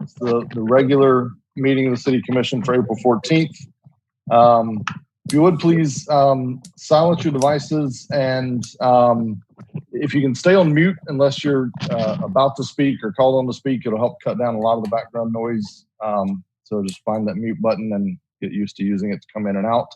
It's the regular meeting of the City Commission for April 14th. If you would please silence your devices, and if you can stay on mute unless you're about to speak or called on to speak, it'll help cut down a lot of the background noise. So just find that mute button and get used to using it to come in and out.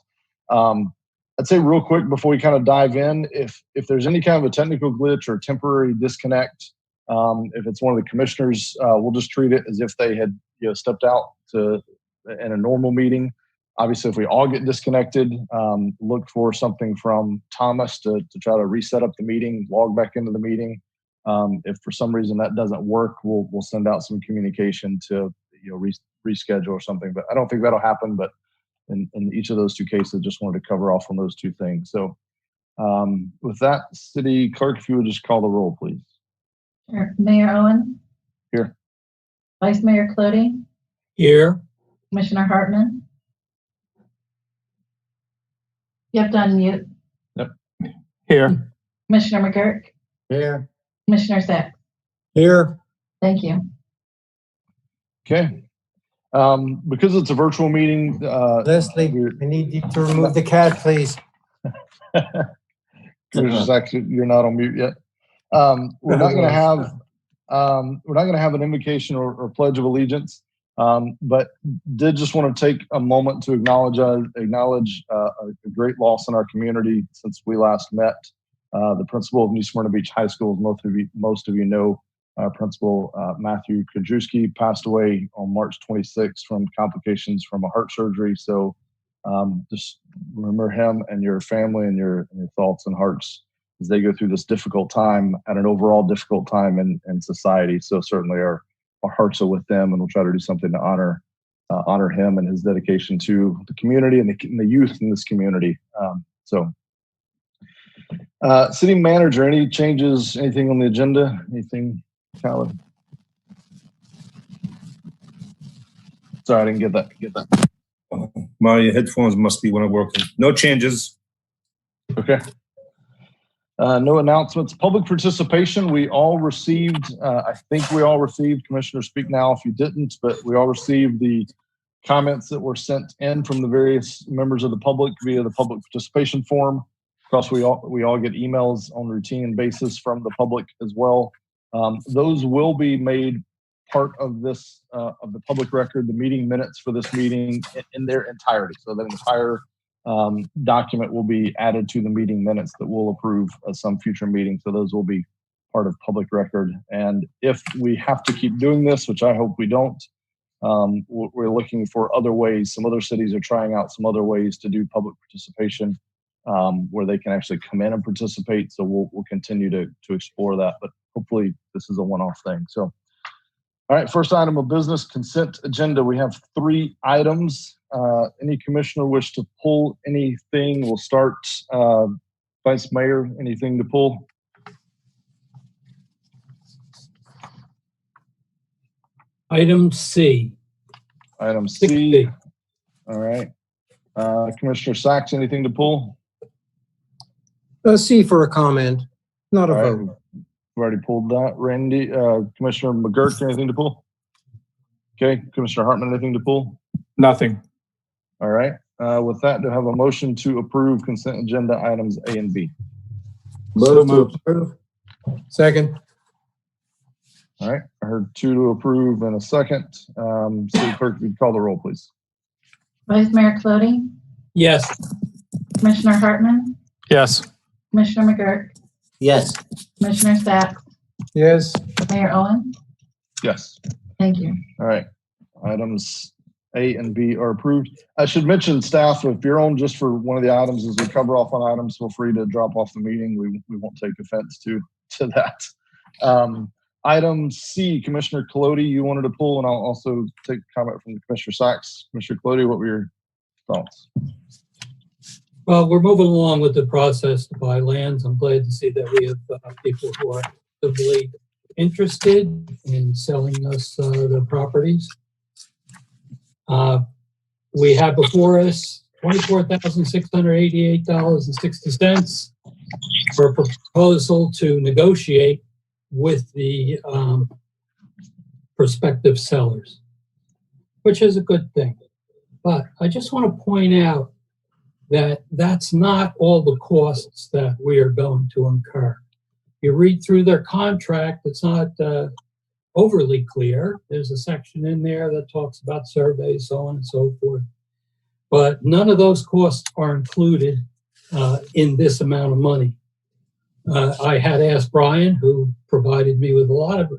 I'd say real quick before we kind of dive in, if there's any kind of a technical glitch or temporary disconnect, if it's one of the commissioners, we'll just treat it as if they had stepped out in a normal meeting. Obviously, if we all get disconnected, look for something from Thomas to try to reset up the meeting, log back into the meeting. If for some reason that doesn't work, we'll send out some communication to reschedule or something. But I don't think that'll happen. But in each of those two cases, just wanted to cover off on those two things. So with that, City Clerk, if you would just call the roll, please. Sure. Mayor Owen? Here. Vice Mayor Clody? Here. Commissioner Hartman? You have to unmute. Yep. Here. Commissioner McGurk? Here. Commissioner Sacks? Here. Thank you. Okay. Because it's a virtual meeting, Leslie, I need you to remove the cat, please. Commissioner Sacks, you're not on mute yet. We're not going to have an invocation or pledge of allegiance, but did just want to take a moment to acknowledge a great loss in our community since we last met. The principal of New Smyrna Beach High School, as most of you know, Principal Matthew Kajewski passed away on March 26th from complications from a heart surgery. So just remember him and your family and your thoughts and hearts as they go through this difficult time and an overall difficult time in society. So certainly our hearts are with them, and we'll try to do something to honor him and his dedication to the community and the youth in this community. City Manager, any changes, anything on the agenda? Anything, Tyler? Sorry, I didn't get that. My headphones must be when I'm working. No changes. Okay. No announcements. Public participation, we all received, I think we all received, Commissioner, speak now if you didn't, but we all received the comments that were sent in from the various members of the public via the public participation form. Of course, we all get emails on a routine basis from the public as well. Those will be made part of this, of the public record, the meeting minutes for this meeting in their entirety. So the entire document will be added to the meeting minutes that we'll approve at some future meeting. So those will be part of public record. And if we have to keep doing this, which I hope we don't, we're looking for other ways. Some other cities are trying out some other ways to do public participation where they can actually come in and participate. So we'll continue to explore that, but hopefully this is a one-off thing. So, all right, first item of business, consent agenda. We have 3 items. Any commissioner wish to pull anything? We'll start, Vice Mayor, anything to pull? Item C. Item C. All right. Commissioner Sacks, anything to pull? C for a comment, not a vote. We've already pulled that. Randy, Commissioner McGurk, anything to pull? Okay. Commissioner Hartman, anything to pull? Nothing. All right. With that, do I have a motion to approve consent agenda items A and B? Move to approve. Second. All right. I heard 2 to approve and a second. City Clerk, if you'd call the roll, please. Vice Mayor Clody? Yes. Commissioner Hartman? Yes. Commissioner McGurk? Yes. Commissioner Sacks? Yes. Mayor Owen? Yes. Thank you. All right. Items A and B are approved. I should mention, staff, if you're on just for one of the items as we cover off on items, feel free to drop off the meeting. We won't take offense to that. Item C, Commissioner Colodi, you wanted to pull, and I'll also take comment from Commissioner Sacks. Commissioner Colodi, what were your thoughts? Well, we're moving along with the process to buy lands. I'm glad to see that we have people who are actively interested in selling us the properties. We have before us $24,688.60 for a proposal to negotiate with the prospective sellers, which is a good thing. But I just want to point out that that's not all the costs that we are going to incur. You read through their contract, it's not overly clear. There's a section in there that talks about surveys, so on and so forth. But none of those costs are included in this amount of money. I had asked Brian, who provided me with a lot of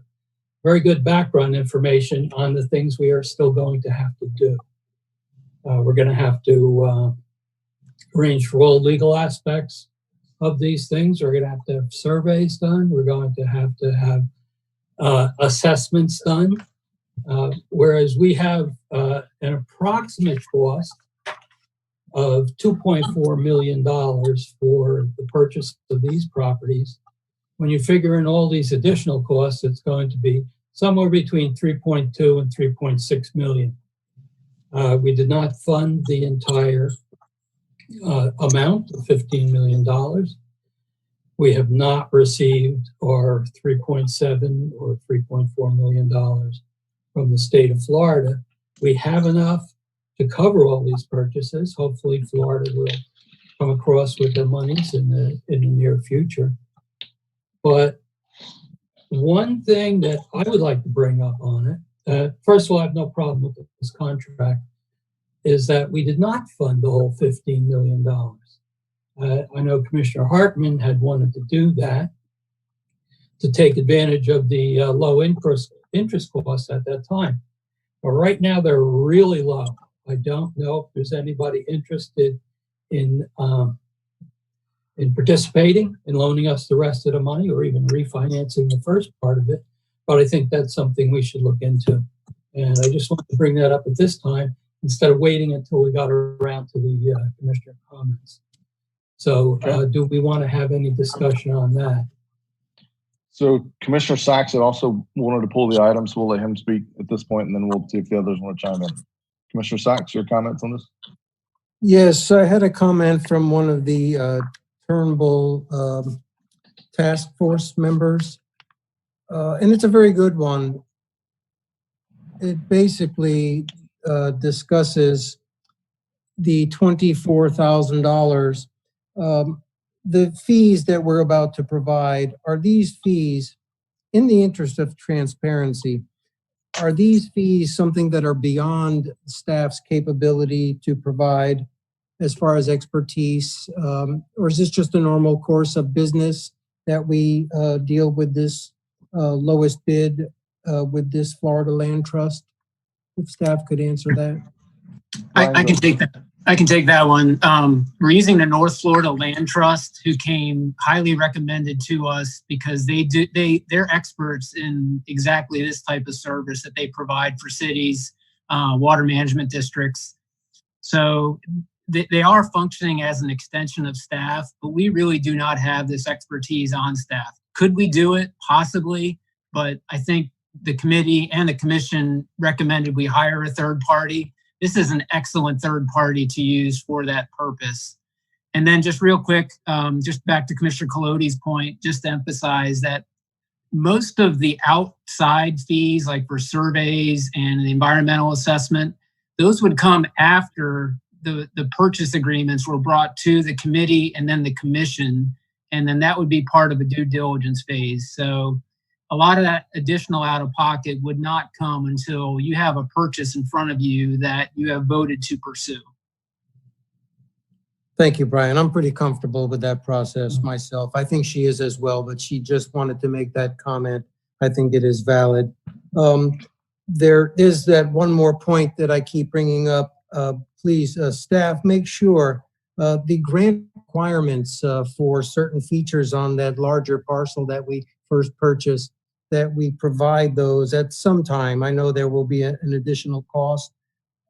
very good background information on the things we are still going to have to do. We're going to have to arrange for all legal aspects of these things. We're going to have surveys done. We're going to have assessments done. Whereas we have an approximate cost of $2.4 million for the purchase of these properties. When you figure in all these additional costs, it's going to be somewhere between 3.2 and 3.6 million. We did not fund the entire amount of $15 million. We have not received our 3.7 or $3.4 million from the state of Florida. We have enough to cover all these purchases. Hopefully Florida will come across with their monies in the near future. But one thing that I would like to bring up on it, first of all, I have no problem with this contract, is that we did not fund the whole $15 million. I know Commissioner Hartman had wanted to do that to take advantage of the low interest costs at that time. But right now they're really low. I don't know if there's anybody interested in participating in loaning us the rest of the money or even refinancing the first part of it. But I think that's something we should look into. And I just wanted to bring that up at this time instead of waiting until we got around to the commissioner comments. So do we want to have any discussion on that? So Commissioner Sachs had also wanted to pull the item, so we'll let him speak at this point, and then we'll see if the others want to chime in. Commissioner Sachs, your comments on this? Yes, I had a comment from one of the Turnbull task force members, and it's a very good one. It basically discusses the $24,000. The fees that we're about to provide, are these fees, in the interest of transparency, are these fees something that are beyond staff's capability to provide as far as expertise? Or is this just a normal course of business that we deal with this lowest bid with this Florida Land Trust? If staff could answer that. I can take that. I can take that one. We're using the North Florida Land Trust, who came highly recommended to us because they're experts in exactly this type of service that they provide for cities, water management districts. So they are functioning as an extension of staff, but we really do not have this expertise on staff. Could we do it? Possibly, but I think the committee and the commission recommended we hire a third party. This is an excellent third party to use for that purpose. And then just real quick, just back to Commissioner Colodey's point, just to emphasize that most of the outside fees, like for surveys and the environmental assessment, those would come after the purchase agreements were brought to the committee and then the commission, and then that would be part of a due diligence phase. So a lot of that additional out-of-pocket would not come until you have a purchase in front of you that you have voted to pursue. Thank you, Brian. I'm pretty comfortable with that process myself. I think she is as well, but she just wanted to make that comment. I think it is valid. There is that one more point that I keep bringing up. Please, staff, make sure the grant requirements for certain features on that larger parcel that we first purchased, that we provide those at some time. I know there will be an additional cost.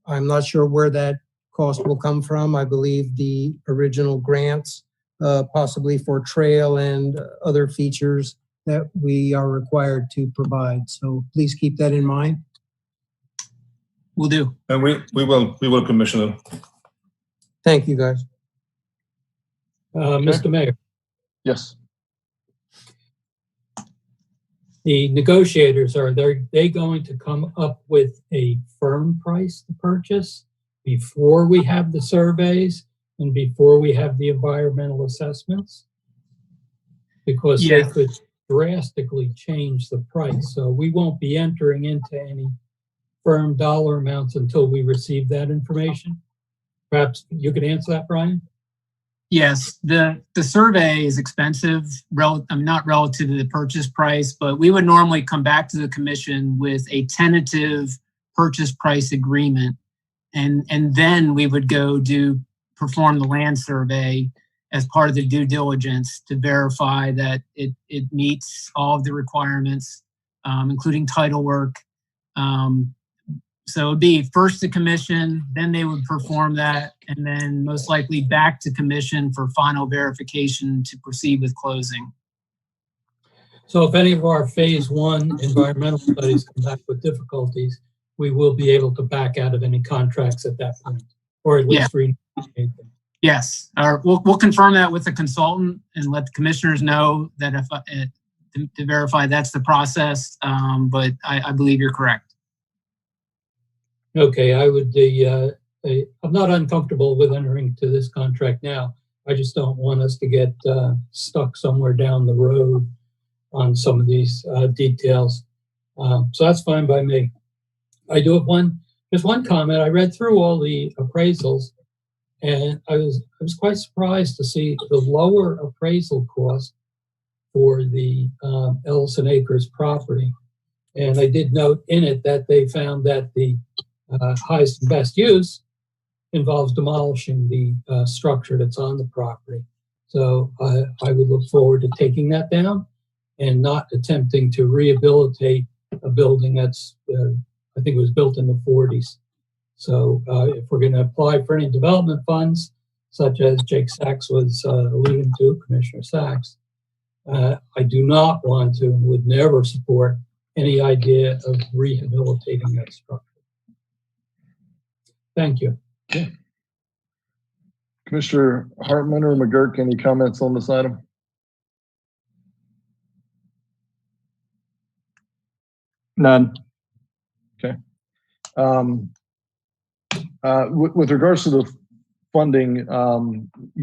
I'm not sure where that cost will come from. I believe the original grants, possibly for trail and other features that we are required to provide. So please keep that in mind. Will do. And we will, Commissioner. Thank you, guys. Mr. Mayor. Yes. the negotiators, are they going to come up with a firm price to purchase before we have the surveys and before we have the environmental assessments? Because they Yes. could drastically change the price. So we won't be entering into any firm dollar amounts until we receive that information. Perhaps you could answer that, Brian? Yes, the survey is expensive, not relative to the purchase price, but we would normally come back to the commission with a tentative purchase price agreement. And then we would go perform the land survey as part of the due diligence to verify that it meets all of the requirements, including title work. So it'd be first to commission, then they would perform that, and then most likely back to commission for final verification to proceed with closing. So if any of our phase 1 environmental studies come back with difficulties, we will be able to back out of any contracts at that point, or at least renegotiate them. Yes, we'll confirm that with the consultant and let the commissioners know that to verify that's the process, but I believe you're correct. Okay, I'm not uncomfortable with entering to this contract now. I just don't want us to get stuck somewhere down the road on some of these details. So that's fine by me. I do have just one comment. I read through all the appraisals, and I was quite surprised to see the lower appraisal cost for the Ellison Acres property. And I did note in it that they found that the highest and best use involves demolishing the structure that's on the property. So I would look forward to taking that down and not attempting to rehabilitate a building that's, I think it was built in the 40s. So if we're going to apply for any development funds, such as Jake Sachs was alluding to, Commissioner Sachs, I do not want to and would never support any idea of rehabilitating that structure. Thank you. Okay. Commissioner Hartman or McGurk, any comments on this item? None. Okay. With regards to the funding,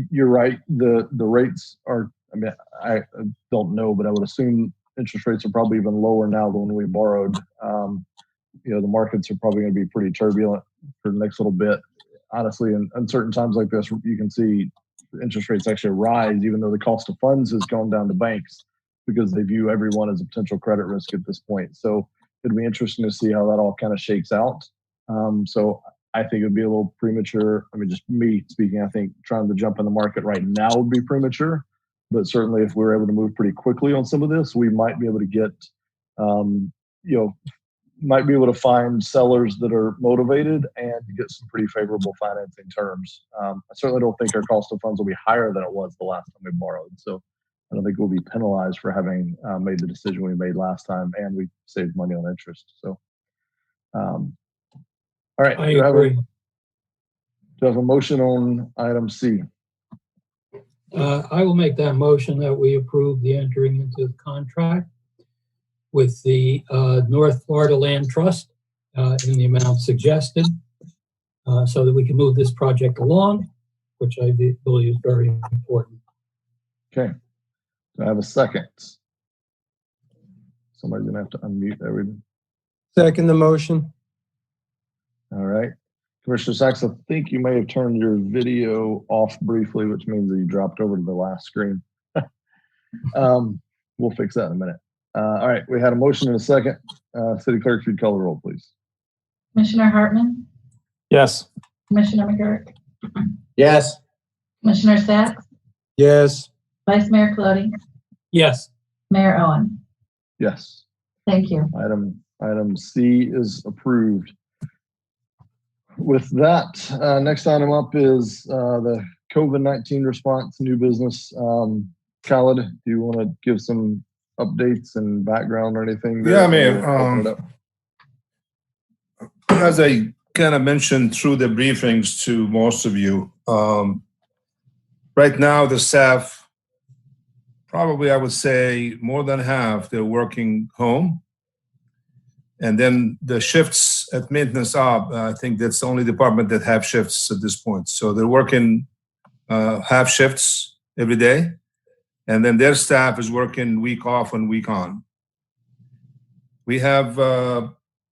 you're right. The rates are, I mean, I don't know, but I would assume interest rates are probably even lower now than when we borrowed. You know, the markets are probably going to be pretty turbulent for the next little bit. Honestly, in uncertain times like this, you can see interest rates actually rise, even though the cost of funds has gone down to banks because they view everyone as a potential credit risk at this point. So it'd be interesting to see how that all kind of shakes out. So I think it would be a little premature. I mean, just me speaking, I think trying to jump in the market right now would be premature. But certainly if we're able to move pretty quickly on some of this, we might be able to get, might be able to find sellers that are motivated and get some pretty favorable financing terms. I certainly don't think our cost of funds will be higher than it was the last time we borrowed. So I don't think we'll be penalized for having made the decision we made last time, and we saved money on interest. So, all right. I agree. Do you have a motion on item C? I will make that motion that we approve the entering into the contract with the North Florida Land Trust in the amount suggested so that we can move this project along, which I believe is very important. Okay. Do I have a second? Somebody's going to have to unmute everything. Second the motion. All right. Commissioner Sachs, I think you may have turned your video off briefly, which means that you dropped over to the last screen. We'll fix that in a minute. All right, we had a motion and a second. City Clerk, if you'd call the roll, please. Commissioner Hartman, Yes. Commissioner McGurk, Yes. Commissioner Sachs, Yes. Vice Mayor Colodey, Yes. Mayor Owen. Yes. Thank you. Item C is approved. With that, next item up is the COVID-19 response, new business. Khaled, do you want to give some updates and background or anything? Yeah, man. As I kind of mentioned through the briefings to most of you, right now the staff probably I would say more than half, they're working home. And then the shifts at maintenance op, I think that's the only department that have shifts at this point. So they're working half shifts every day. And then their staff is working week off and week on. We have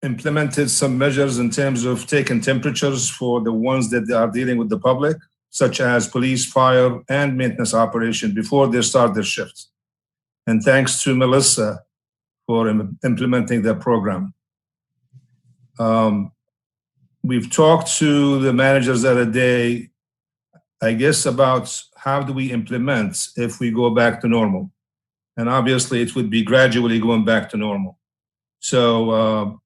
implemented some measures in terms of taking temperatures for the ones that are dealing with the public, such as police, fire, and maintenance operation before they start their shifts. And thanks to Melissa for implementing that program. We've talked to the managers the other day, I guess, about how do we implement if we go back to normal. And obviously it would be gradually going back to normal. So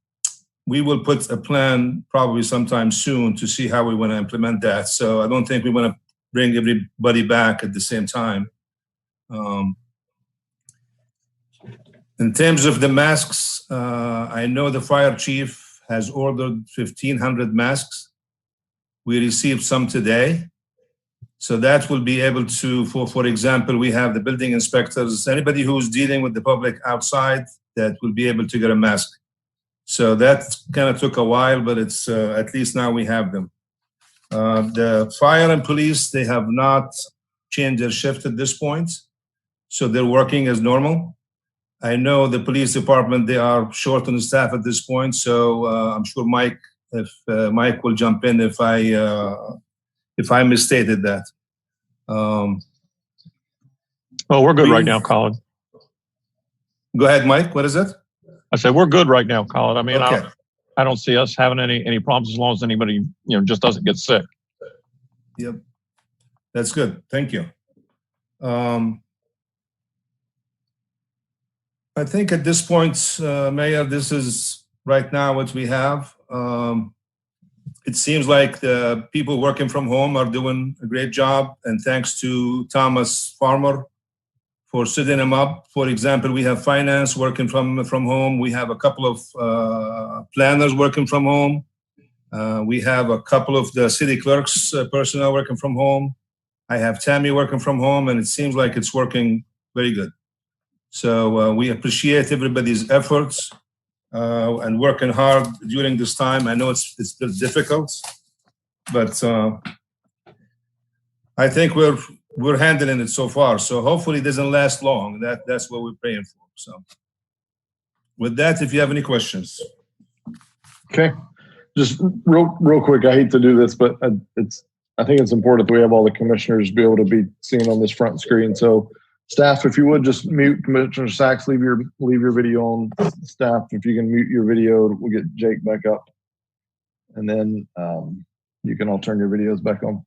we will put a plan probably sometime soon to see how we want to implement that. So I don't think we want to bring everybody back at the same time. In terms of the masks, I know the fire chief has ordered 1,500 masks. We received some today. So that will be able to, for example, we have the building inspectors, anybody who's dealing with the public outside that will be able to get a mask. So that kind of took a while, but it's at least now we have them. The fire and police, they have not changed their shift at this point. So they're working as normal. I know the police department, they are short on staff at this point. So I'm sure Mike, if Mike will jump in if I misstated that. Well, we're good right now, Colin. Go ahead, Mike. What is it? I said we're good right now, Colin. I mean, Okay. I don't see us having any problems as long as anybody just doesn't get sick. Yep, that's good. Thank you. I think at this point, Mayor, this is right now what we have. It seems like the people working from home are doing a great job, and thanks to Thomas Farmer for setting them up. For example, we have finance working from home. We have a couple of planners working from home. We have a couple of the city clerks personnel working from home. I have Tammy working from home, and it seems like it's working very good. So we appreciate everybody's efforts and working hard during this time. I know it's difficult, but I think we're handling it so far. So hopefully it doesn't last long. That's what we're praying for. So with that, if you have any questions. Okay. Just real quick, I hate to do this, but I think it's important that we have all the commissioners be able to be seen on this front screen. So staff, if you would just mute Commissioner Sachs, leave your video on. Staff, if you can mute your video, we'll get Jake back up. And then you can all turn your videos back on.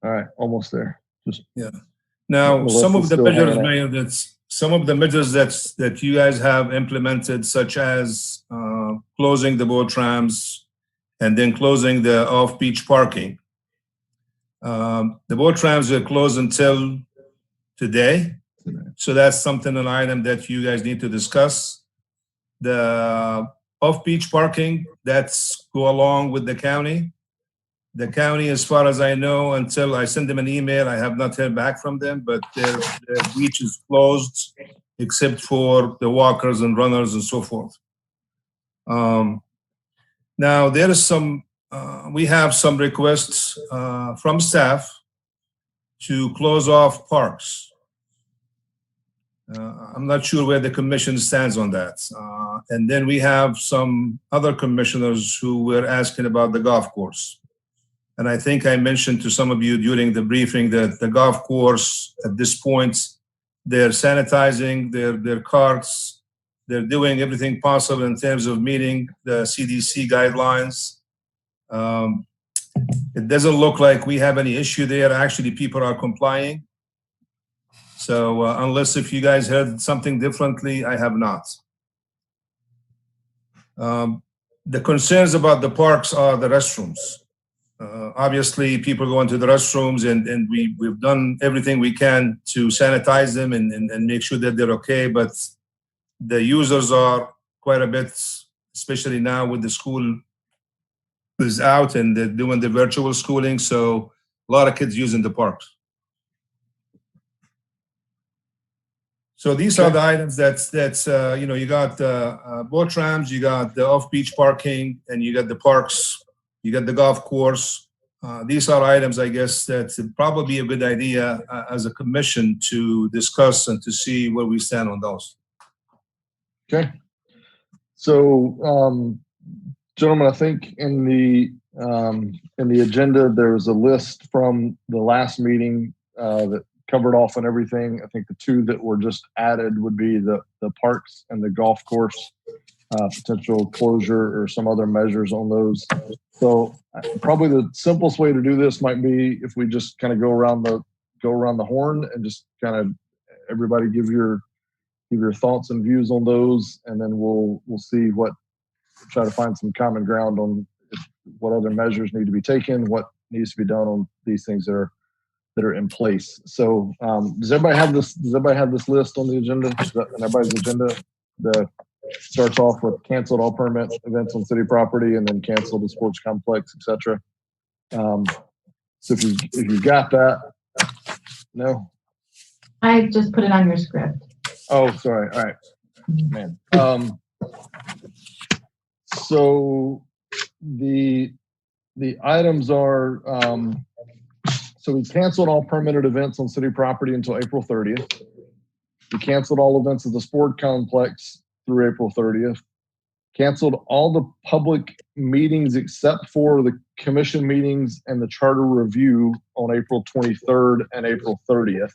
All right, almost there. Just yeah. Now, some of the measures, Mayor, that you guys have implemented, such as closing the boat trams and then closing the off-beach parking. The boat trams are closed until today. So that's something, an item that you guys need to discuss. The off-beach parking, that's go along with the county. The county, as far as I know, until I send them an email, I have not heard back from them, but their beach is closed except for the walkers and runners and so forth. Now, there is some, we have some requests from staff to close off parks. I'm not sure where the commission stands on that. And then we have some other commissioners who were asking about the golf course. And I think I mentioned to some of you during the briefing that the golf course at this point, they're sanitizing their carts. They're doing everything possible in terms of meeting the CDC guidelines. It doesn't look like we have any issue there. Actually, people are complying. So unless if you guys heard something differently, I have not. The concerns about the parks are the restrooms. Obviously, people go into the restrooms, and we've done everything we can to sanitize them and make sure that they're okay. But the users are quite a bit, especially now with the school is out and they're doing the virtual schooling. So a lot of kids using the parks. So these are the items that's you know, you got boat ramps, you got the off-beach parking, and you got the parks, you got the golf course. These are items, I guess, that's probably a good idea as a commission to discuss and to see where we stand on those. Okay. So, gentlemen, I think in the agenda, there was a list from the last meeting that covered off on everything. I think the two that were just added would be the parks and the golf course, potential closure or some other measures on those. So probably the simplest way to do this might be if we just kind of go around the horn and just kind of everybody give your thoughts and views on those, and then we'll try to find some common ground on what other measures need to be taken, what needs to be done on these things that are in place. So does everybody have this list on the agenda? On everybody's agenda that starts off with canceled all permit events on city property and then canceled the sports complex, etc. So if you got that, no. I just put it on your script. Oh, sorry. All right, man. So the items are, so we canceled all permitted events on city property until April 30th. We canceled all events at the sport complex through April 30th. Canceled all the public meetings except for the commission meetings and the charter review on April 23rd and April 30th.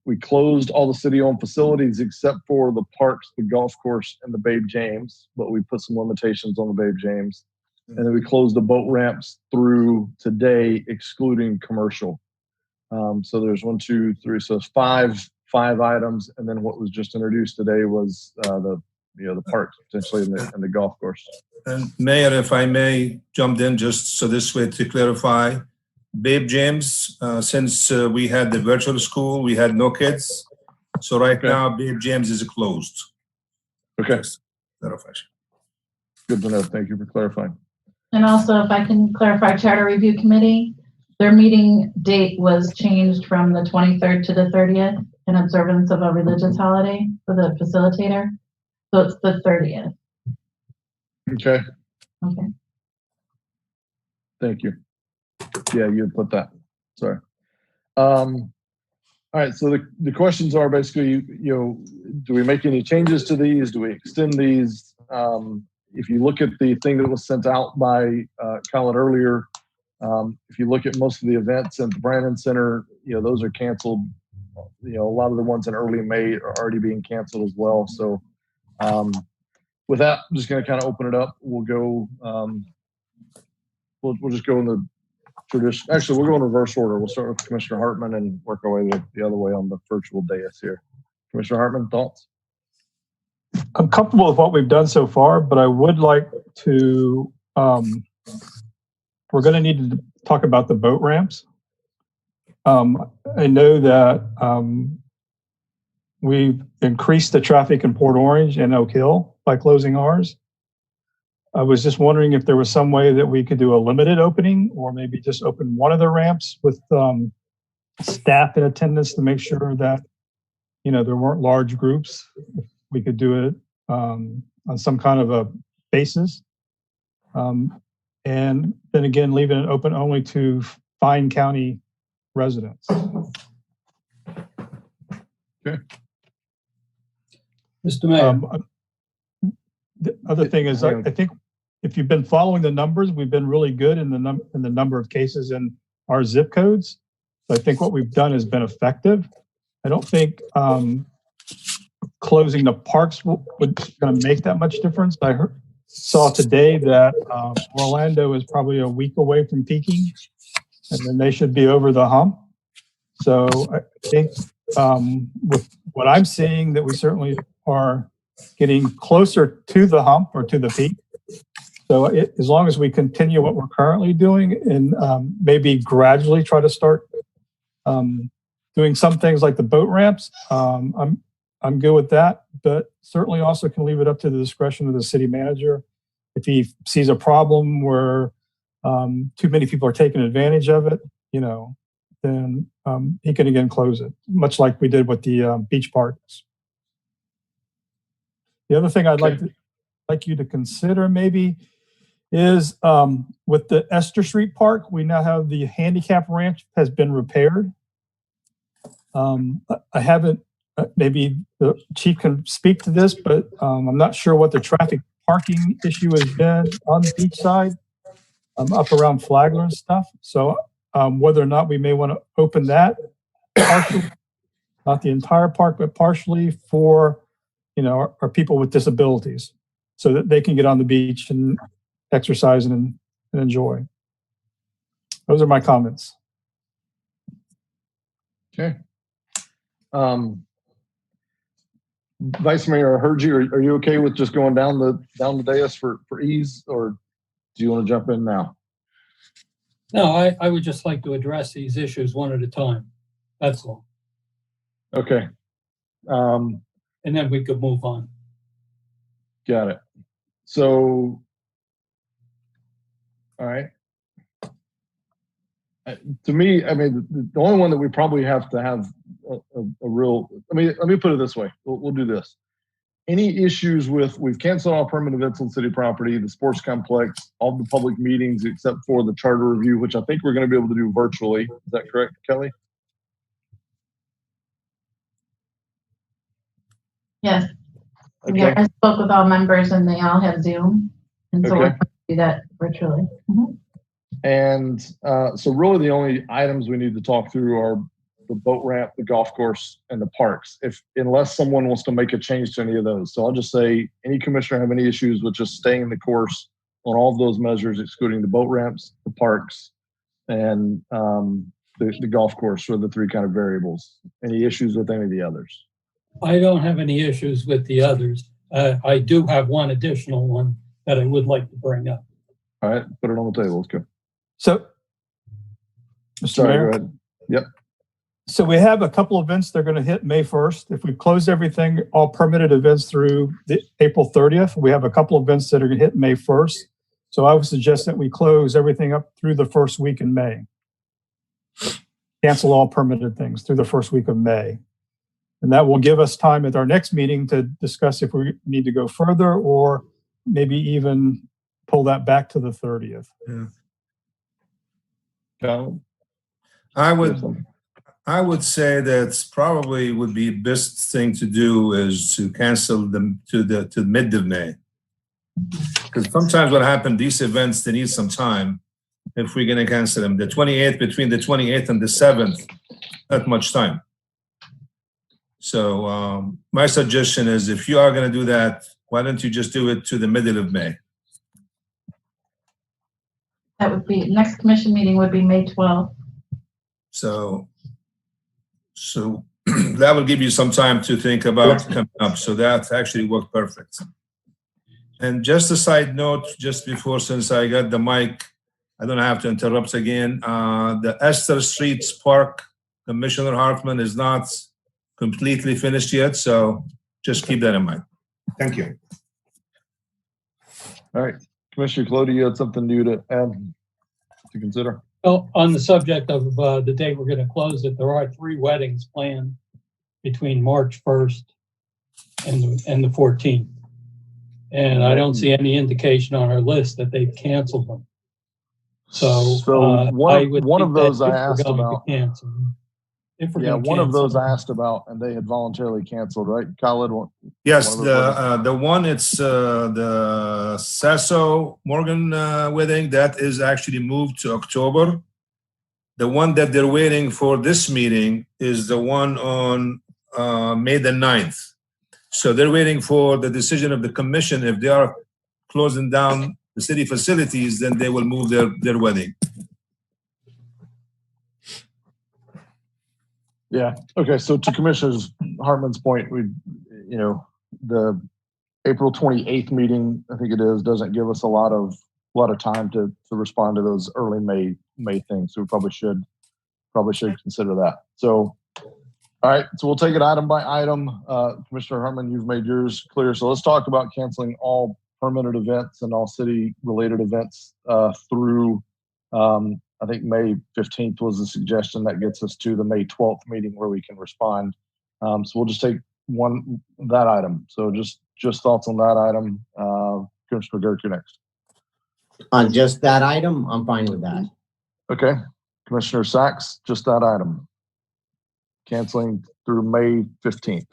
We closed all the city-owned facilities except for the parks, the golf course, and the Babe James, but we put some limitations on the Babe James. And then we closed the boat ramps through today, excluding commercial. So there's 1, 2, 3, so it's five items, and then what was just introduced today was the parks potentially and the golf course. And Mayor, if I may jump in just so this way to clarify, Babe James, since we had the virtual school, we had no kids. So right now, Babe James is closed. Okay. Clarification. Good to know. Thank you for clarifying. And also, if I can clarify, Charter Review Committee, their meeting date was changed from the 23rd to the 30th in observance of a religious holiday for the facilitator. So it's the 30th. Okay. Okay. Thank you. Yeah, you had put that. Sorry. All right. So the questions are basically, do we make any changes to these? Do we extend these? If you look at the thing that was sent out by Colin earlier, if you look at most of the events at the Brandon Center, those are canceled. A lot of the ones in early May are already being canceled as well. So with that, I'm just going to kind of open it up. We'll go. We'll just go in the tradition. Actually, we'll go in reverse order. We'll start with Commissioner Hartman and work our way the other way on the virtual dais here. Commissioner Hartman, thoughts? I'm comfortable with what we've done so far, but I would like to, we're going to need to talk about the boat ramps. I know that we've increased the traffic in Port Orange and Oak Hill by closing ours. I was just wondering if there was some way that we could do a limited opening or maybe just open one of the ramps with staff in attendance to make sure that, there weren't large groups. We could do it on some kind of a basis. And then again, leaving it open only to Fine County residents. Okay. Mr. Mayor. The other thing is, I think if you've been following the numbers, we've been really good in the number of cases in our zip codes. So I think what we've done has been effective. I don't think closing the parks would going to make that much difference. I saw today that Orlando is probably a week away from peaking, and then they should be over the hump. So I think with what I'm seeing, that we certainly are getting closer to the hump or to the peak. So as long as we continue what we're currently doing and maybe gradually try to start doing some things like the boat ramps, I'm good with that, but certainly also can leave it up to the discretion of the city manager. If he sees a problem where too many people are taking advantage of it, then he can again close it, much like we did with the beach parks. The other thing I'd like you to consider maybe is with the Esther Street Park, we now have the handicap ramp has been repaired. I haven't, maybe the chief can speak to this, but I'm not sure what the traffic parking issue has been on the beach side, up around Flagler and stuff. So whether or not we may want to open that partially, not the entire park, but partially for, you know, our people with disabilities so that they can get on the beach and exercise and enjoy. Those are my comments. Okay. Vice Mayor, I heard you. Are you okay with just going down the dais for ease, or do you want to jump in now? No, I would just like to address these issues one at a time. That's all. Okay. And then we could move on. Got it. So, all right. To me, I mean, the only one that we probably have to have a real, let me put it this way. We'll do this. Any issues with, we've canceled all permanent events on city property, the sports complex, all the public meetings except for the charter review, which I think we're going to be able to do virtually. Is that correct, Kelly? Yes. Okay. Yeah, I spoke with all members and they all have Zoom. And so we're going to do that virtually. Mm-hmm. And so really the only items we need to talk through are the boat ramp, the golf course, and the parks, unless someone wants to make a change to any of those. So I'll just say, any commissioner have any issues with just staying the course on all of those measures, excluding the boat ramps, the parks, and the golf course for the three kind of variables. Any issues with any of the others? I don't have any issues with the others. I do have one additional one that I would like to bring up. All right, put it on the table. Let's go. So, Mr. Mayor, go ahead. Yep. So we have a couple events that are going to hit May 1st. If we close everything, all permitted events through April 30th, we have a couple of events that are going to hit May 1st. So I would suggest that we close everything up through the first week in May. Cancel all permitted things through the first week of May. And that will give us time at our next meeting to discuss if we need to go further or maybe even pull that back to the 30th. Yeah. I would say that probably would be best thing to do is to cancel them to mid of May. Because sometimes what happened, these events, they need some time if we're going to cancel them. The 28th, between the 28th and the 7th, not much time. So my suggestion is if you are going to do that, why don't you just do it to the middle of May? That would be, next commission meeting would be May 12th. So that will give you some time to think about coming up. So that actually worked perfect. And just a side note, just before, since I got the mic, I don't have to interrupt again. The Esther Street Park, Commissioner Hartman is not completely finished yet. So just keep that in mind. Thank you. All right. Commissioner Colodi, you had something new to add to consider? Well, on the subject of the day we're going to close it, there are 3 weddings planned between March 1st and the 14th. And I don't see any indication on our list that they've canceled them. So one of those I asked about. Yeah, one of those I asked about, and they had voluntarily canceled, right? Khalid? Yes, the one, it's the Sasso Morgan wedding, that is actually moved to October. The one that they're waiting for this meeting is the one on May the 9th. So they're waiting for the decision of the commission. If they are closing down the city facilities, then they will move their wedding. Yeah. Okay. So to Commissioner Hartman's point, the April 28th meeting, I think it is, doesn't give us a lot of time to respond to those early May things. So we probably should consider that. So, all right. So we'll take it item by item. Commissioner Hartman, you've made yours clear. So let's talk about canceling all permanent events and all city related events through I think May 15th was the suggestion. That gets us to the May 12th meeting where we can respond. So we'll just take that item. So just thoughts on that item. Commissioner Gerke, you're next. On just that item, I'm fine with that. Okay. Commissioner Sachs, just that item. Canceling through May 15th.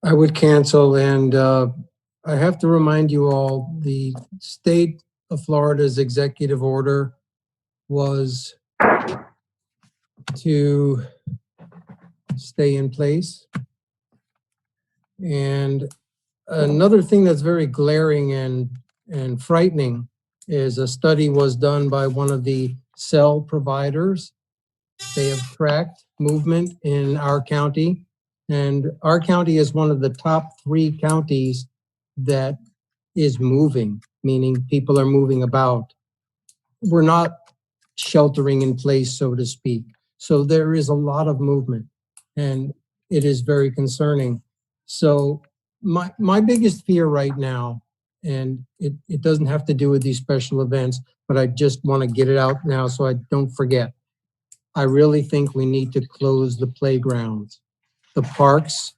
I would cancel, and I have to remind you all, the state of Florida's executive order was to stay in place. And another thing that's very glaring and frightening is a study was done by one of the cell providers. They have tracked movement in our county, and our county is one of the top 3 counties that is moving, meaning people are moving about. We're not sheltering in place, so to speak. So there is a lot of movement, and it is very concerning. So my biggest fear right now, and it doesn't have to do with these special events, but I just want to get it out now so I don't forget. I really think we need to close the playgrounds. The parks,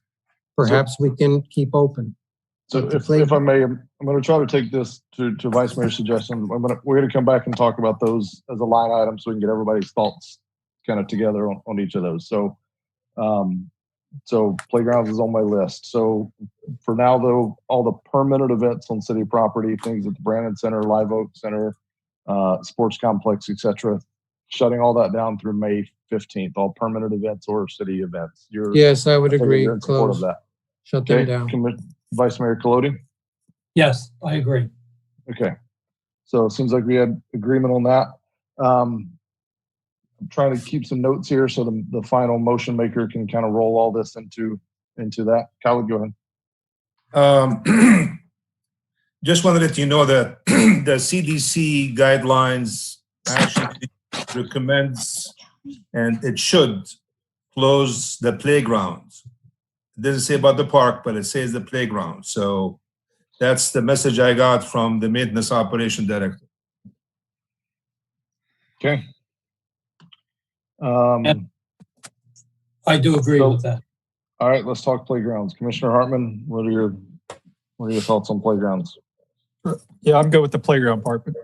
perhaps we can keep open. So if I may, I'm going to try to take this to Vice Mayor's suggestion. We're going to come back and talk about those as a line item so we can get everybody's thoughts kind of together on each of those. So, so playgrounds is on my list. So for now, though, all the permitted events on city property, things at the Brandon Center, Live Oak Center, sports complex, etc., shutting all that down through May 15th, all permanent events or city events. Yes, I would agree. You're in support of Close. that. Shut them down. Vice Mayor Colodi? Yes, I agree. Okay. So it seems like we had agreement on that. I'm trying to keep some notes here so the final motion maker can kind of roll all this into that. Kyle, go ahead. Just want to let you know that the CDC guidelines actually recommends, and it should, close the playgrounds. It doesn't say about the park, but it says the playground. So that's the message I got from the maintenance operation director. Okay. I do agree with that. All right, let's talk playgrounds. Commissioner Hartman, what are your thoughts on playgrounds? Yeah, I'm good with the playground part, but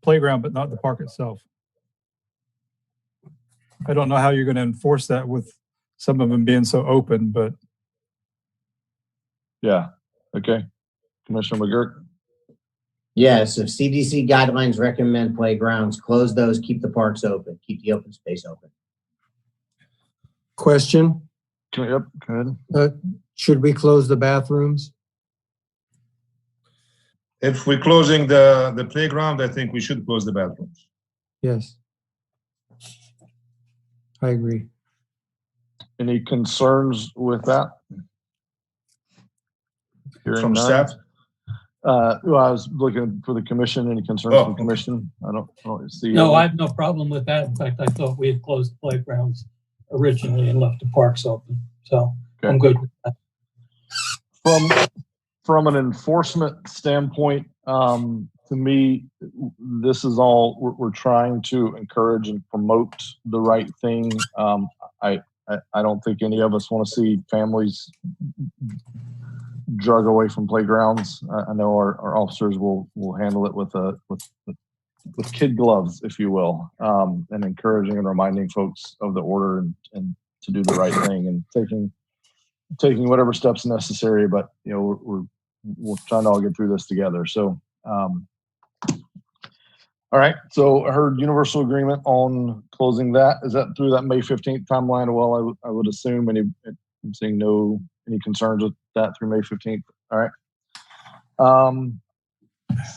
but not the park itself. I don't know how you're going to enforce that with some of them being so open, but. Yeah. Okay. Commissioner McGurk. Yes, if CDC guidelines recommend playgrounds, close those, keep the parks open, keep the open space open. Question? Yep, go ahead. Should we close the bathrooms? If we're closing the playground, I think we should close the bathrooms. Yes. I agree. Any concerns with that? From staff? Well, I was looking for the commission. Any concerns from the commission? I don't see. No, I have no problem with that. In fact, I thought we had closed the playgrounds originally and left the parks open. So okay. I'm good with that. From an enforcement standpoint, to me, this is all we're trying to encourage and promote the right thing. I don't think any of us want to see families drug away from playgrounds. I know our officers will handle it with kid gloves, if you will, and encouraging and reminding folks of the order and to do the right thing and taking whatever steps necessary. But you know, we're trying to all get through this together. So, all right. So I heard universal agreement on closing that. Is that through that May 15th timeline? Well, I would assume. I'm seeing any concerns with that through May 15th. All right.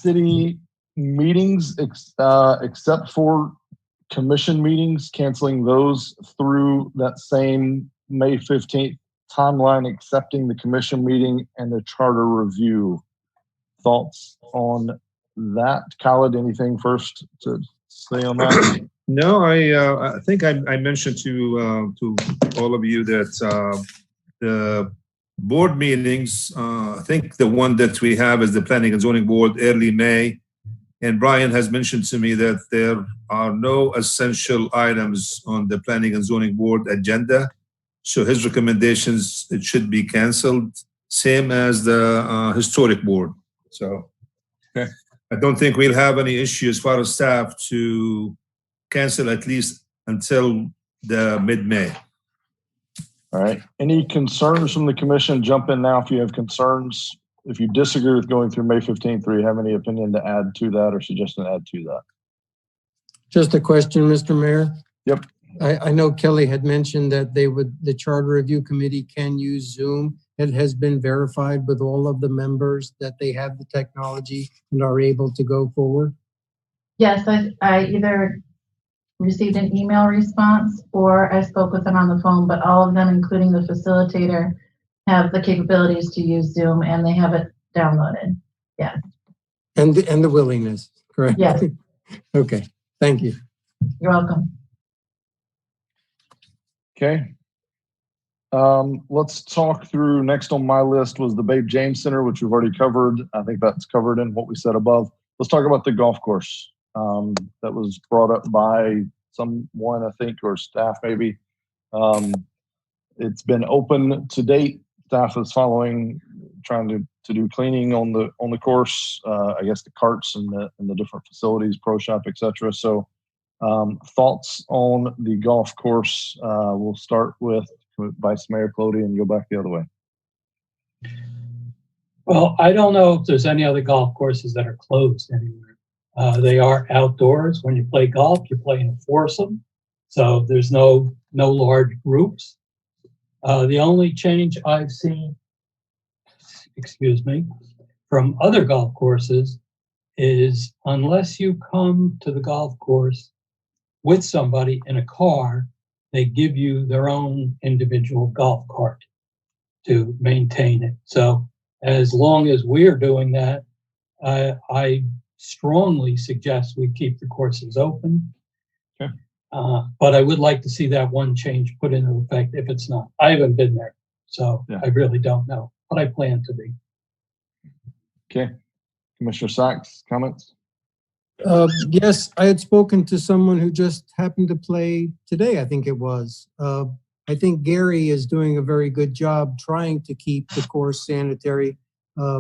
City meetings, except for commission meetings, canceling those through that same May 15th timeline, accepting the commission meeting and the charter review. Thoughts on that? Khaled, anything first to say on that? No, I think I mentioned to all of you that the board meetings, I think the one that we have is the Planning and Zoning Board early May, And Brian has mentioned to me that there are no essential items on the Planning and Zoning Board agenda. So his recommendations, it should be canceled, same as the Historic Board. So I don't think we'll have any issue as far as staff to cancel at least until the mid-May. All right. Any concerns from the commission? Jump in now if you have concerns. If you disagree with going through May 15th, or you have any opinion to add to that or suggestion to add to that? Just a question, Mr. Mayor. Yep. I know Kelly had mentioned that the Charter Review Committee can use Zoom. It has been verified with all of the members that they have the technology and are able to go forward. Yes, I either received an email response or I spoke with them on the phone, but all of them, including the facilitator, have the capabilities to use Zoom and they have it downloaded. Yeah. And the willingness, correct? Yes. Okay, thank you. You're welcome. Okay. Let's talk through, next on my list was the Babe James Center, which we've already covered. I think that's covered in what we said above. Let's talk about the golf course. That was brought up by someone, I think, or staff maybe. It's been open to date. Staff is trying to do cleaning on the course. I guess the carts and the different facilities, pro shop, etc. So, thoughts on the golf course? We'll start with Vice Mayor Clody and go back the other way. Well, I don't know if there's any other golf courses that are closed anywhere. They are outdoors. When you play golf, you play in a foursome. So there's no large groups. The only change I've seen, from other golf courses is unless you come to the golf course with somebody in a car, they give you their own individual golf cart to maintain it. So as long as we're doing that, I strongly suggest we keep the courses open. Okay. But I would like to see that one change put into effect if it's not. I haven't been there, so yeah. I really don't know, but I plan to be. Okay. Commissioner Sachs, comments? Yes, I had spoken to someone who just happened to play today, I think it was. I think Gary is doing a very good job trying to keep the course sanitary,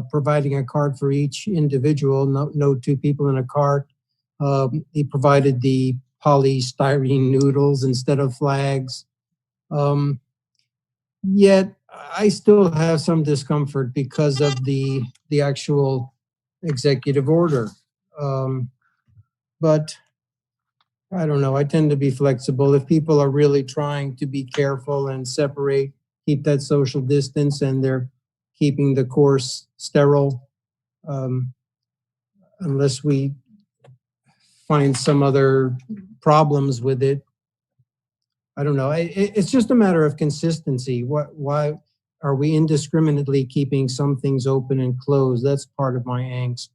providing a cart for each individual, no two people in a cart. He provided the polystyrene noodles instead of flags. Yet I still have some discomfort because of the actual executive order. But I don't know, I tend to be flexible. If people are really trying to be careful and separate, keep that social distance, and they're keeping the course sterile, unless we find some other problems with it. I don't know. It's just a matter of consistency. Why are we indiscriminately keeping some things open and closed? That's part of my angst.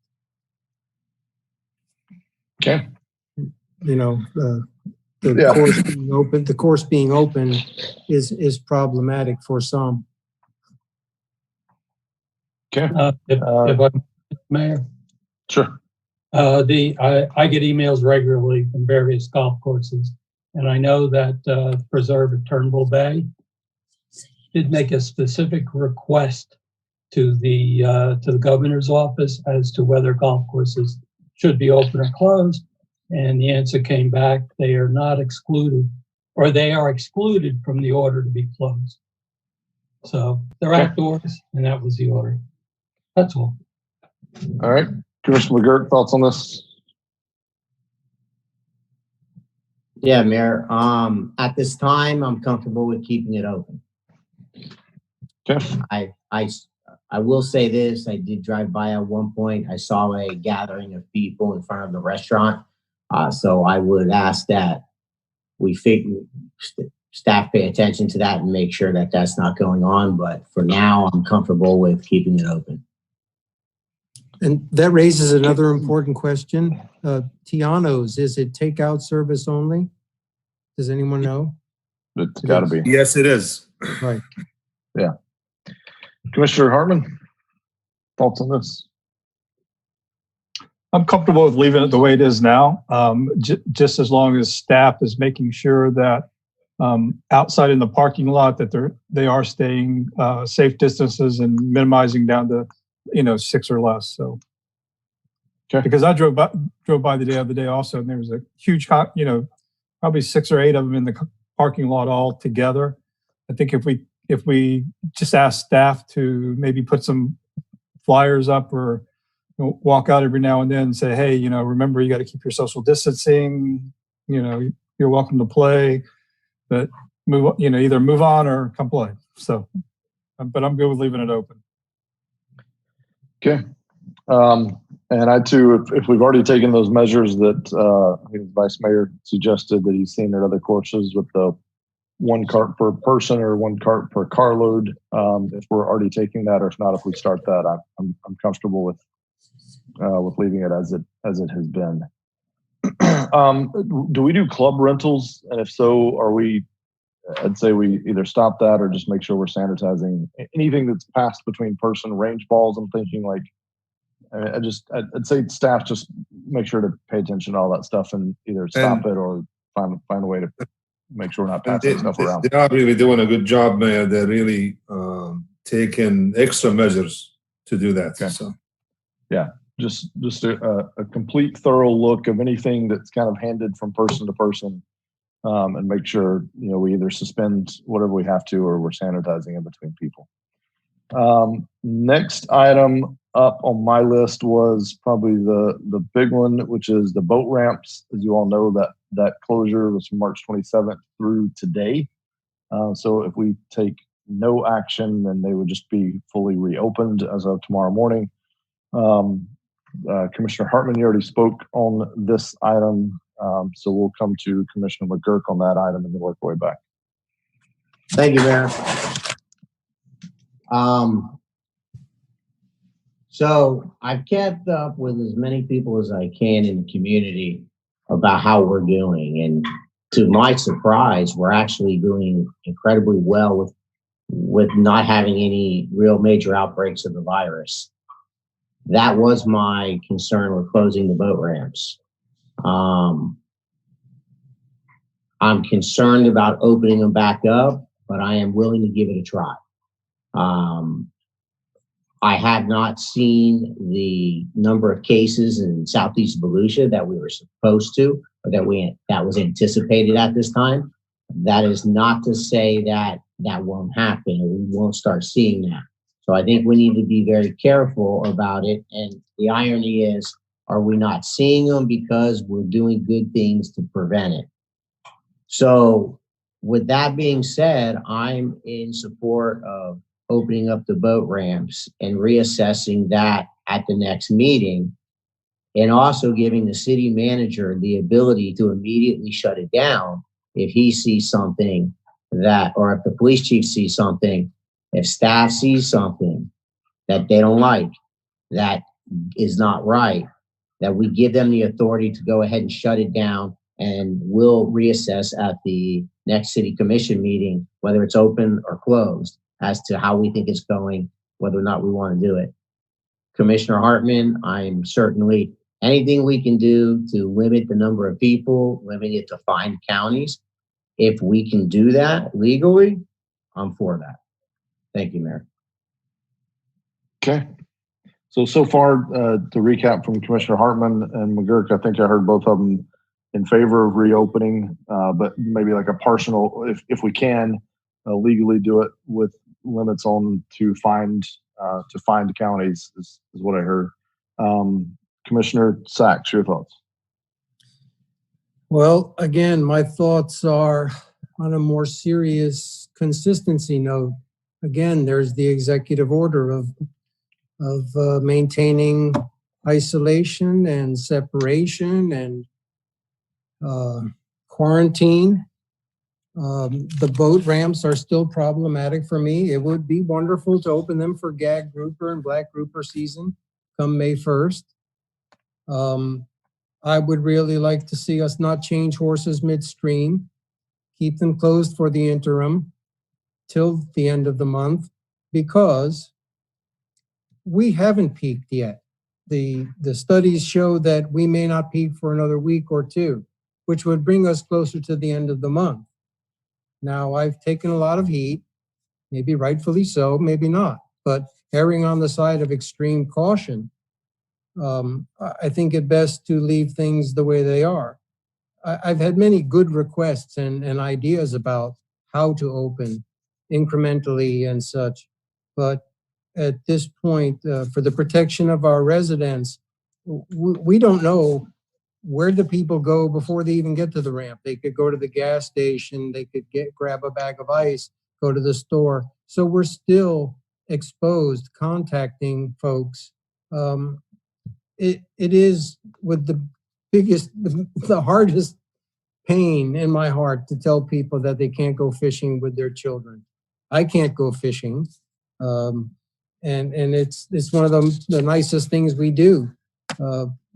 Okay. You know, Yeah. the course being open is problematic for some. Okay. If I may, Sure. I get emails regularly from various golf courses, and I know that Preserve at Turnbull Bay did make a specific request to the governor's office as to whether golf courses should be open or closed, and the answer came back: they are not excluded, or they are excluded from the order to be closed. So they're outdoors, and that was the order. That's all. All right. Commissioner McGirt, thoughts on this? Yeah, Mayor. At this time, I'm comfortable with keeping it open. Okay. I will say this, I did drive by at one point. I saw a gathering of people in front of the restaurant. So I would ask that staff pay attention to that and make sure that that's not going on. But for now, I'm comfortable with keeping it open. And that raises another important question. Tiano's, is it takeout service only? Does anyone know? It's got to be. Yes, it is. Right. Yeah. Commissioner Hartman, thoughts on this? I'm comfortable with leaving it the way it is now, just as long as staff is making sure that outside in the parking lot that they are staying safe distances and minimizing down to 6 or less. So, okay. Because I drove by the other day also, and there was a huge, probably 6 or 8 of them in the parking lot all together. I think if we just ask staff to maybe put some flyers up or walk out every now and then and say, hey, remember you got to keep your social distancing. You're welcome to play, but either move on or come play. So, but I'm good with leaving it open. Okay. And I too, if we've already taken those measures that I think the Vice Mayor suggested that he's seen at other courses with the 1 cart per person or 1 cart per carload, if we're already taking that, or if not, if we start that, I'm comfortable with leaving it as it has been. Do we do club rentals? And if so, I'd say we either stop that or just make sure we're sanitizing anything that's passed between person range balls. I'm thinking like, I'd say staff just make sure to pay attention to all that stuff and either stop it or find a way to make sure we're not passing stuff around. They are really doing a good job, Mayor. They're really taking extra measures to do that. Okay. So, yeah, just a complete thorough look of anything that's kind of handed from person to person, and make sure we either suspend whatever we have to or we're sanitizing in between people. Next item up on my list was probably the big one, which is the boat ramps. As you all know, that closure was from March 27th through today. So if we take no action, then they would just be fully reopened as of tomorrow morning. Commissioner Hartman, you already spoke on this item, so we'll come to Commissioner McGurk on that item and then work our way back. Thank you, Mayor. So I've kept up with as many people as I can in the community about how we're doing. And to my surprise, we're actually doing incredibly well with not having any real major outbreaks of the virus. That was my concern with closing the boat ramps. I'm concerned about opening them back up, but I am willing to give it a try. I have not seen the number of cases in Southeast Volusia that we were supposed to, or that was anticipated at this time. That is not to say that won't happen, or we won't start seeing that. So I think we need to be very careful about it. And the irony is, are we not seeing them because we're doing good things to prevent it? So with that being said, I'm in support of opening up the boat ramps and reassessing that at the next meeting, and also giving the city manager the ability to immediately shut it down if he sees something or if the police chief sees something, if staff sees something that they don't like, that is not right, that we give them the authority to go ahead and shut it down, and we'll reassess at the next city commission meeting, whether it's open or closed, as to how we think it's going, whether or not we want to do it. Commissioner Hartman, I'm certainly, anything we can do to limit the number of people, limit it to 5 counties, if we can do that legally, I'm for that. Thank you, Mayor. Okay. So far, to recap from Commissioner Hartman and McGurk, I think I heard both of them in favor of reopening, but maybe like a partial, if we can legally do it with limits on to find counties is what I heard. Commissioner Sachs, your thoughts? Well, again, my thoughts are on a more serious consistency note. Again, there's the executive order of maintaining isolation and separation and quarantine. The boat ramps are still problematic for me. It would be wonderful to open them for gag grouper and black grouper season come May 1st. I would really like to see us not change horses midstream, keep them closed for the interim till the end of the month, because we haven't peaked yet. the studies show that we may not peak for another week or two, which would bring us closer to the end of the month. Now, I've taken a lot of heat, maybe rightfully so, maybe not, but erring on the side of extreme caution, I think it best to leave things the way they are. I've had many good requests and ideas about how to open incrementally and such, but at this point, for the protection of our residents, we don't know where do people go before they even get to the ramp. They could go to the gas station, they could grab a bag of ice, go to the store. So we're still exposed, contacting folks. It is with the hardest pain in my heart to tell people that they can't go fishing with their children. I can't go fishing. And it's one of the nicest things we do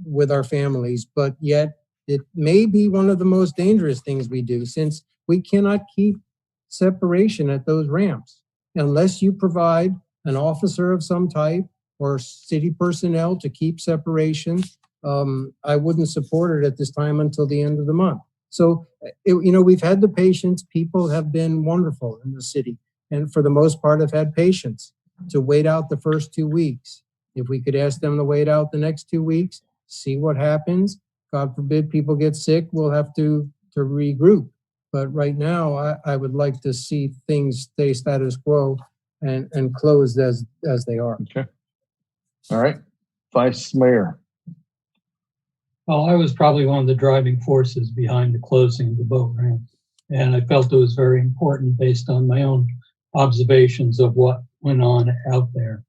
with our families, but yet it may be one of the most dangerous things we do, since we cannot keep separation at those ramps unless you provide an officer of some type or city personnel to keep separation. I wouldn't support it at this time until the end of the month. So, we've had the patience. People have been wonderful in the city, and for the most part have had patience to wait out the first 2 weeks. If we could ask them to wait out the next 2 weeks, see what happens. God forbid people get sick, we'll have to regroup. But right now, I would like to see things stay status quo and closed as they are. Okay. All right. Vice Mayor. Well, I was probably one of the driving forces behind the closing of the boat ramp. And I felt it was very important based on my own observations of what went on out there.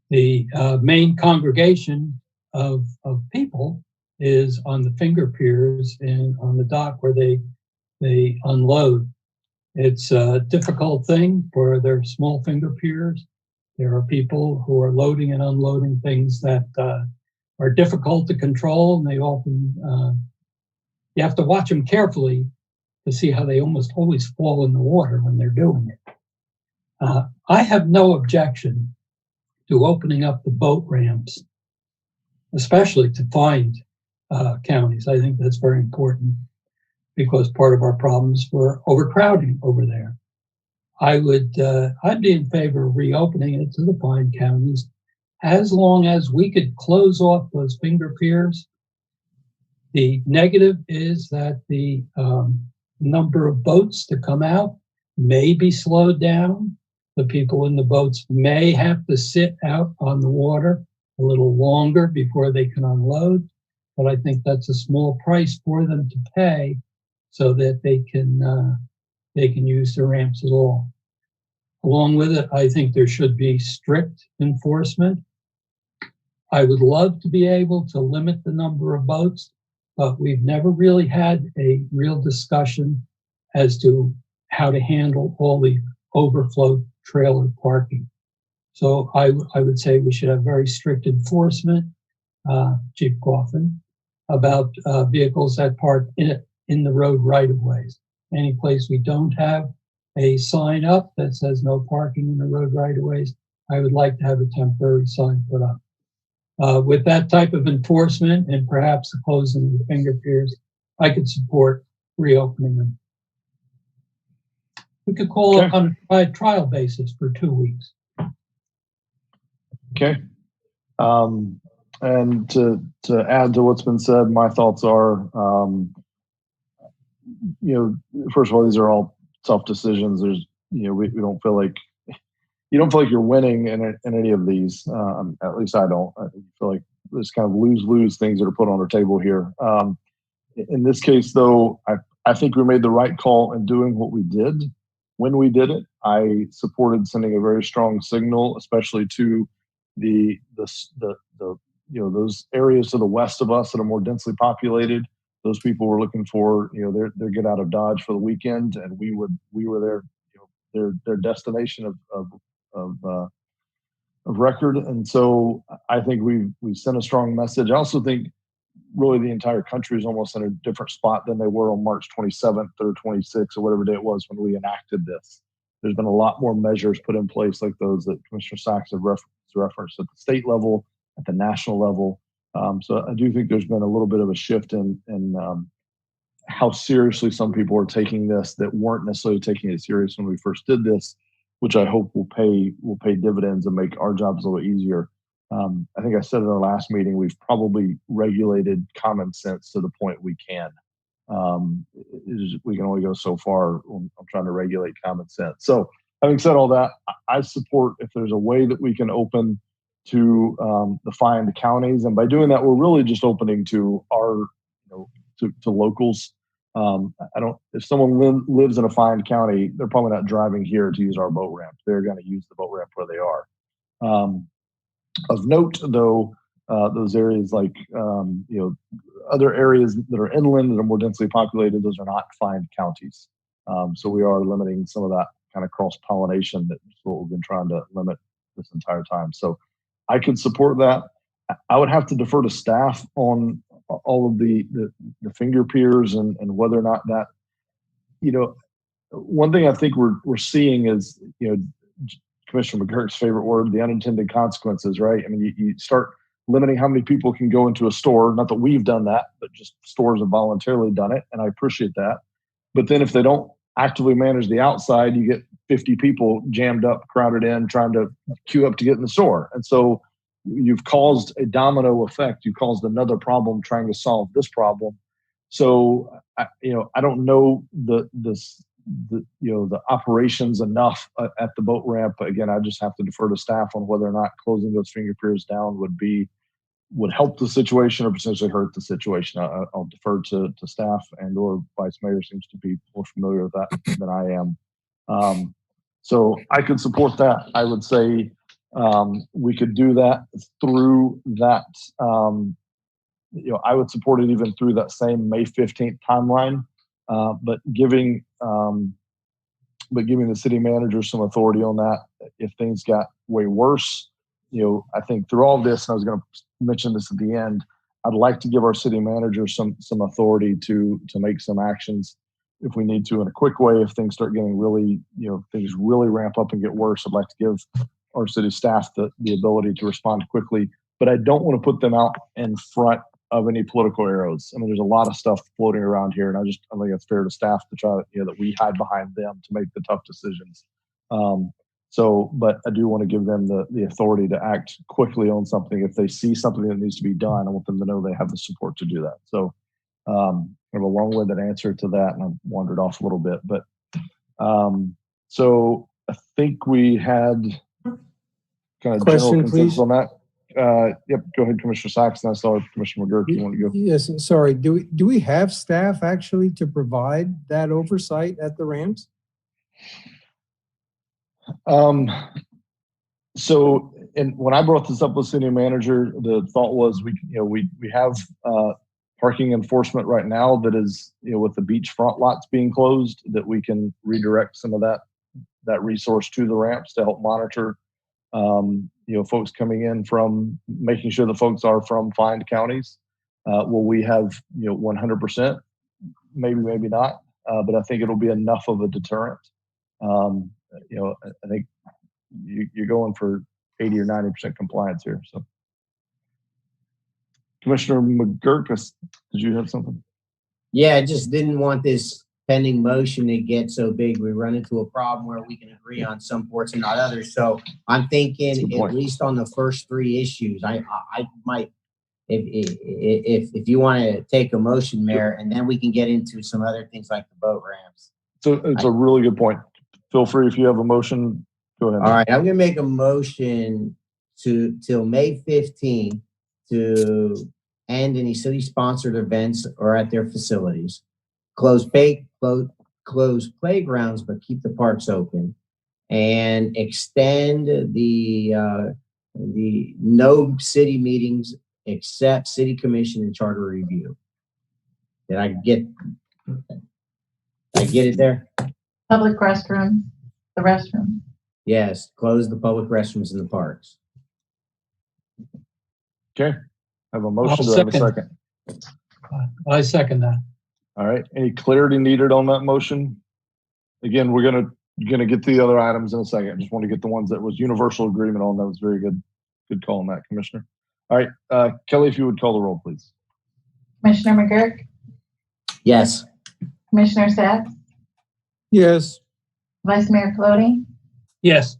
The main congregation of people is on the finger piers and on the dock where they unload. It's a difficult thing for their small finger piers. There are people who are loading and unloading things that are difficult to control, and they often, you have to watch them carefully to see how they almost always fall in the water when they're doing it. I have no objection to opening up the boat ramps, especially to find counties. I think that's very important because part of our problems were overcrowding over there. I'd be in favor of reopening it to the find counties as long as we could close off those finger piers. The negative is that the number of boats to come out may be slowed down. The people in the boats may have to sit out on the water a little longer before they can unload, but I think that's a small price for them to pay so that they can use the ramps at all. Along with it, I think there should be strict enforcement. I would love to be able to limit the number of boats, but we've never really had a real discussion as to how to handle all the overflow trailer parking. So I would say we should have very strict enforcement, Chief Coffin, about vehicles that park in the road right-of-ways. Any place we don't have a sign up that says no parking in the road right-of-ways, I would like to have a temporary sign put up. With that type of enforcement and perhaps the closing of the finger piers, I could support reopening them. We could call it on a trial basis for 2 weeks. Okay. And to add to what's been said, my thoughts are, first of all, these are all tough decisions. There's, we don't feel like, you don't feel like you're winning in any of these. At least I don't. I feel like there's kind of lose-lose things that are put on our table here. In this case, though, I think we made the right call in doing what we did. When we did it, I supported sending a very strong signal, especially to those areas to the west of us that are more densely populated. Those people were looking for their get out of Dodge for the weekend, and we were their destination of record. And so I think we sent a strong message. I also think really the entire country is almost in a different spot than they were on March 27th or 26th or whatever day it was when we enacted this. There's been a lot more measures put in place like those that Commissioner Sachs have referenced at the state level at the national level. So I do think there's been a little bit of a shift in how seriously some people are taking this that weren't necessarily taking it serious when we first did this, which I hope will pay dividends and make our jobs a little easier. I think I said in our last meeting, we've probably regulated common sense to the point we can. We can only go so far on trying to regulate common sense. So having said all that, I support if there's a way that we can open to the fined counties. And by doing that, we're really just opening to our, to locals. If someone lives in a fined county, they're probably not driving here to use our boat ramp. They're going to use the boat ramp where they are. Of note, though, those areas like, other areas that are inland that are more densely populated, those are not fined counties. So we are limiting some of that kind of cross-pollination. That's what we've been trying to limit this entire time. So I could support that. I would have to defer to staff on all of the finger piers and whether or not that, one thing I think we're seeing is, Commissioner McGurk's favorite word, the unintended consequences, right? I mean, you start limiting how many people can go into a store. Not that we've done that, but just stores have voluntarily done it, and I appreciate that. But then if they don't actively manage the outside, you get 50 people jammed up, crowded in, trying to queue up to get in the store. And so you've caused a domino effect. You caused another problem trying to solve this problem. So, I don't know the operations enough at the boat ramp. Again, I just have to defer to staff on whether or not closing those finger piers down would help the situation or potentially hurt the situation. I'll defer to staff and or Vice Mayor seems to be more familiar with that than I am. So I could support that. I would say we could do that through that. I would support it even through that same May 15th timeline, but giving the city manager some authority on that if things got way worse. I think through all this, and I was going to mention this at the end, I'd like to give our city manager some authority to make some actions if we need to in a quick way. If things start getting really, things really ramp up and get worse, I'd like to give our city staff the ability to respond quickly. But I don't want to put them out in front of any political arrows. I mean, there's a lot of stuff floating around here, and I think it's fair to staff to try that we hide behind them to make the tough decisions. But I do want to give them the authority to act quickly on something. If they see something that needs to be done, I want them to know they have the support to do that. So I have a long-winded answer to that, and I've wandered off a little bit. But so I think we had kind of Question, general consensus please. on that. Yep, go ahead, Commissioner Saxon. I saw Commissioner McGurk. You want to go? Yes, sorry. Do we have staff actually to provide that oversight at the ramps? So, and when I brought this up with city manager, the thought was we have parking enforcement right now that is, with the beachfront lots being closed, that we can redirect some of that resource to the ramps to help monitor, folks coming in from making sure the folks are from fined counties. Will we have, 100%? Maybe not. But I think it'll be enough of a deterrent. I think you're going for 80 or 90% compliance here. So, Commissioner McGurk, did you have something? Yeah, I just didn't want this pending motion to get so big we run into a problem where we can agree on some parts and not others. So I'm thinking at least on the first three issues, I might, if you want to take a motion, Mayor, and then we can get into some other things like the boat ramps. So it's a really good point. Feel free if you have a motion, go ahead. All right, I'm going to make a motion till May 15th to end any city-sponsored events or at their facilities. Close playgrounds, but keep the parks open, and extend the no city meetings except city commission and charter review. Did I get it there? Public restrooms, the restroom. Yes, close the public restrooms in the parks. Okay, I have a motion. I'll Do I have a second? I second that. All right. Any clarity needed on that motion? Again, we're gonna get to the other items in a second. I just want to get the ones that was universal agreement on. That was very good call on that, Commissioner. All right, Kelly, if you would call the roll, please. Commissioner McGurk, Yes. Commissioner Sacks, Yes. Vice Mayor Colodey, Yes.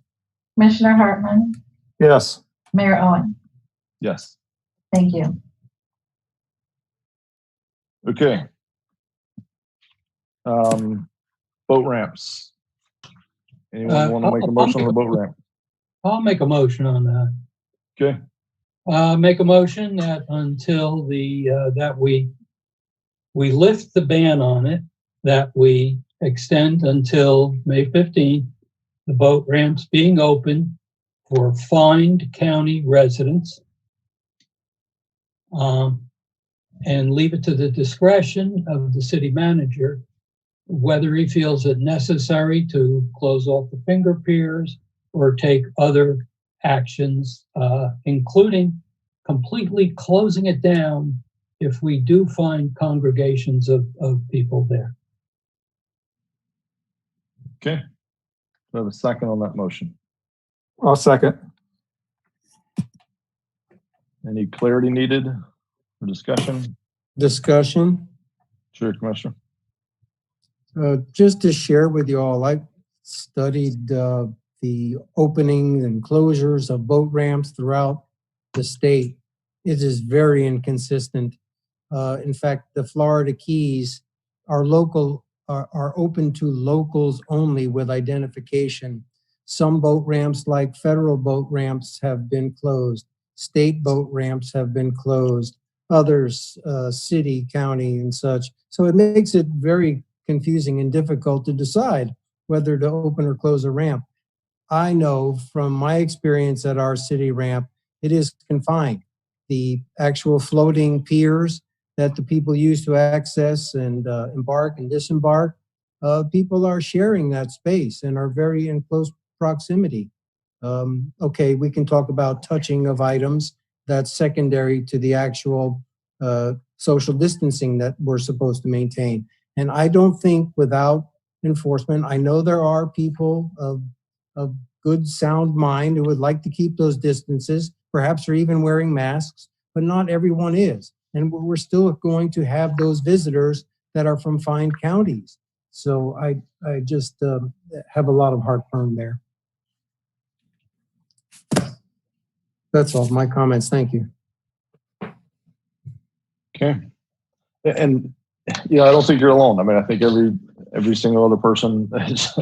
Commissioner Hartman, Yes. Mayor Owen. Yes. Thank you. Okay. Boat ramps. Anyone want to make a motion on the boat ramp? I'll make a motion on that. Okay. Make a motion that until that we lift the ban on it, that we extend until May 15th, the boat ramps being open for fined county residents. And leave it to the discretion of the city manager whether he feels it necessary to close off the finger piers or take other actions, including completely closing it down if we do find congregations of people there. Okay. Do I have a second on that motion? I'll second. Any clarity needed for discussion? Discussion. Sure, Commissioner. Just to share with you all, I studied the opening and closures of boat ramps throughout the state. It is very inconsistent. In fact, the Florida Keys are open to locals only with identification. Some boat ramps, like federal boat ramps, have been closed. State boat ramps have been closed. Others, city, county, and such. So it makes it very confusing and difficult to decide whether to open or close a ramp. I know from my experience at our city ramp, it is confined. The actual floating piers that the people use to access and embark and disembark, people are sharing that space and are very in close proximity. Okay, we can talk about touching of items. That's secondary to the actual social distancing that we're supposed to maintain. And I don't think without enforcement, I know there are people of good sound mind who would like to keep those distances, perhaps are even wearing masks, but not everyone is. And we're still going to have those visitors that are from fine counties. So I just have a lot of heartburn there. That's all my comments. Thank you. Okay. And I don't think you're alone. I mean, I think every single other person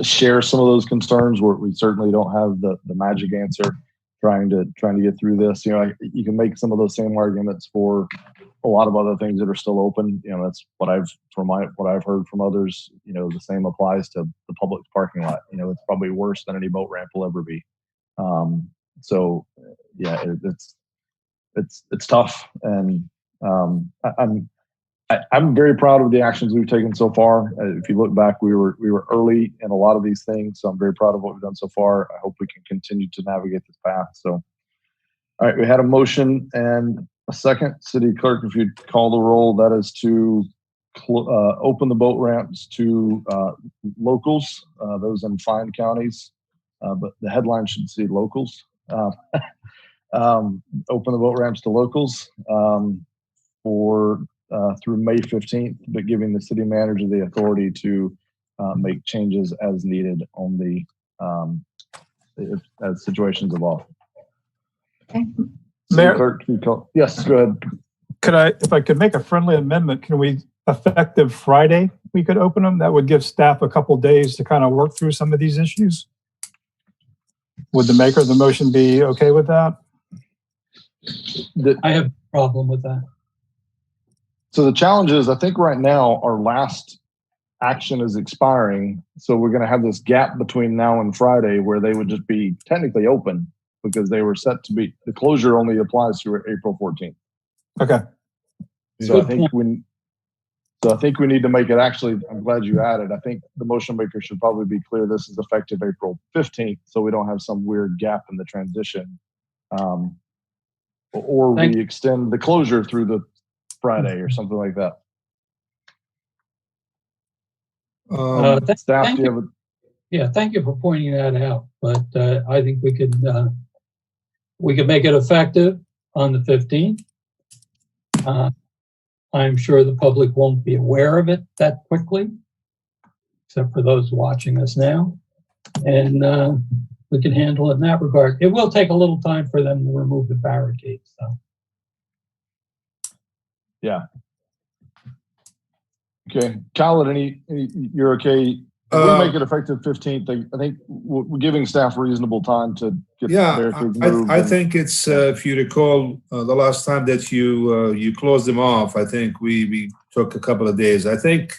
shares some of those concerns. We certainly don't have the magic answer trying to get through this. You can make some of those same arguments for a lot of other things that are still open. That's what I've heard from others. The same applies to the public parking lot. It's probably worse than any boat ramp will ever be. So yeah, it's tough, and I'm very proud of the actions we've taken so far. If you look back, we were early in a lot of these things, so I'm very proud of what we've done so far. I hope we can continue to navigate this path. So, all right, we had a motion and a second. City Clerk, if you'd call the roll, that is to open the boat ramps to locals, those in fine counties, but the headline should say locals. Open the boat ramps to locals for through May 15th, but giving the city manager the authority to make changes as needed on the as situations evolve. Okay. Mayor, Clerk, yes, go ahead. if I could make a friendly amendment, can we, effective Friday, we could open them? That would give staff a couple days to kind of work through some of these issues. Would the maker of the motion be okay with that? I have a problem with that. So the challenge is, I think right now our last action is expiring. So we're going to have this gap between now and Friday where they would just be technically open because they were set to be, the closure only applies through April 14th. Okay. So I think we need to make it actually, I'm glad you added. I think the motion maker should probably be clear this is effective April 15th, so we don't have some weird gap in the transition. Or we extend the closure through the Friday or something like that. Staff, do you have Yeah, thank you for pointing that out. But I think we could make it effective on the 15th. I'm sure the public won't be aware of it that quickly, except for those watching us now. And we can handle it in that regard. It will take a little time for them to remove the barricades, though. Yeah. Okay, Khaled, you're okay? If we make it effective 15th, I think we're giving staff reasonable time to get barricades moved. I think it's, if you recall, the last time that you closed them off, I think we took a couple of days. I think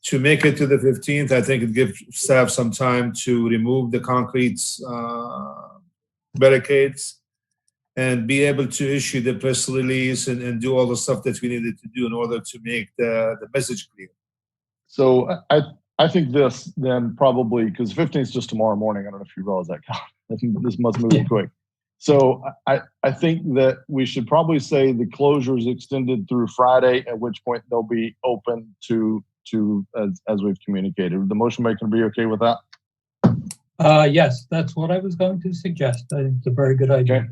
to make it to the 15th, I think it gives staff some time to remove the concrete barricades and be able to issue the press release and do all the stuff that we needed to do in order to make the message clear. So I think this then probably, because 15th is just tomorrow morning. I don't know if you realize that. I think this must move quick. So I think that we should probably say the closure is extended through Friday, at which point they'll be open to as we've communicated. The motion maker be okay with that? Yes, that's what I was going to suggest. I think it's a very good idea. Okay.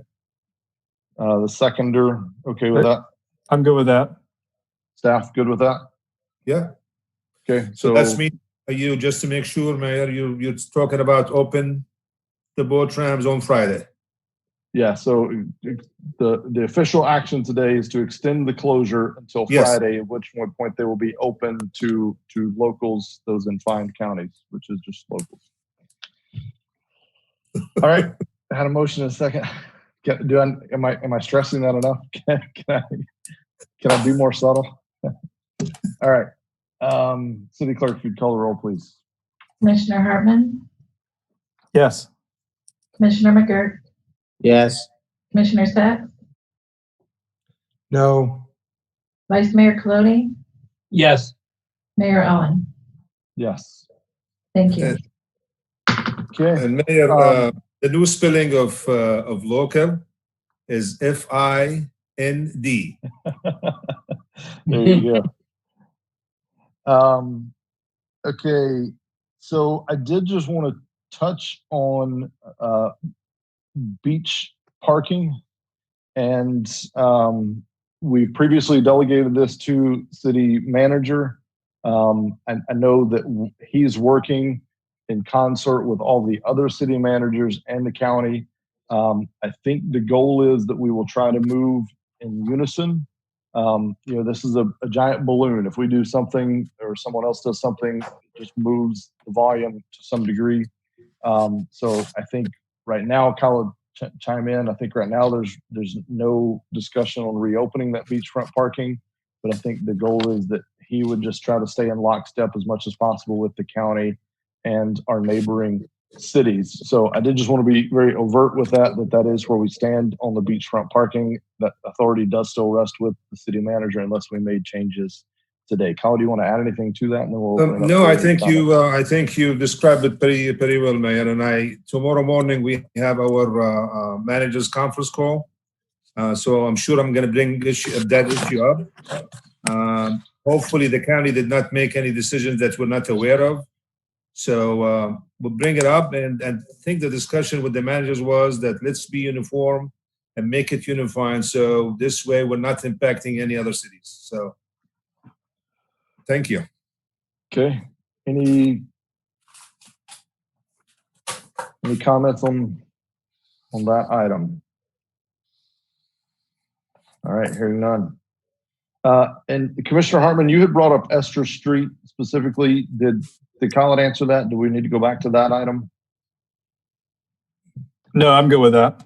The seconder, okay with that? I'm good with that. Staff, good with that? Yeah. Okay. So that's me. You, just to make sure, Mayor, you're talking about open the boat trams on Friday. Yeah. So the official action today is to extend the closure until Friday, at which point they will be open to locals, those in find counties, which is just locals. All right. I had a motion in a second. Am I stressing that enough? Can I be more subtle? All right. City Clerk, if you'd call the roll, please. Commissioner Hartman, Yes. Commissioner McGirt, Yes. Commissioner Sacks, No. Vice Mayor Colodey, Yes. Mayor Owen. Yes. Thank you. Okay. And Mayor, the new spelling of local is FIND. There you go. Okay, so I did just want to touch on beach parking, and we previously delegated this to city manager. I know that he's working in concert with all the other city managers and the county. I think the goal is that we will try to move in unison. This is a giant balloon. If we do something or someone else does something, it just moves the volume to some degree. So I think right now, Kyle, chime in. I think right now there's no discussion on reopening that beachfront parking, but I think the goal is that he would just try to stay in lockstep as much as possible with the county and our neighboring cities. So I did just want to be very overt with that is where we stand on the beachfront parking. That authority does still rest with the city manager unless we made changes today. Kyle, do you want to add anything to that? And then we'll open it up. No, I think you described it pretty well, Mayor. And tomorrow morning we have our managers conference call. So I'm sure I'm going to bring that issue up. Hopefully the county did not make any decisions that we're not aware of. So we'll bring it up, and I think the discussion with the managers was that let's be uniform and make it unified. So this way we're not impacting any other cities. So thank you. Okay. Any comments on that item? All right, hearing none. And Commissioner Hartman, you had brought up Esther Street specifically. Did Colin answer that? Do we need to go back to that item? No, I'm good with that.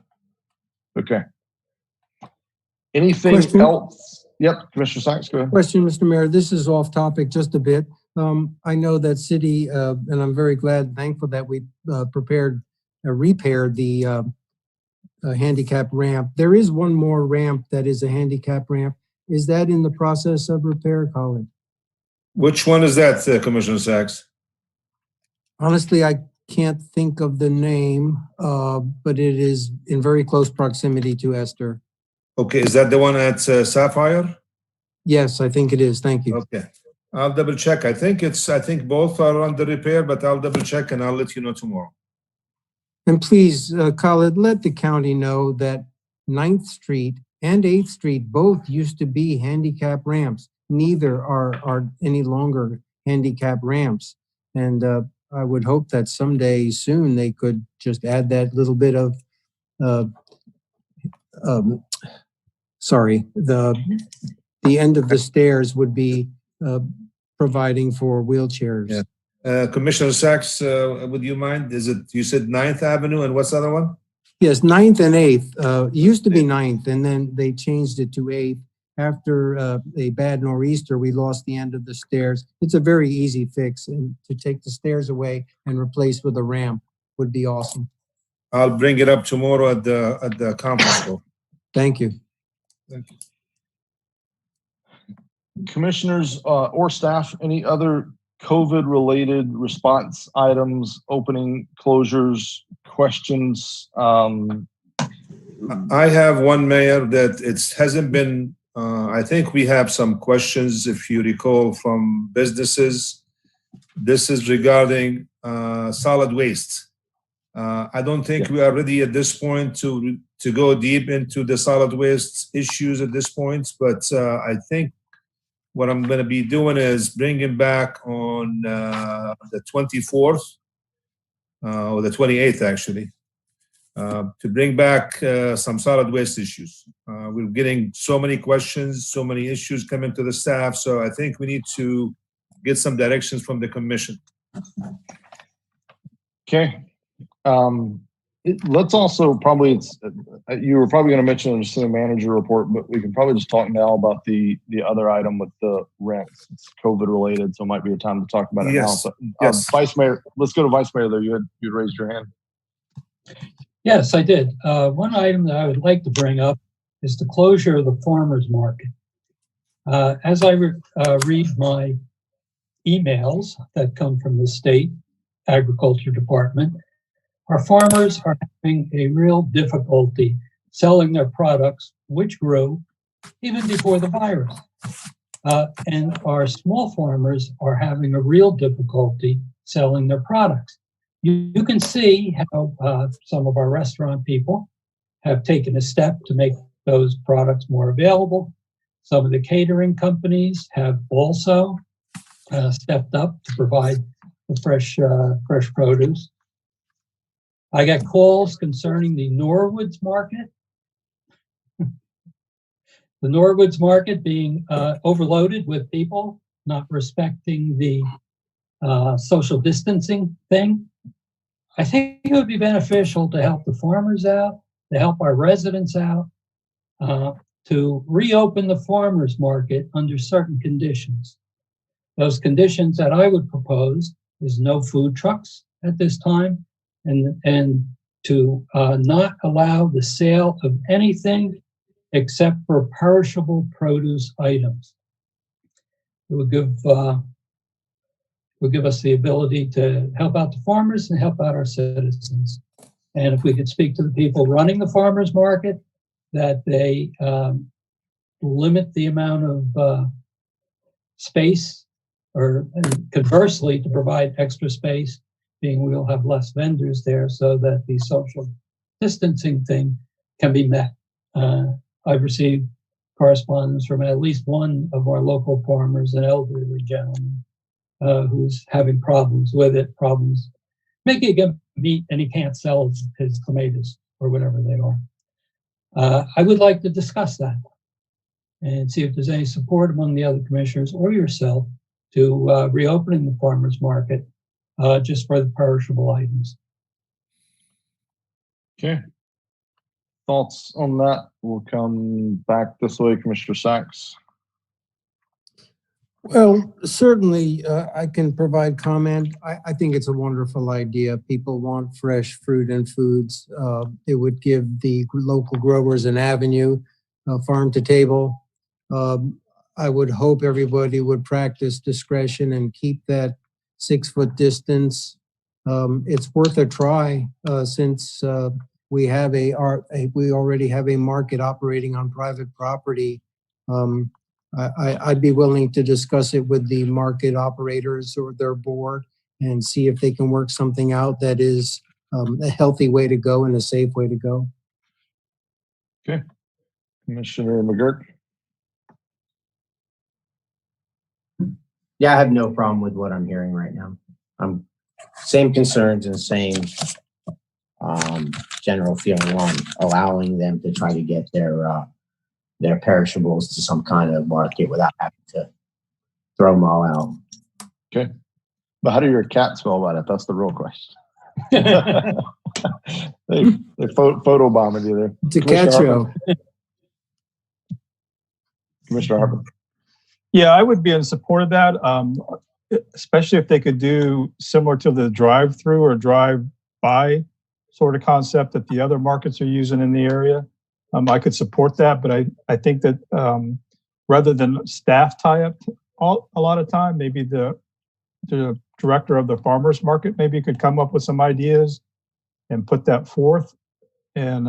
Okay. Anything else? Yep, Commissioner Sykes, go ahead. Question, Mr. Mayor. This is off topic just a bit. I know that city, and I'm very glad and thankful that we repaired the handicap ramp. There is one more ramp that is a handicap ramp. Is that in the process of repair, Colin? Which one is that, Commissioner Sacks? Honestly, I can't think of the name, but it is in very close proximity to Esther. Okay, is that the one at Sapphire? Yes, I think it is. Thank you. Okay, I'll double check. I think both are under repair, but I'll double check and I'll let you know tomorrow. And please, Khaled, let the county know that 9th Street and 8th Street both used to be handicap ramps. Neither are any longer handicap ramps. And I would hope that someday soon they could just add that little bit of, sorry, the end of the stairs would be providing for wheelchairs. Yeah. Commissioner Sachs, would you mind? You said 9th Avenue and what's the other one? Yes, 9th and 8th. It used to be 9th, and then they changed it to 8th. After a bad nor'easter, we lost the end of the stairs. It's a very easy fix, and to take the stairs away and replace with a ramp would be awesome. I'll bring it up tomorrow at the conference call. Thank you. Thank you. Commissioners or staff, any other COVID-related response items, opening, closures, questions? I have one, Mayor, that it hasn't been, I think we have some questions, if you recall, from businesses. This is regarding solid waste. I don't think we are ready at this point to go deep into the solid waste issues at this point, but I think what I'm going to be doing is bringing back on the 24th or the 28th, actually, to bring back some solid waste issues. We're getting so many questions, so many issues coming to the staff, so I think we need to get some directions from the commission. Okay. Let's also probably, you were probably going to mention the city manager report, but we can probably just talk now about the other item with the rents. It's COVID related, so it might be a time to talk about it now. So, Yes. Vice Mayor, let's go to Vice Mayor there. You raised your hand. Yes, I did. One item that I would like to bring up is the closure of the farmers market. As I read my emails that come from the state agriculture department, our farmers are having a real difficulty selling their products, which grew even before the virus. And our small farmers are having a real difficulty selling their products. You can see how some of our restaurant people have taken a step to make those products more available. Some of the catering companies have also stepped up to provide the fresh produce. I got calls concerning the Norwoods market. The Norwoods market being overloaded with people not respecting the social distancing thing. I think it would be beneficial to help the farmers out, to help our residents out, to reopen the farmers market under certain conditions. Those conditions that I would propose is no food trucks at this time, and to not allow the sale of anything except for perishable produce items. It would give us the ability to help out the farmers and help out our citizens. And if we could speak to the people running the farmers market, that they limit the amount of space, or conversely, to provide extra space, being we'll have less vendors there so that the social distancing thing can be met. I've received correspondence from at least one of our local farmers, an elderly gentleman, who's having problems with it, problems making him meat, and he can't sell his tomatoes or whatever they are. I would like to discuss that and see if there's any support among the other commissioners or yourself to reopening the farmers market just for the perishable items. Okay. Thoughts on that? We'll come back this way, Commissioner Sachs. Well, certainly I can provide comment. I think it's a wonderful idea. People want fresh fruit and foods. It would give the local growers an avenue, farm to table. I would hope everybody would practice discretion and keep that 6-foot distance. It's worth a try since we already have a market operating on private property. I'd be willing to discuss it with the market operators or their board and see if they can work something out that is a healthy way to go and a safe way to go. Okay. Commissioner McGurk? Yeah, I have no problem with what I'm hearing right now. Same concerns and same general feeling on allowing them to try to get their perishables to some kind of market without having to throw them all out. Okay. But how do your cats feel about it? That's the real question. they photobombing you there. It's a cat show. Commissioner Hartman. Yeah, I would be in support of that, especially if they could do similar to the drive-through or drive-by sort of concept that the other markets are using in the area. I could support that, but I think that rather than staff tie up a lot of time, maybe the director of the farmers market maybe could come up with some ideas and put that forth, and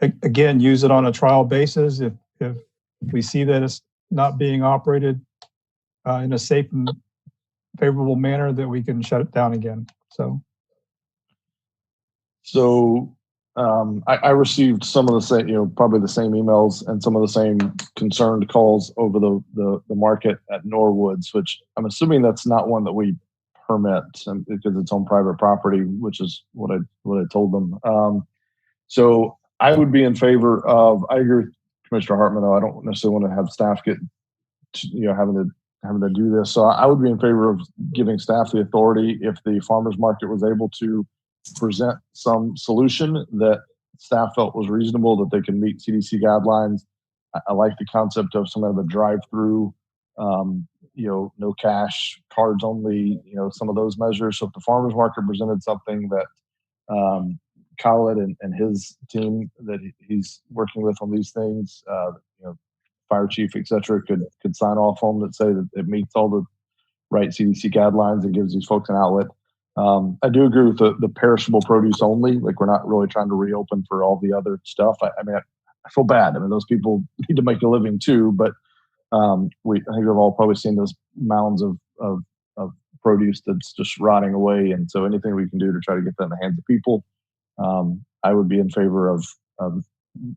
again, use it on a trial basis. If we see that it's not being operated in a safe and favorable manner, that we can shut it down again. So I received some of the same, probably the same emails and some of the same concerned calls over the market at Norwoods, which I'm assuming that's not one that we permit because it's on private property, which is what I told them. So I would be in favor of. I agree with Commissioner Hartman, though. I don't necessarily want to have staff get, having to do this. So I would be in favor of giving staff the authority if the farmers market was able to present some solution that staff felt was reasonable, that they can meet CDC guidelines. I like the concept of some of the drive-through, no cash, cards only, some of those measures. So if the farmers market presented something that Khaled and his team that he's working with on these things, fire chief, et cetera, could sign off on that say that it meets all the right CDC guidelines and gives these folks an outlet. I do agree with the perishable produce only. Like, we're not really trying to reopen for all the other stuff. I feel bad. Those people need to make a living too, but I think we've all probably seen those mounds of produce that's just rotting away. And so anything we can do to try to get that in the hands of people, I would be in favor of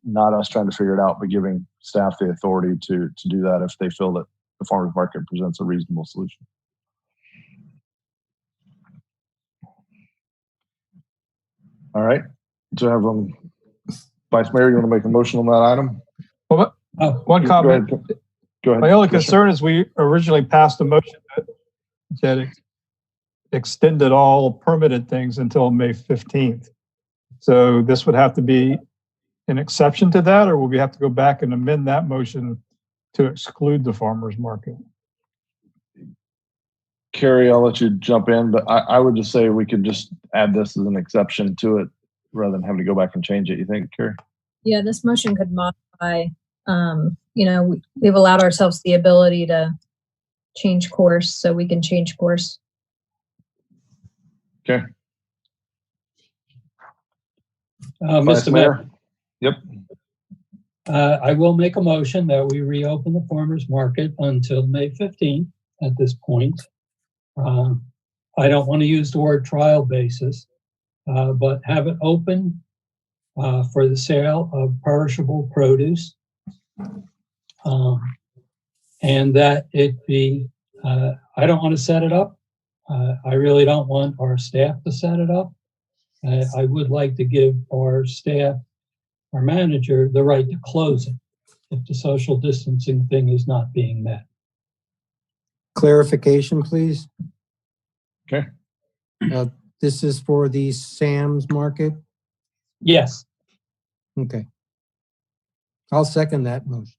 not us trying to figure it out, but giving staff the authority to do that if they feel that the farmers market presents a reasonable solution. All right. So I have Vice Mayor, you want to make a motion on that item? Well, one comment. Go ahead. My only concern is we originally passed a motion that extended all permitted things until May 15th. So this would have to be an exception to that, or will we have to go back and amend that motion to exclude the farmers market? Carrie, I'll let you jump in, but I would just say we could just add this as an exception to it rather than having to go back and change it. You think, Carrie? Yeah, this motion could modify. We've allowed ourselves the ability to change course, so we can change course. Okay. Mr. Mayor. Yep. I will make a motion that we reopen the farmers market until May 15th at this point. I don't want to use the word trial basis, but have it open for the sale of perishable produce, and that it be, I don't want to set it up. I really don't want our staff to set it up. I would like to give our staff, our manager, the right to close it if the social distancing thing is not being met. Clarification, please. Okay. This is for the Sam's Market? Yes. Okay. I'll second that motion.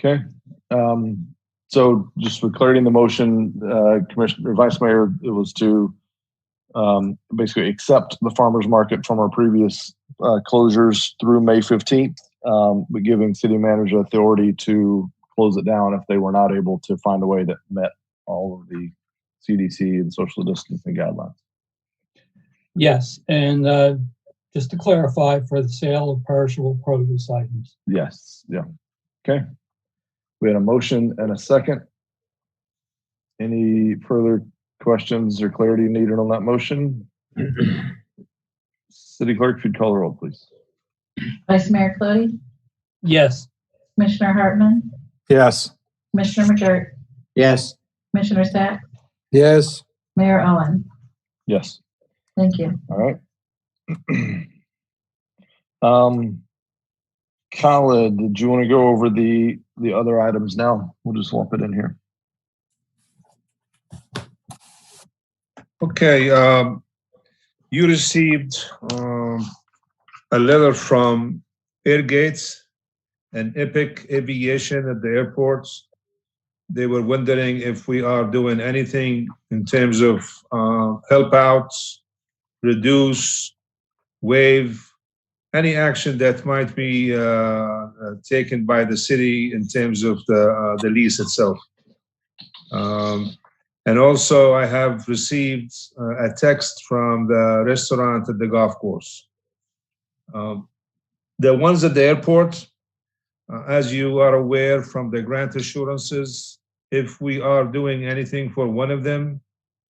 Okay. So just for clarity in the motion, Commissioner Vice Mayor, it was to basically accept the farmers market from our previous closures through May 15th, but giving city manager authority to close it down if they were not able to find a way that met all of the CDC and social distancing guidelines. Yes, and just to clarify, for the sale of perishable produce items. Yes. Yeah. Okay. We had a motion and a second. Any further questions or clarity needed on that motion? City Clerk, if you'd call the roll, please. Vice Mayor Clody, Yes. Commissioner Hartman, Yes. Commissioner McGirt, Yes. Commissioner Sacks, Yes. Mayor Owen. Yes. Thank you. All right. Khaled, did you want to go over the other items now? We'll just lump it in here. Okay, you received a letter from Airgates and Epic Aviation at the airports. They were wondering if we are doing anything in terms of help outs, reduce, waive, any action that might be taken by the city in terms of the lease itself. And also I have received a text from the restaurant at the golf course. The ones at the airport, as you are aware from the grant assurances, if we are doing anything for one of them,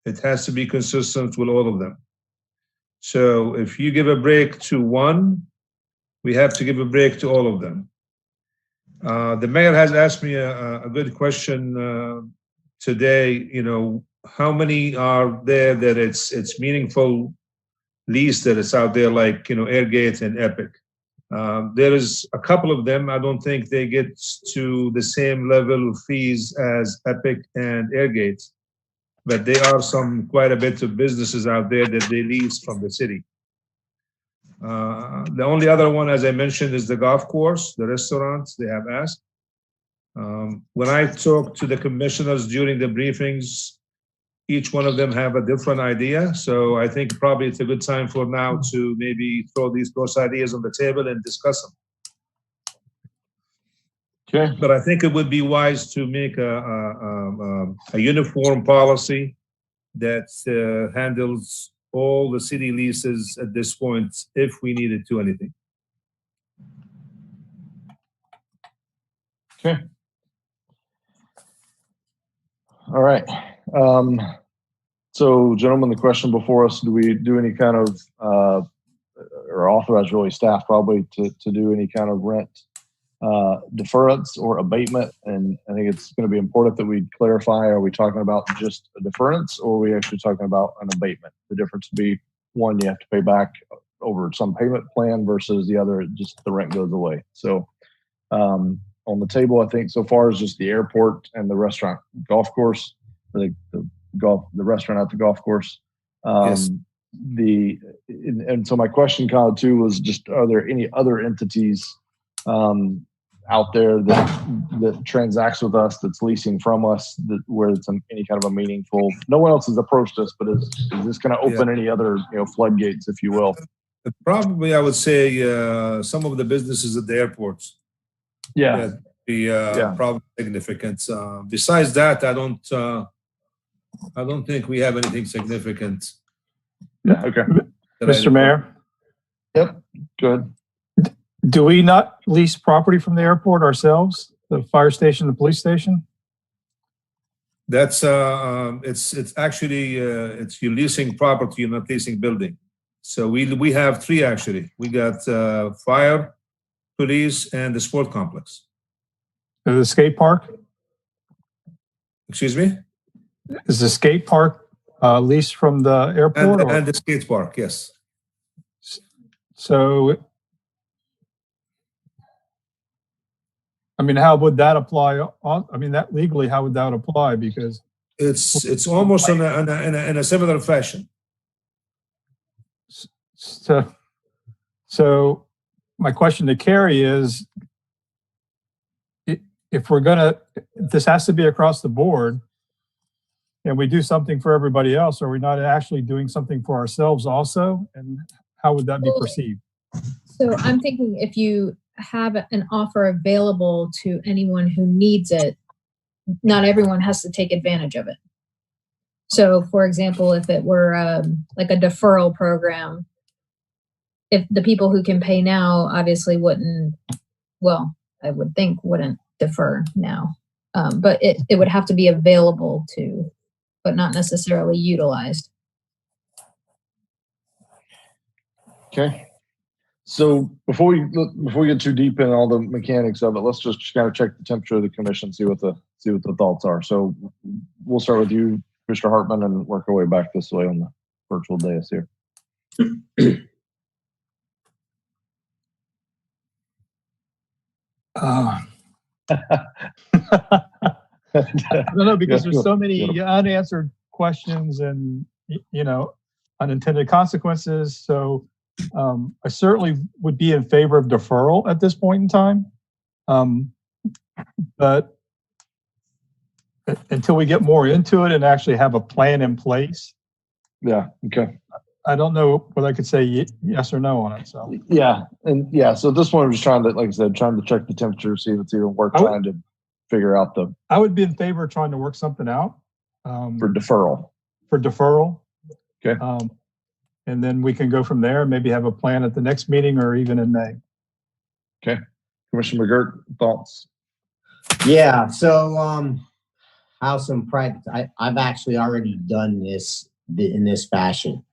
it has to be consistent with all of them. So if you give a break to one, we have to give a break to all of them. The mayor has asked me a good question today, you know, how many are there that it's meaningful lease that is out there, like, you know, Airgate and Epic. There is a couple of them. I don't think they get to the same level of fees as Epic and Airgate, but there are quite a bit of businesses out there that they lease from the city. The only other one, as I mentioned, is the golf course, the restaurants they have asked. When I talked to the commissioners during the briefings, each one of them have a different idea. So I think probably it's a good time for now to maybe throw those ideas on the table and discuss them. Okay. But I think it would be wise to make a uniform policy that handles all the city leases at this point if we needed to anything. Okay. All right. So, gentlemen, the question before us, do we do any kind of, or authorize really staff probably to do any kind of rent deference or abatement? And I think it's going to be important that we clarify, are we talking about just a deference or are we actually talking about an abatement? The difference would be, one, you have to pay back over some payment plan versus the other, just the rent goes away. So on the table, I think so far is just the airport and the restaurant golf course, the restaurant at the golf course. Yes. And so my question, Kyle, too, was just, are there any other entities out there that transacts with us, that's leasing from us, where it's any kind of a meaningful? No one else has approached us, but is this going to open any other floodgates, if you will? Probably, I would say some of the businesses at the airports. Yeah. That be probably significant. Besides that, I don't think we have anything significant. Yeah. Okay. Mr. Mayor, Yep. Good. do we not lease property from the airport ourselves? The fire station, the police station? That's it's actually it's you're leasing property, you're not leasing building. So we have three actually. We got fire, police, and the sport complex. The skate park? Excuse me? Is the skate park leased from the airport? And the skate park, yes. So, I mean, how would that apply? I mean, that legally, how would that apply? Because it's almost in a similar fashion. So my question to Carrie is, if this has to be across the board, and we do something for everybody else, are we not actually doing something for ourselves also? And how would that be perceived? So I'm thinking if you have an offer available to anyone who needs it, not everyone has to take advantage of it. So for example, if it were like a deferral program, if the people who can pay now obviously wouldn't, well, I would think wouldn't defer now, but it would have to be available to, but not necessarily utilized. Okay. So before we get too deep in all the mechanics of it, let's just kind of check the temperature of the commission, see what the thoughts are. So we'll start with you, Commissioner Hartman, and work our way back this way on the virtual dais here. I don't know, because there's so many unanswered questions and, unintended consequences. So I certainly would be in favor of deferral at this point in time. But until we get more into it and actually have a plan in place, Yeah. Okay. I don't know whether I could say yes or no on it. So yeah, so at this point, we're just trying to, like I said, trying to check the temperature, see if it's even worth trying to figure out I would be in favor of trying to work something out for deferral. Okay. And then we can go from there and maybe have a plan at the next meeting or even in May. Okay. Commissioner McGirt, thoughts? Yeah. So, House and private, I've actually already done this in this fashion.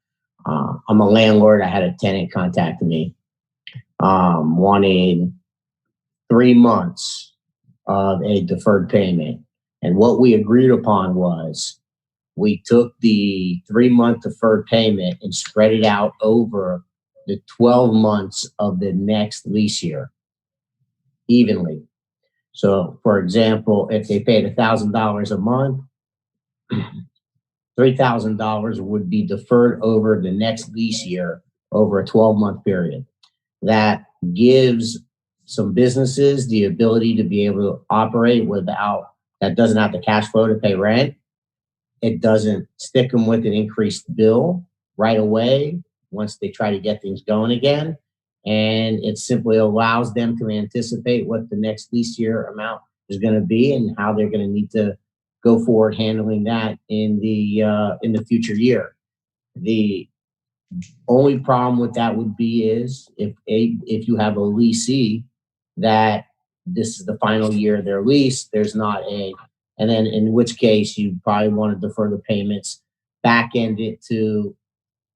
I'm a landlord. I had a tenant contact me, wanted 3 months of a deferred payment. And what we agreed upon was we took the 3-month deferred payment and spread it out over the 12 months of the next lease year evenly. So, for example, if they paid $1,000 a month, $3,000 would be deferred over the next lease year over a 12-month period. That gives some businesses the ability to be able to operate without, that doesn't have the cash flow to pay rent. It doesn't stick them with an increased bill right away once they try to get things going again. And it simply allows them to anticipate what the next lease year amount is going to be and how they're going to need to go forward handling that in the future year. The only problem with that would be is if you have a leasee that this is the final year of their lease, there's not a, and then in which case you probably want to defer the payments, back end it to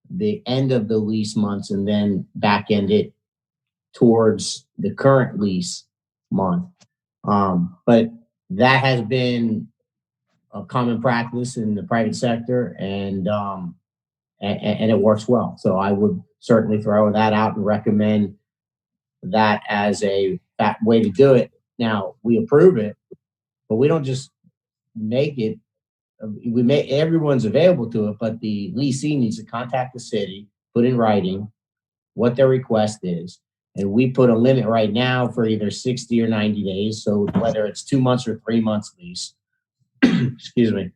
the end of the lease months and then back end it towards the current lease month. But that has been a common practice in the private sector, and it works well. So I would certainly throw that out and recommend that as a way to do it. Now we approve it, but we don't just make it. We make everyone's available to it, but the leasing needs to contact the city, put in writing what their request is. And we put a limit right now for either 60 or 90 days. So whether it's 2 months or 3 months lease, excuse me.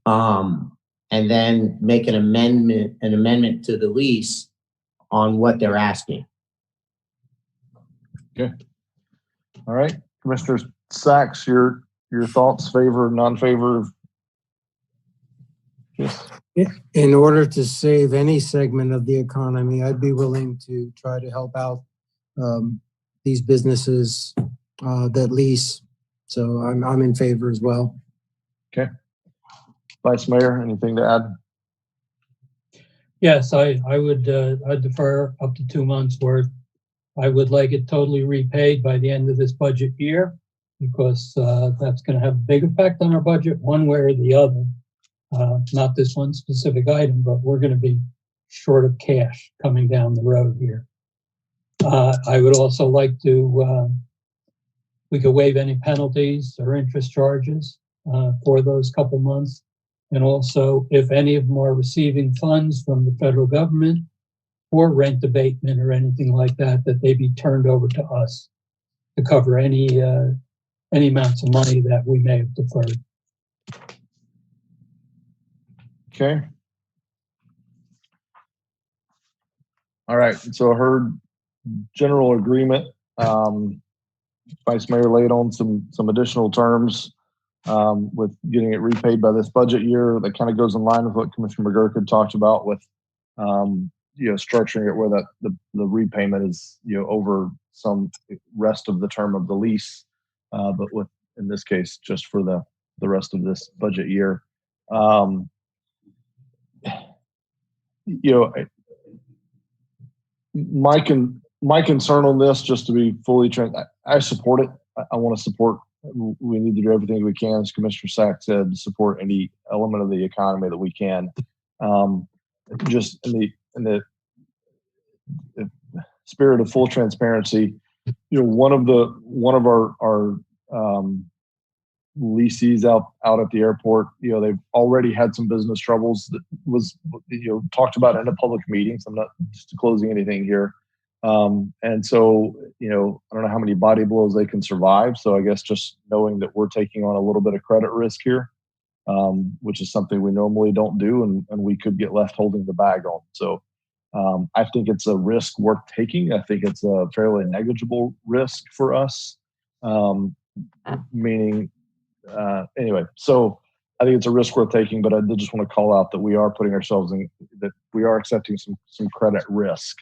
And then make an amendment to the lease on what they're asking. Okay. All right. Commissioner Sachs, your thoughts, favor, non-favor? Yes. In order to save any segment of the economy, I'd be willing to try to help out these businesses that lease. So I'm in favor as well. Okay. Vice Mayor, anything to add? Yes, I would I'd defer up to 2 months worth. I would like it totally repaid by the end of this budget year, because that's going to have a big effect on our budget one way or the other. Not this one specific item, but we're going to be short of cash coming down the road here. I would also like to, we could waive any penalties or interest charges for those couple months. And also, if any of them are receiving funds from the federal government for rent abatement or anything like that, that they be turned over to us to cover any amounts of money that we may have deferred. Okay. All right. So I heard general agreement. Vice Mayor laid on some additional terms with getting it repaid by this budget year. That kind of goes in line with what Commissioner McGurk had talked about with structuring it where that the repayment is over some rest of the term of the lease, but with in this case just for the rest of this budget year. my concern on this, just to be fully transparent, I support it. I want to support. We need to do everything we can, as Commissioner Sachs said, to support any element of the economy that we can. Just in the spirit of full transparency, one of our leases out at the airport, they've already had some business troubles that was talked about in a public meeting. So I'm not disclosing anything here. And so, I don't know how many body blows they can survive. So I guess just knowing that we're taking on a little bit of credit risk here, which is something we normally don't do, and we could get left holding the bag on. So I think it's a risk worth taking. I think it's a fairly negligible risk for us, meaning, anyway, so I think it's a risk worth taking, but I did just want to call out that we are putting ourselves in, that we are accepting some credit risk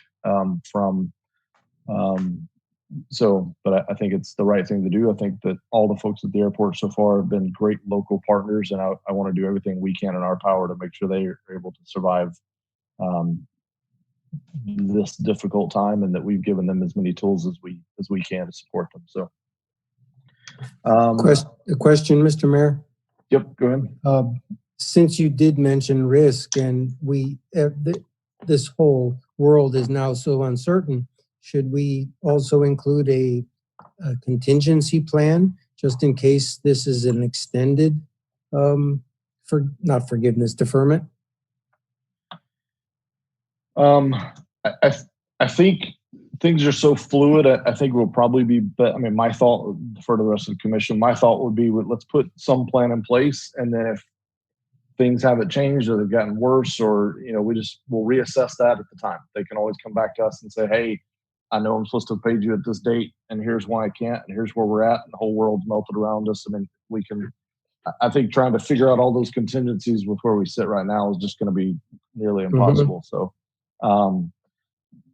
but I think it's the right thing to do. I think that all the folks at the airport so far have been great local partners, and I want to do everything we can in our power to make sure they are able to survive this difficult time, and that we've given them as many tools as we can to support them. So, a question, Mr. Mayor. Yep, go ahead. Since you did mention risk, and this whole world is now so uncertain, should we also include a contingency plan just in case this is an extended, not forgiveness, deferment? I think things are so fluid. I think we'll probably be. I mean, my thought for the rest of the commission, my thought would be, let's put some plan in place, and then if things haven't changed or they've gotten worse, or we'll reassess that at the time. They can always come back to us and say, "Hey, I know I'm supposed to have paid you at this date, and here's why I can't, and here's where we're at." And the whole world's melted around us. I mean, we can. I think trying to figure out all those contingencies with where we sit right now is just going to be nearly impossible. So,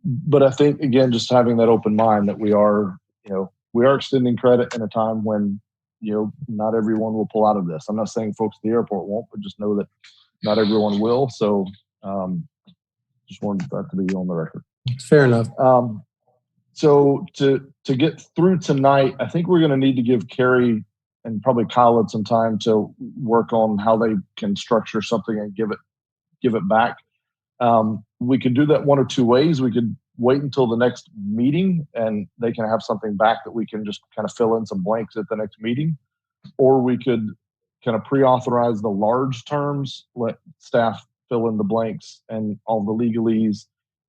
but I think, again, just having that open mind that we are extending credit in a time when, not everyone will pull out of this. I'm not saying folks at the airport won't, but just know that not everyone will. So, just wanted that to be on the record. Fair enough. So to get through tonight, I think we're going to need to give Carrie and probably Kyle some time to work on how they can structure something and give it back. We could do that one or two ways. We could wait until the next meeting and they can have something back that we can just kind of fill in some blanks at the next meeting, or we could kind of pre-authorize the large terms, let staff fill in the blanks and all the legalese,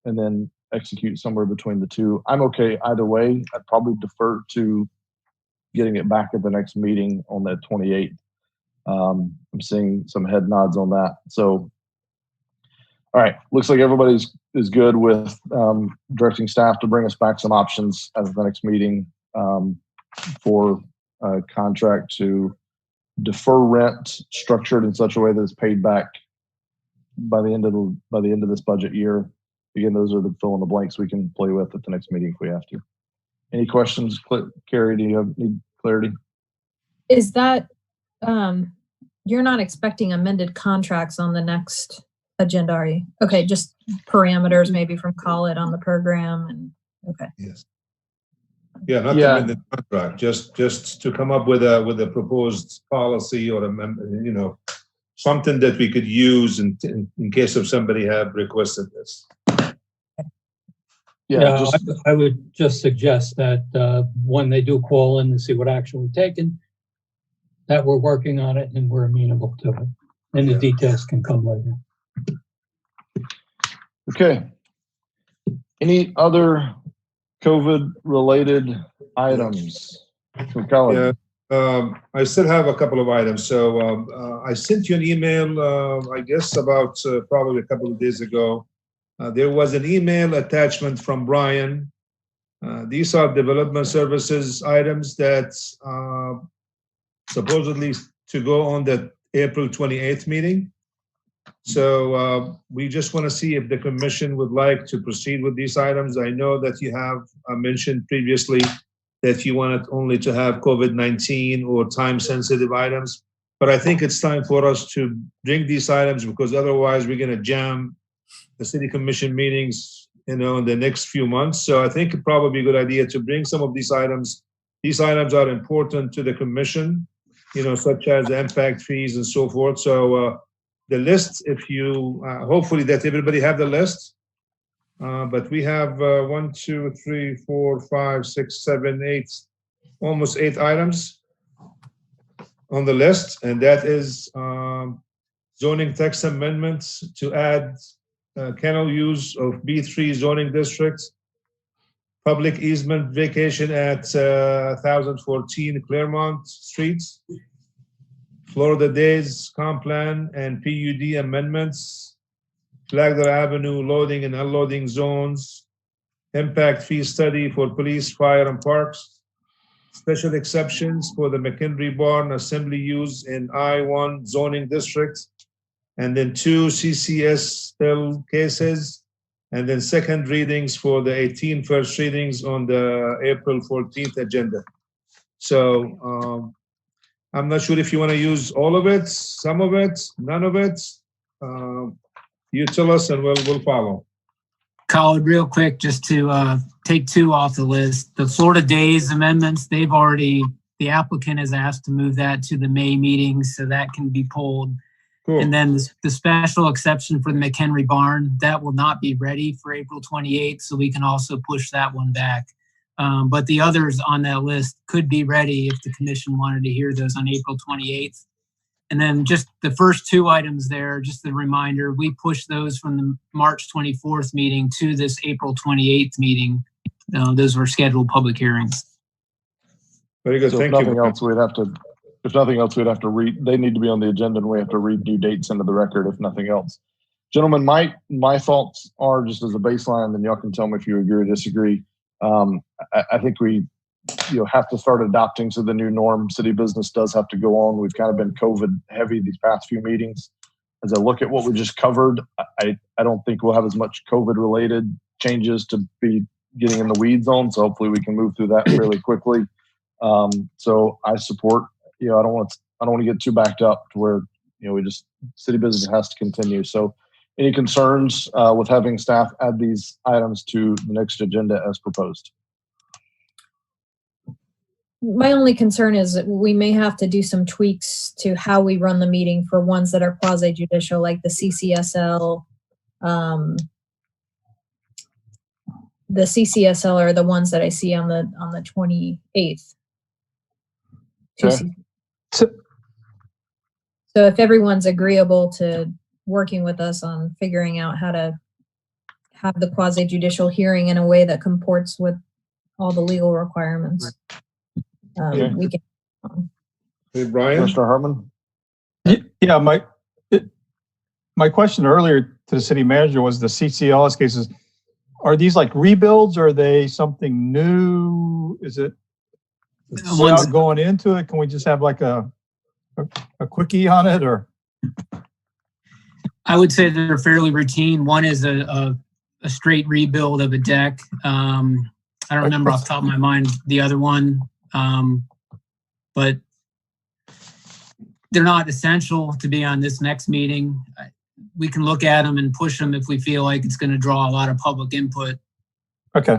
and then execute somewhere between the two. I'm okay either way. I'd probably defer to getting it back at the next meeting on the 28th. I'm seeing some head nods on that. So, all right, looks like everybody is good with directing staff to bring us back some options at the next meeting for a contract to defer rent structured in such a way that it's paid back by the end of this budget year. Again, those are the fill in the blanks we can play with at the next meeting if we have to. Any questions, Carrie? Do you need clarity? Is that you're not expecting amended contracts on the next agenda, are you? Okay, just parameters maybe from Collet on the program, and okay. Yes. Yeah, not to amend the contract, just to come up with a proposed policy or something that we could use in case of somebody had requested this. Yeah, I would just suggest that when they do call in to see what action we've taken, that we're working on it and we're amenable to it, and the details can come later. Okay. Any other COVID-related items from Colin? Yeah, I still have a couple of items. So I sent you an email, I guess about probably a couple of days ago. There was an email attachment from Brian. These are development services items that supposedly to go on the April 28th meeting. So we just want to see if the commission would like to proceed with these items. I know that you have mentioned previously that you wanted only to have COVID-19 or time-sensitive items, but I think it's time for us to bring these items because otherwise we're going to jam the city commission meetings in the next few months. So I think it'd probably be a good idea to bring some of these items. These items are important to the commission, such as the impact fees and so forth. So the list, if you, hopefully that everybody have the list. But we have 1, 2, 3, 4, 5, 6, 7, 8, almost 8 items on the list. And that is zoning text amendments to add kennel use of B3 zoning districts, public easement vacation at 1014 Claremont Streets, Florida Days comp plan and PUD amendments, Flagler Avenue loading and unloading zones, impact fee study for police, fire, and parks, special exceptions for the McHenry Barn assembly use in I-1 zoning districts, and then 2 CCS cases, and then second readings for the 18 first readings on the April 14th agenda. So I'm not sure if you want to use all of it, some of it, none of it. You tell us and we'll follow. Khalid, real quick, just to take 2 off the list. The Florida Days amendments, the applicant has asked to move that to the May meeting, so that can be pulled. Cool. And then the special exception for the McHenry Barn, that will not be ready for April 28th, so we can also push that one back. But the others on that list could be ready if the commission wanted to hear those on April 28th. And then just the first 2 items there, just a reminder, we pushed those from the March 24th meeting to this April 28th meeting. Those were scheduled public hearings. Very good. So Thank if you. nothing else, we'd have to read, they need to be on the agenda and we have to read new dates into the record if nothing else. Gentlemen, my thoughts are just as a baseline, then y'all can tell me if you agree or disagree. I think we have to start adopting to the new norm. City business does have to go on. We've kind of been COVID heavy these past few meetings. As I look at what we just covered, I don't think we'll have as much COVID related changes to be getting in the weeds on. So hopefully we can move through that fairly quickly. So I support, I don't want to get too backed up to where, city business has to continue. So any concerns with having staff add these items to the next agenda as proposed? My only concern is that we may have to do some tweaks to how we run the meeting for ones that are quasi judicial, like the CCSL. The CCSL are the ones that I see on the 28th. Okay. So if everyone's agreeable to working with us on figuring out how to have the quasi judicial hearing in a way that comports with all the legal requirements. We can. Hey, Brian? Commissioner Hartman? Yeah, my question earlier to the city manager was the CCLS cases. Are these like rebuilds? Or are they something new? Is it without going into it? Can we just have like a quickie on it, or? I would say they're fairly routine. One is a straight rebuild of a deck. I don't remember off the top of my mind the other one. But they're not essential to be on this next meeting. We can look at them and push them if we feel like it's going to draw a lot of public input. Okay.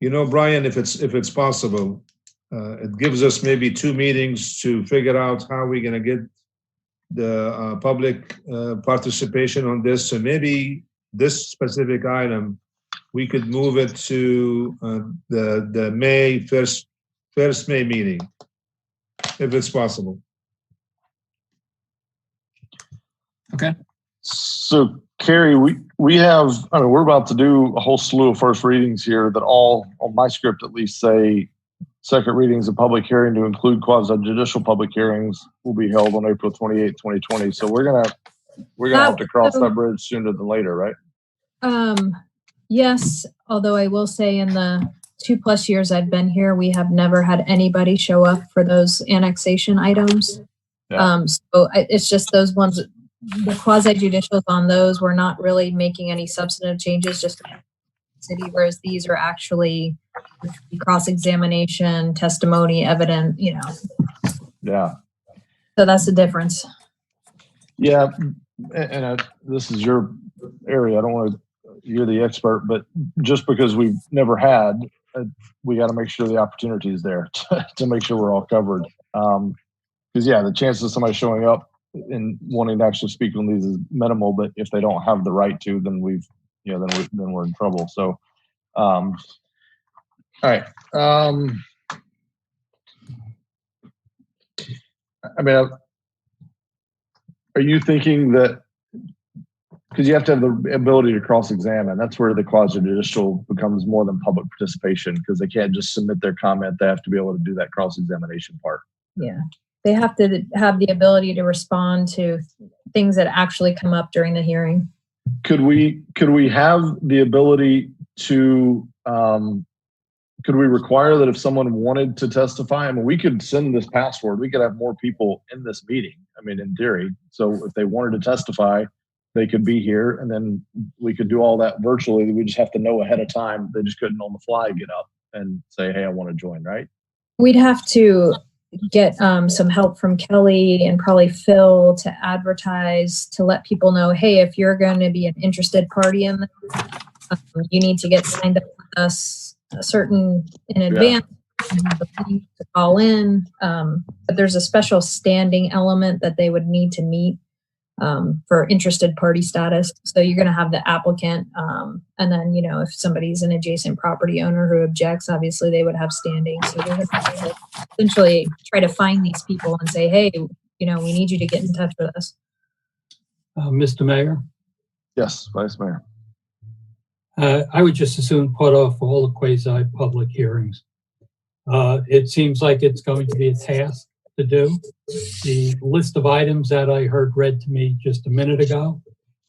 Brian, if it's possible, it gives us maybe 2 meetings to figure out how we're going to get the public participation on this. So maybe this specific item, we could move it to the May first May meeting, if it's possible. Okay. So Carrie, we have, we're about to do a whole slew of first readings here that all, on my script at least, say second readings of public hearing to include quasi-judicial public hearings will be held on April 28, 2020. So we're gonna have to cross that bridge sooner than later, right? Yes, although I will say in the 2+ years I've been here, we have never had anybody show up for those annexation items. Yeah. So it's just those ones, the quasi judicials on those, we're not really making any substantive changes, just city, whereas these are actually cross-examination, testimony, evidence, Yeah. So that's the difference. Yeah, and this is your area. I don't want to you're the expert, but just because we've never had, we got to make sure the opportunity is there to make sure we're all covered. Because yeah, the chances of somebody showing up and wanting to actually speak on these is minimal. But if they don't have the right to, then then we're in trouble. So, all right. I mean, are you thinking that because you have to have the ability to cross-examine, that's where the quasi-judicial becomes more than public participation, because they can't just submit their comment, they have to be able to do that cross-examination part. Yeah. They have to have the ability to respond to things that actually come up during the hearing. Could we have the ability to could we require that if someone wanted to testify, I mean, we could send this password, we could have more people in this meeting, I mean, in theory. So if they wanted to testify, they could be here, and then we could do all that virtually. We just have to know ahead of time. They just couldn't on the fly get up and say, hey, I want to join, right? We'd have to get some help from Kelly and probably Phil to advertise, to let people know, hey, if you're going to be an interested party in this, you need to get signed up with us in advance. You have the link to call in. But there's a special standing element that they would need to meet for interested party status. So you're going to have the applicant, and then, if somebody's an adjacent property owner who objects, obviously they would have standing. So they're going to essentially try to find these people and say, hey, we need you to get in touch with us. Mr. Mayor? Yes, Vice Mayor. I would just as soon put off all the quasi-public hearings. It seems like it's going to be a task to do. The list of items that I heard read to me just a minute ago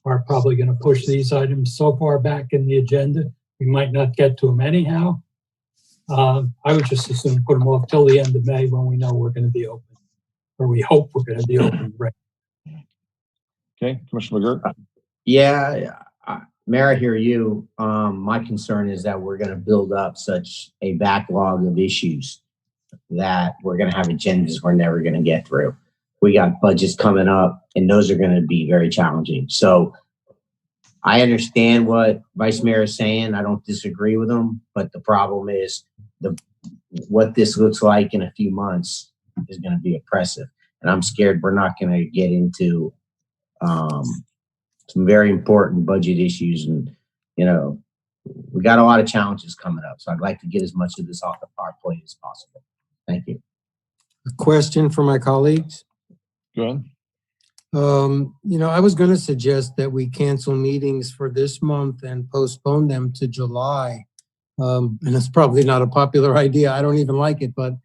are probably going to push these items so far back in the agenda, we might not get to them anyhow. I would just as soon put them off till the end of May when we know we're going to be open, or we hope we're going to be open. Right. Okay, Commissioner McGirt. Yeah, Mayor, I hear you. My concern is that we're going to build up such a backlog of issues that we're going to have agendas we're never going to get through. We got budgets coming up, and those are going to be very challenging. So I understand what Vice Mayor is saying. I don't disagree with him, but the problem is what this looks like in a few months is going to be oppressive. And I'm scared we're not going to get into some very important budget issues, and we got a lot of challenges coming up. So I'd like to get as much of this off our plate as possible. Thank you. A question for my colleagues. Go ahead. I was going to suggest that we cancel meetings for this month and postpone them to July. And it's probably not a popular idea. I don't even like it, but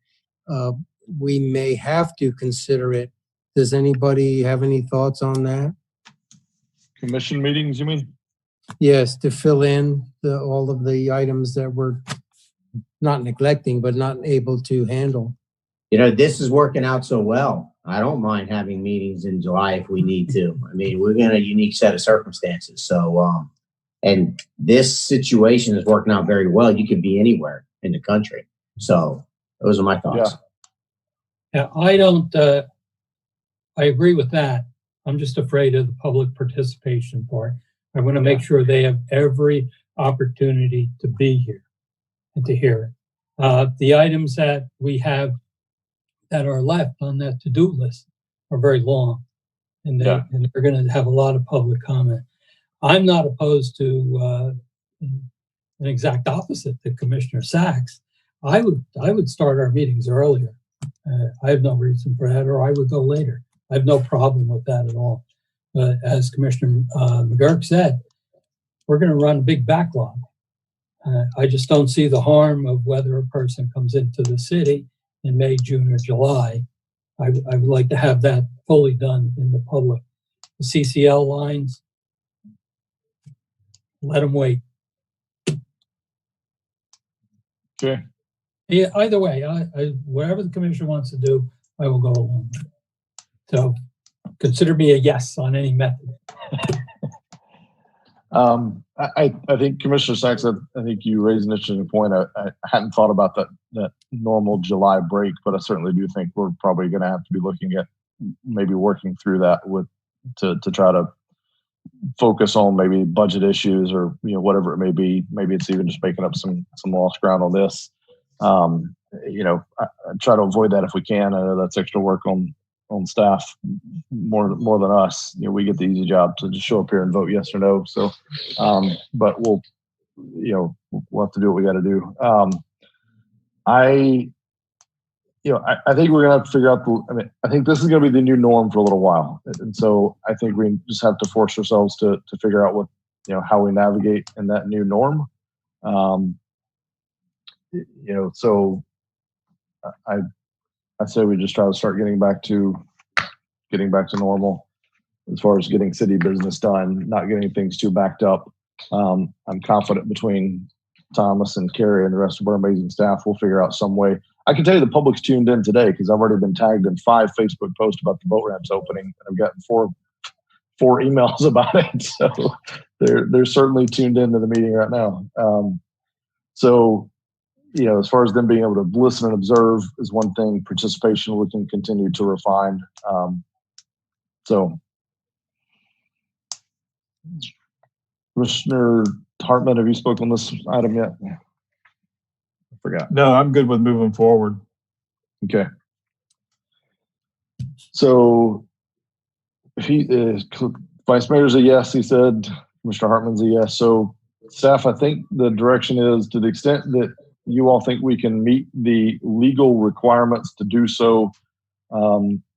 we may have to consider it. Does anybody have any thoughts on that? Commission meetings, you mean? Yes, to fill in all of the items that we're not neglecting, but not able to handle. This is working out so well. I don't mind having meetings in July if we need to. I mean, we're in a unique set of circumstances. So, and this situation is working out very well. You could be anywhere in the country. So those are my thoughts. Yeah, I agree with that. I'm just afraid of the public participation part. I want to make sure they have every opportunity to be here and to hear it. The items that we have that are left on that to-do list are very long, and they're going to have a lot of public comment. I'm not opposed to an exact opposite to Commissioner Sachs. I would start our meetings earlier. I have no reason for that, or I would go later. I have no problem with that at all. But as Commissioner McGurk said, we're going to run a big backlog. I just don't see the harm of whether a person comes into the city in May, June, or July. I would like to have that fully done in the public. The CCL lines, let them wait. Okay. Yeah, either way, whatever the commission wants to do, I will go along with it. So consider me a yes on any method. I think Commissioner Sachs, I think you raised an interesting point. I hadn't thought about that normal July break, but I certainly do think we're probably going to have to be looking at maybe working through that to try to focus on maybe budget issues or, whatever it may be. Maybe it's even just making up some lost ground on this. I try to avoid that if we can. I know that's extra work on staff more than us. We get the easy job to just show up here and vote yes or no. So, but we'll have to do what we got to do. I think we're gonna have to figure out I think this is gonna be the new norm for a little while, and so I think we just have to force ourselves to figure out what how we navigate in that new norm. So I say we just try to start getting back to normal as far as getting city business done, not getting things too backed up. I'm confident between Thomas and Carrie and the rest of our amazing staff, we'll figure out some way. I can tell you the public's tuned in today because I've already been tagged in 5 Facebook posts about the boat ramps opening, and I've gotten four emails about it. So they're certainly tuned into the meeting right now. So as far as them being able to listen and observe is one thing. Participation we can continue to refine. So Commissioner Hartman, have you spoken on this item yet? I forgot. No, I'm good with moving forward. Okay. So if Vice Mayor's a yes, he said. Commissioner Hartman's a yes. So staff, I think the direction is, to the extent that you all think we can meet the legal requirements to do so,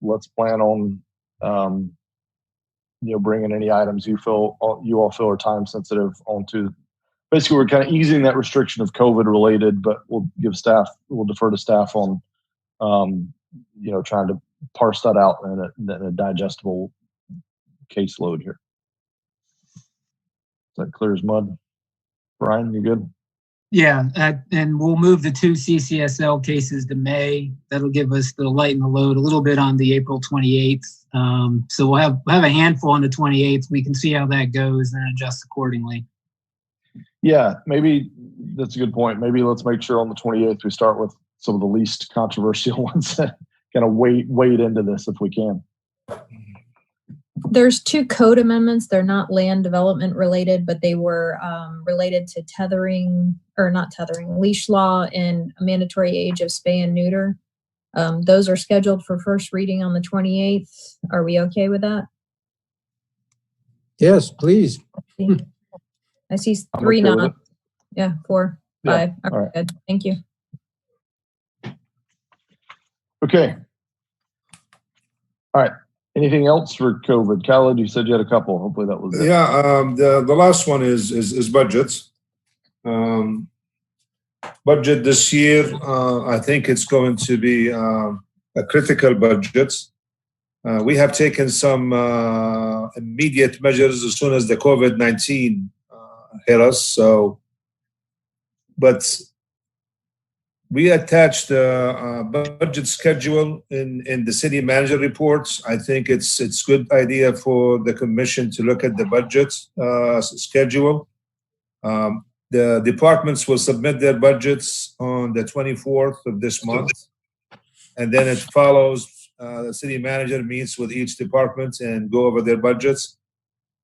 let's plan on bringing any items you all feel are time sensitive onto. Basically, we're kind of easing that restriction of COVID related, but we'll defer to staff on trying to parse that out in a digestible caseload here. Is that clear as mud? Brian, you good? Yeah, and we'll move the 2 CCSL cases to May. That'll give us the lighten the load a little bit on the April 28th. So we'll have a handful on the 28th. We can see how that goes and adjust accordingly. Yeah, maybe that's a good point. Maybe let's make sure on the 28th we start with some of the least controversial ones that kind of wade into this if we can. There's 2 code amendments. They're not land development related, but they were related to leash law and a mandatory age of spay and neuter. Those are scheduled for first reading on the 28th. Are we okay with that? Yes, please. I see I'm 3 okay with nods. Yeah, 4, 5. Yeah, all right. Good. Thank you. Okay. All right. Anything else for COVID? Khaled, you said you had a couple. Hopefully that was it. Yeah, the last one is budgets. Budget this year, I think it's going to be a critical budget. We have taken some immediate measures as soon as the COVID-19 hit us. So, but we attached a budget schedule in the city manager reports. I think it's a good idea for the commission to look at the budget schedule. The departments will submit their budgets on the 24th of this month. And then it follows, the city manager meets with each department and go over their budgets.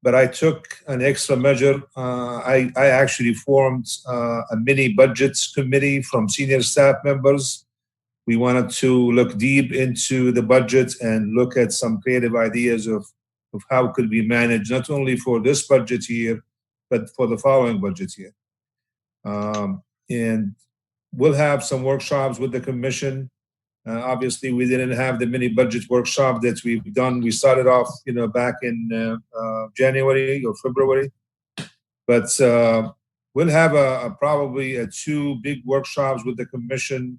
But I took an extra measure. I actually formed a mini budgets committee from senior staff members. We wanted to look deep into the budget and look at some creative ideas of how could we manage not only for this budget year, but for the following budget year. And we'll have some workshops with the commission. Obviously, we didn't have the mini budget workshop that we've done. We started off, back in January or February, but we'll have probably 2 big workshops with the commission,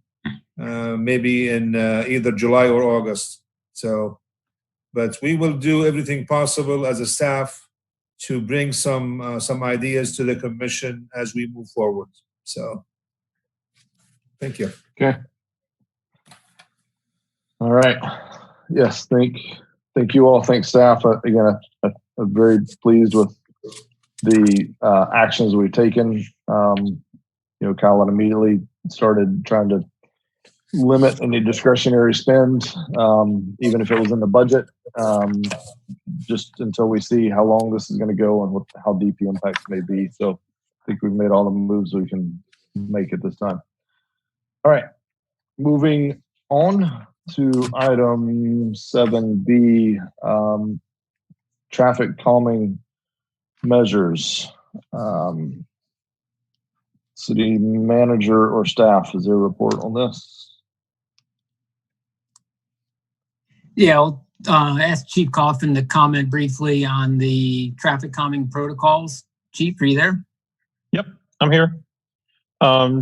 maybe in either July or August. So, but we will do everything possible as a staff to bring some ideas to the commission as we move forward. So, thank you. Okay. All right. Yes. Thank you all. Thanks staff. Again, I'm very pleased with the actions we've taken. Colin immediately started trying to limit any discretionary spend, even if it was in the budget. just until we see how long this is going to go and how deep the impacts may be. So I think we've made all the moves we can make at this time. All right, moving on to item 7B, traffic calming measures. City manager or staff, is there a report on this? Yeah, I'll ask Chief Coffin to comment briefly on the traffic calming protocols. Chief, are you there? Yep, I'm here.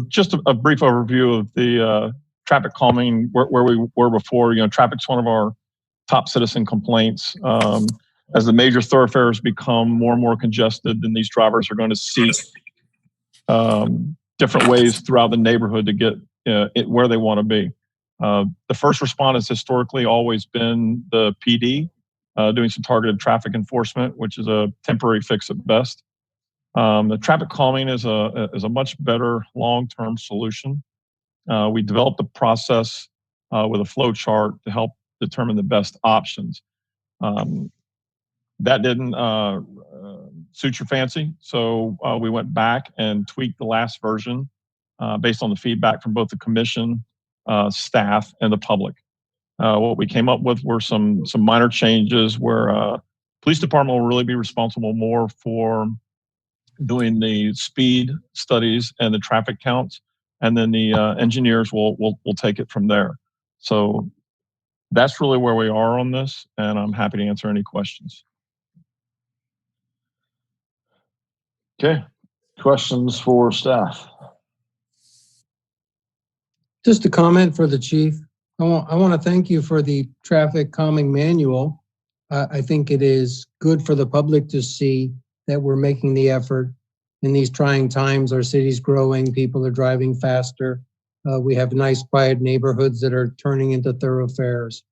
Just a brief overview of the traffic calming, where we were before. You know, traffic's one of our top citizen complaints. As the major thoroughfares become more and more congested, then these drivers are going to seek different ways throughout the neighborhood to get where they want to be. The first response has historically always been the PD, doing some targeted traffic enforcement, which is a temporary fix at best. The traffic calming is a much better long-term solution. We developed a process with a flow chart to help determine the best options. That didn't suit your fancy, so we went back and tweaked the last version based on the feedback from both the commission, staff, and the public. What we came up with were some minor changes where police department will really be responsible more for doing the speed studies and the traffic counts, and then the engineers will take it from there. So that's really where we are on this, and I'm happy to answer any questions. Okay, questions for staff? Just a comment for the chief. I want to thank you for the traffic calming manual. I think it is good for the public to see that we're making the effort in these trying times. Our city's growing, people are driving faster. We have nice, quiet neighborhoods that are turning into thoroughfares.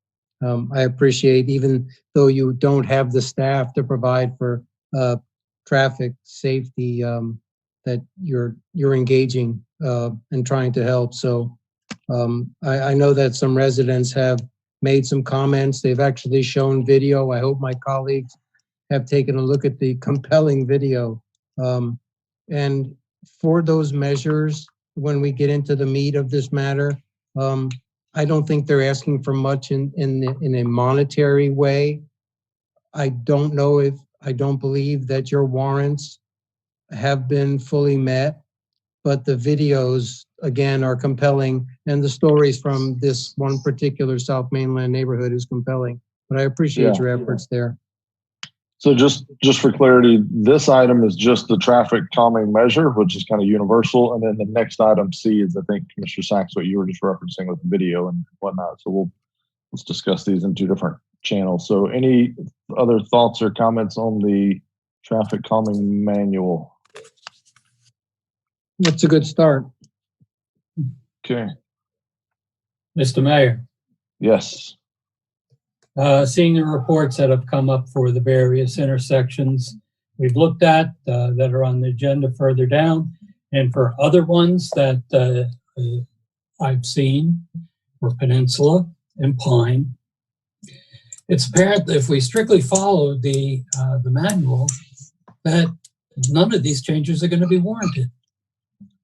I appreciate, even though you don't have the staff to provide for traffic safety, that you're engaging and trying to help. So I know that some residents have made some comments. They've actually shown video. I hope my colleagues have taken a look at the compelling video. And for those measures, when we get into the meat of this matter, I don't think they're asking for much in a monetary way. I don't believe that your warrants have been fully met, but the videos, again, are compelling, and the stories from this one particular South Mainland neighborhood is compelling. But I appreciate your efforts there. So just for clarity, this item is just the traffic calming measure, which is kind of universal. And then the next item C is, I think, Commissioner Sachs, what you were just referencing with the video and whatnot. So let's discuss these in two different channels. So any other thoughts or comments on the traffic calming manual? That's a good start. Okay. Mr. Mayor, Yes. seeing the reports that have come up for the various intersections we've looked at that are on the agenda further down, and for other ones that I've seen for Peninsula and Pine, it's apparent that if we strictly follow the manual, that none of these changes are going to be warranted.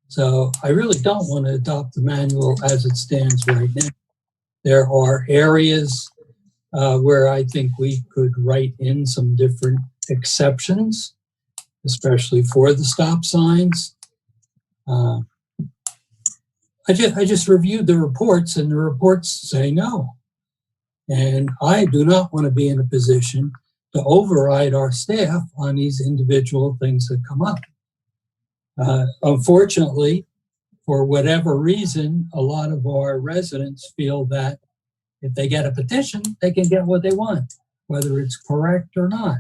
So I really don't want to adopt the manual as it stands right now. There are areas where I think we could write in some different exceptions, especially for the stop signs. I just reviewed the reports, and the reports say no. And I do not want to be in a position to override our staff on these individual things that come up. Unfortunately, for whatever reason, a lot of our residents feel that if they get a petition, they can get what they want, whether it's correct or not.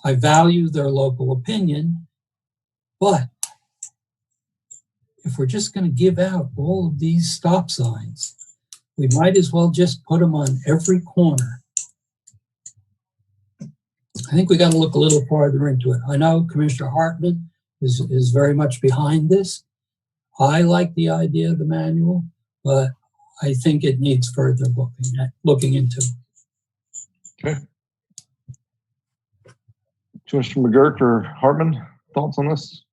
I value their local opinion, but if we're just going to give out all of these stop signs, we might as well just put them on every corner. I think we got to look a little farther into it. I know Commissioner Hartman is very much behind this. I like the idea of the manual, but I think it needs further looking into. Okay. Commissioner McGurk or Hartman, thoughts on this?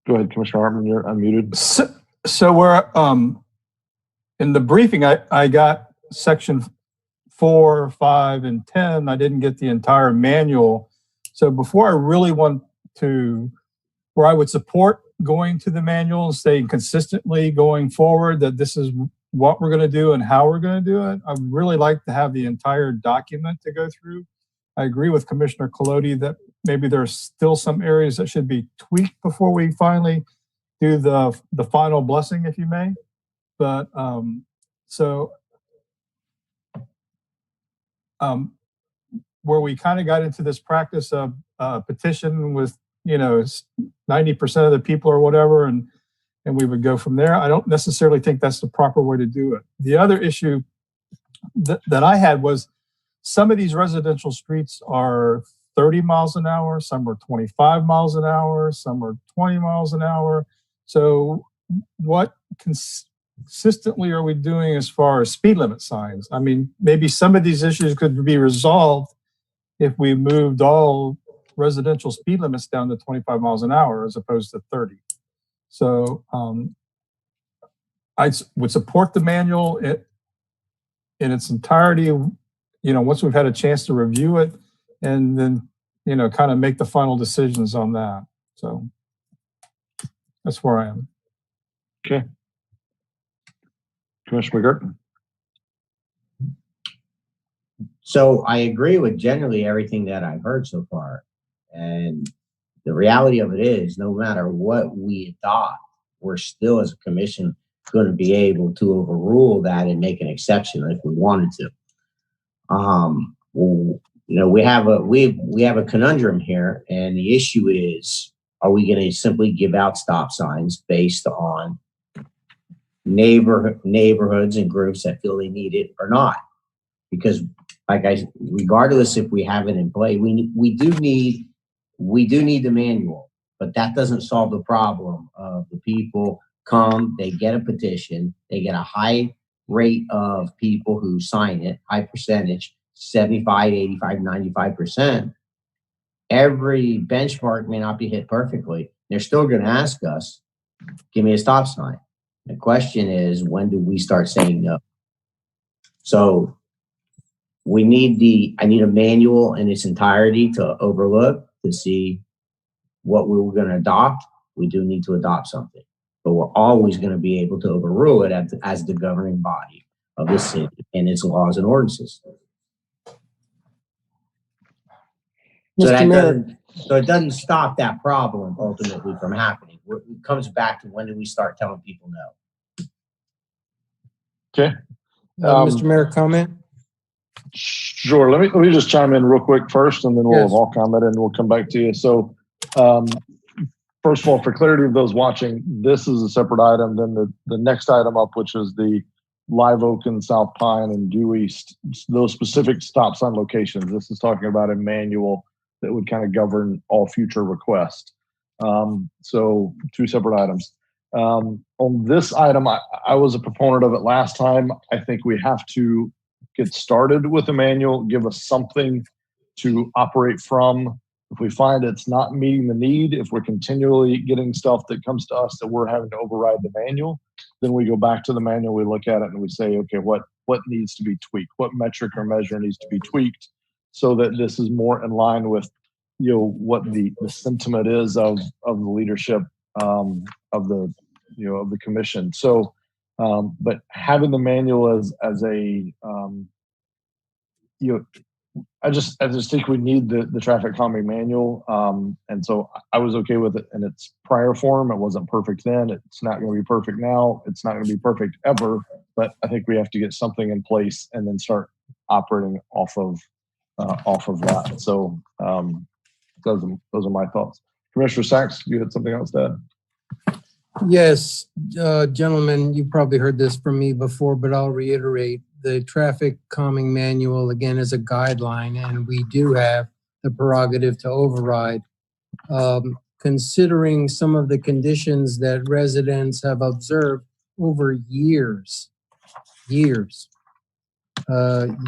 Go ahead, Commissioner Hartman, you're unmuted. So we're, in the briefing, I got section 4, 5, and 10. I didn't get the entire manual. So before I really want to, where I would support going to the manual and staying consistently going forward, that this is what we're going to do and how we're going to do it, I'd really like to have the entire document to go through. I agree with Commissioner Colodi that maybe there's still some areas that should be tweaked before we finally do the final blessing, if you may. But where we kind of got into this practice of petition with 90% of the people or whatever, and we would go from there. I don't necessarily think that's the proper way to do it. The other issue that I had was some of these residential streets are 30 miles an hour, some are 25 miles an hour, some are 20 miles an hour. So what consistently are we doing as far as speed limit signs? I mean, maybe some of these issues could be resolved if we moved all residential speed limits down to 25 miles an hour as opposed to 30. So I would support the manual in its entirety, once we've had a chance to review it, and then, kind of make the final decisions on that. So that's where I am. Okay. Commissioner McGurk. So I agree with generally everything that I've heard so far. And the reality of it is, no matter what we adopt, we're still as a commission going to be able to overrule that and make an exception if we wanted to. We have a conundrum here, and the issue is, are we going to simply give out stop signs based on neighborhoods and groups that feel they need it or not? Because regardless if we have it in play, we do need the manual, but that doesn't solve the problem of the people come, they get a petition, they get a high rate of people who sign it, high percentage, 75, 85, 95%. Every benchmark may not be hit perfectly. They're still going to ask us, give me a stop sign. The question is, when do we start saying no? So I need a manual in its entirety to overlook, to see what we were going to adopt. We do need to adopt something, but we're always going to be able to overrule it as the governing body of the city and its laws and ordinances. So it doesn't stop that problem ultimately from happening. It comes back to, when do we start telling people no? Okay. Mr. Mayor, comment? Sure. Let me just chime in real quick first, and then we'll Yes. all comment and we'll come back to you. So, first of all, for clarity of those watching, this is a separate item than the next item up, which is the Live Oak and South Pine and Due East, those specific stop sign locations. This is talking about a manual that would kind of govern all future requests. So two separate items. On this item, I was a proponent of it last time. I think we have to get started with a manual, give us something to operate from. If we find it's not meeting the need, if we're continually getting stuff that comes to us that we're having to override the manual, then we go back to the manual, we look at it and we say, okay, what needs to be tweaked? What metric or measure needs to be tweaked so that this is more in line with, what the sentiment is of the leadership of the commission. So, but having the manual as a I just think we need the traffic calming manual. And so I was okay with it in its prior form. It wasn't perfect then. It's not going to be perfect now. It's not going to be perfect ever, but I think we have to get something in place and then start operating off of that. So those are my thoughts. Commissioner Sachs, you had something else to add? Yes, gentlemen, you probably heard this from me before, but I'll reiterate. The traffic calming manual, again, is a guideline, and we do have the prerogative to override. Considering some of the conditions that residents have observed over years,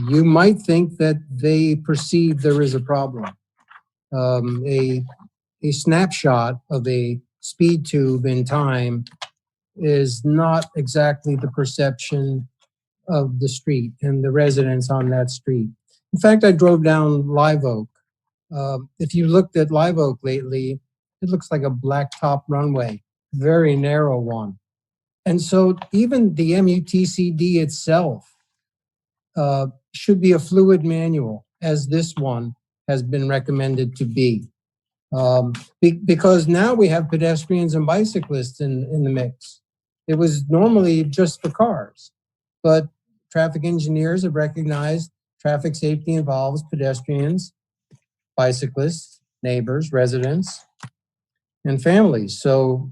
you might think that they perceive there is a problem. A snapshot of a speed tube in time is not exactly the perception of the street and the residents on that street. In fact, I drove down Live Oak. If you looked at Live Oak lately, it looks like a blacktop runway, very narrow one. And so even the MUTCD itself should be a fluid manual, as this one has been recommended to be. Because now we have pedestrians and bicyclists in the mix. It was normally just for cars, but traffic engineers have recognized traffic safety involves pedestrians, bicyclists, neighbors, residents, and families. So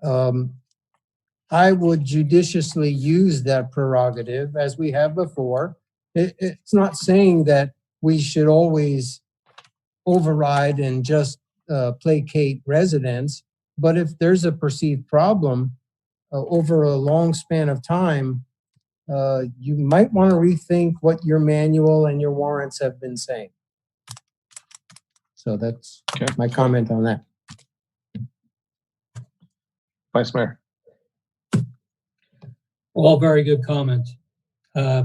I would judiciously use that prerogative as we have before. It's not saying that we should always override and just placate residents, but if there's a perceived problem over a long span of time, you might want to rethink what your manual and your warrants have been saying. So that's my comment on that. Vice Mayor. All very good comments.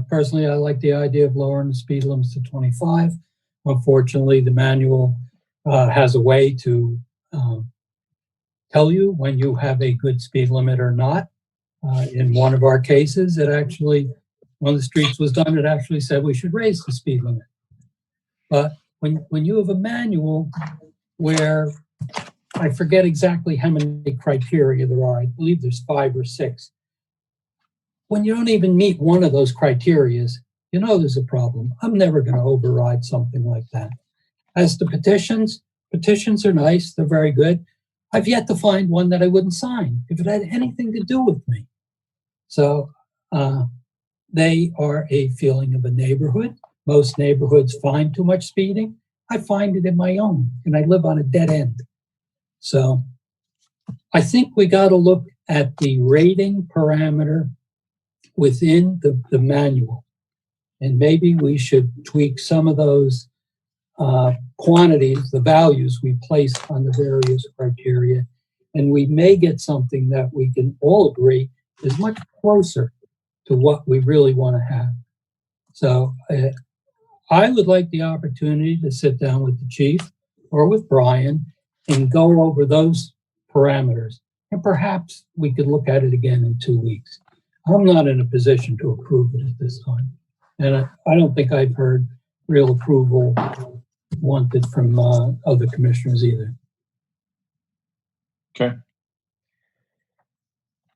Personally, I like the idea of lowering the speed limits to 25. Unfortunately, the manual has a way to tell you when you have a good speed limit or not. In one of our cases, it actually, when the streets was done, it actually said we should raise the speed limit. But when you have a manual where I forget exactly how many criteria there are, I believe there's 5 or 6. When you don't even meet one of those criterias, you know there's a problem. I'm never going to override something like that. As to petitions are nice. They're very good. I've yet to find one that I wouldn't sign if it had anything to do with me. So they are a feeling of a neighborhood. Most neighborhoods find too much speeding. I find it in my own, and I live on a dead end. So I think we got to look at the rating parameter within the manual. And maybe we should tweak some of those quantities, the values we place on the various criteria. And we may get something that we can all agree is much closer to what we really want to have. So I would like the opportunity to sit down with the chief or with Brian and go over those parameters. And perhaps we could look at it again in 2 weeks. I'm not in a position to approve it at this time. And I don't think I've heard real approval wanted from other commissioners either. Okay.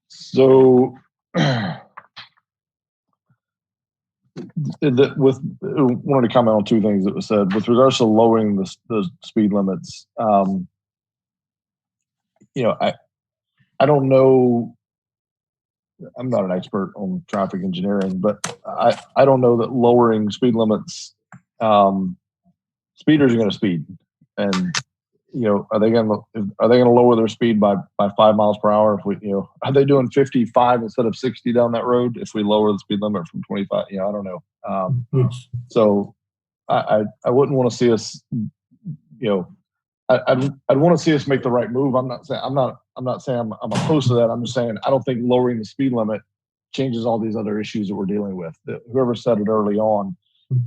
So wanted to comment on 2 things that was said with regards to lowering the speed limits. I don't know. I'm not an expert on traffic engineering, but I don't know that lowering speed limits, speeders are going to speed, and are they going to lower their speed by 5 miles per hour? If we, are they doing 55 instead of 60 down that road if we lower the speed limit from 25? I don't know. So I wouldn't want to see us, I'd want to see us make the right move. I'm not saying I'm opposed to that. I'm just saying I don't think lowering the speed limit changes all these other issues that we're dealing with. Whoever said it early on,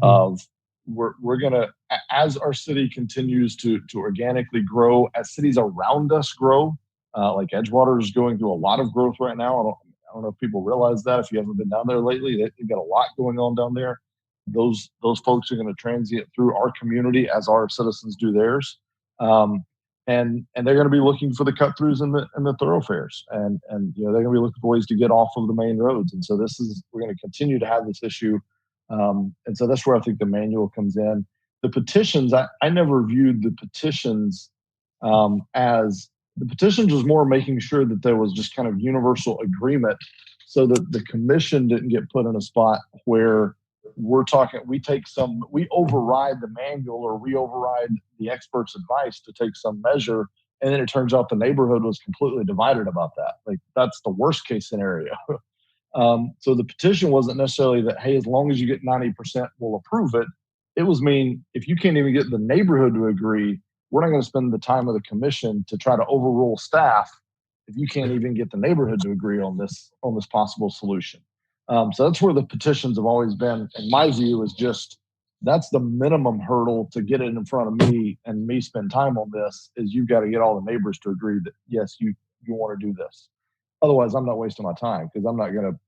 of we're gonna, as our city continues to organically grow, as cities around us grow, like Edgewater is going through a lot of growth right now. I don't know if people realize that. If you haven't been down there lately, they've got a lot going on down there. Those folks are going to transient through our community as our citizens do theirs. And they're going to be looking for the cut throughs in the thoroughfares, and they're going to be looking for ways to get off of the main roads. And so we're going to continue to have this issue. And so that's where I think the manual comes in. The petitions, I never viewed the petitions as the petitions was more making sure that there was just kind of universal agreement, so that the commission didn't get put in a spot where we override the manual or we override the expert's advice to take some measure, and then it turns out the neighborhood was completely divided about that. Like, that's the worst case scenario. So the petition wasn't necessarily that, hey, as long as you get 90%, we'll approve it. It was mean, if you can't even get the neighborhood to agree, we're not going to spend the time of the commission to try to overrule staff if you can't even get the neighborhood to agree on this possible solution. So that's where the petitions have always been. And my view is just, that's the minimum hurdle to get it in front of me and me spend time on this, is you've got to get all the neighbors to agree that, yes, you want to do this. Otherwise, I'm not wasting my time, because I'm not going to,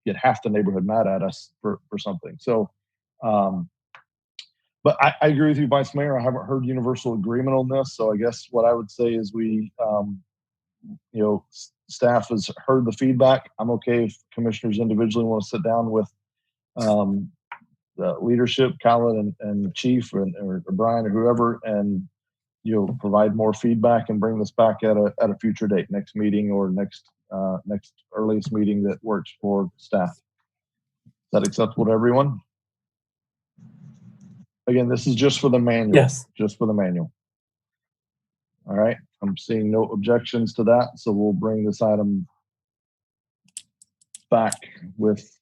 get half the neighborhood mad at us for something. So, but I agree with you, Vice Mayor. I haven't heard universal agreement on this. So I guess what I would say is staff has heard the feedback. I'm okay if commissioners individually want to sit down with the leadership, Colin and Chief or Brian or whoever, and provide more feedback and bring this back at a future date, next meeting or next earliest meeting that works for staff. Is that acceptable to everyone? Again, this is just for the manual. Yes. Just for the manual. All right. I'm seeing no objections to that, so we'll bring this item back with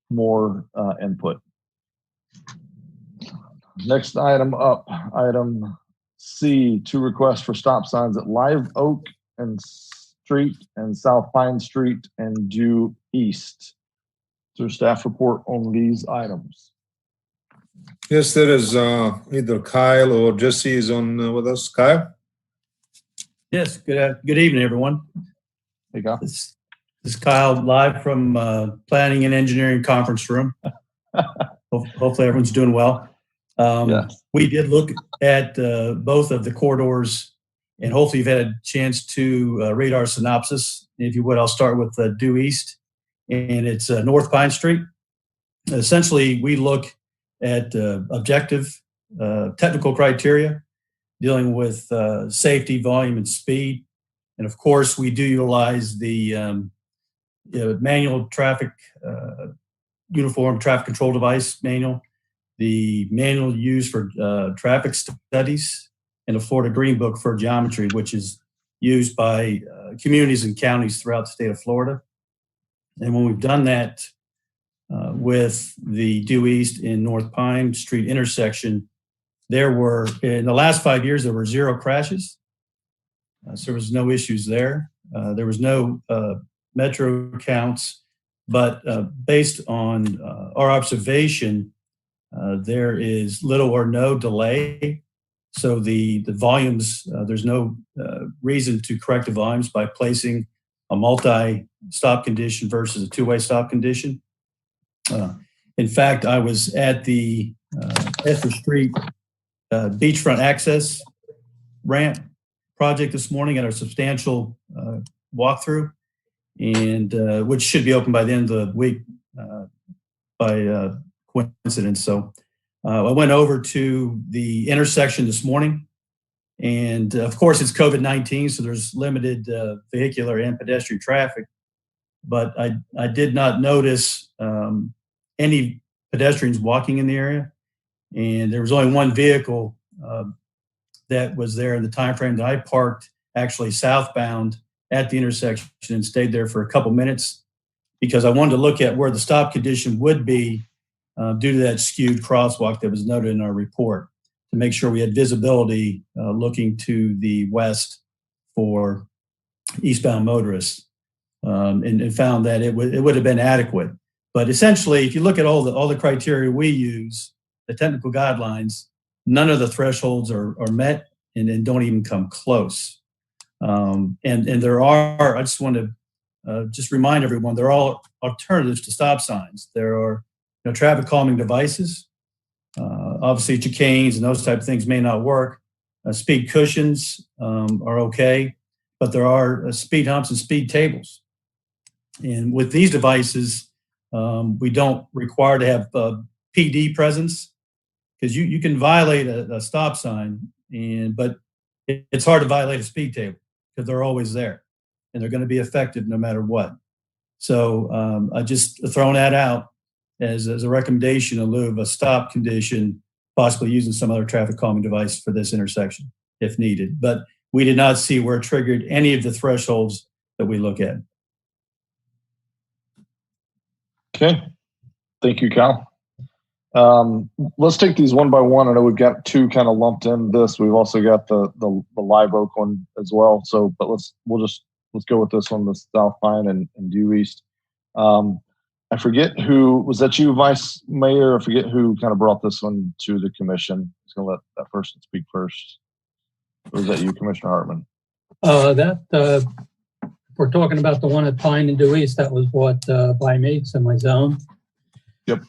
more input. Next item up, item C, 2 requests for stop signs at Live Oak and Street and South Pine Street and due east. Is there a staff report on these items? Yes, there is either Kyle or Jesse is on with us. Kyle? Yes, good evening, everyone. There you go. This is Kyle, live from Planning and Engineering Conference Room. Hopefully everyone's doing well. Yes. We did look at both of the corridors, and hopefully you've had a chance to read our synopsis. If you would, I'll start with due east, and it's North Pine Street. Essentially, we look at objective technical criteria dealing with safety, volume, and speed. And of course, we do utilize the manual traffic, uniform traffic control device manual, the manual used for traffic studies, and the Florida Green Book for geometry, which is used by communities and counties throughout the state of Florida. And when we've done that with the due east in North Pine Street intersection, there were, in the last 5 years, there were 0 crashes. So there was no issues there. There was no metro counts, but based on our observation, there is little or no delay. So the volumes, there's no reason to correct the volumes by placing a multi-stop condition versus a 2-way stop condition. In fact, I was at the Esther Street beachfront access ramp project this morning at our substantial walkthrough, and which should be open by the end of the week by coincidence. So I went over to the intersection this morning, and of course it's COVID-19, so there's limited vehicular and pedestrian traffic, but I did not notice any pedestrians walking in the area, and there was only one vehicle that was there in the time frame that I parked actually southbound at the intersection and stayed there for a couple minutes because I wanted to look at where the stop condition would be due to that skewed crosswalk that was noted in our report, to make sure we had visibility looking to the west for eastbound motorists, and found that it would have been adequate. But essentially, if you look at all the criteria we use, the technical guidelines, none of the thresholds are met and don't even come close. And there are, I just want to just remind everyone, there are all alternatives to stop signs. There are traffic calming devices. Obviously, chicanes and those type of things may not work. Speed cushions are okay, but there are speed humps and speed tables. And with these devices, we don't require to have PD presence, because you can violate a stop sign, but it's hard to violate a speed table because they're always there and they're going to be effective no matter what. So I just throwing that out as a recommendation in lieu of a stop condition, possibly using some other traffic calming device for this intersection if needed. But we did not see where it triggered any of the thresholds that we look at. Okay. Thank you, Cal. Let's take these one by one. I know we've got two kind of lumped in this. We've also got the Live Oak one as well. So, but let's go with this one, the South Pine and Due East. I forget who was that. You, Vice Mayor? I forget who kind of brought this one to the commission. I was going to let that person speak first. Or was that you, Commissioner Hartman? We're talking about the one at Pine and Due East that was bought by me. It's in my zone. Yep.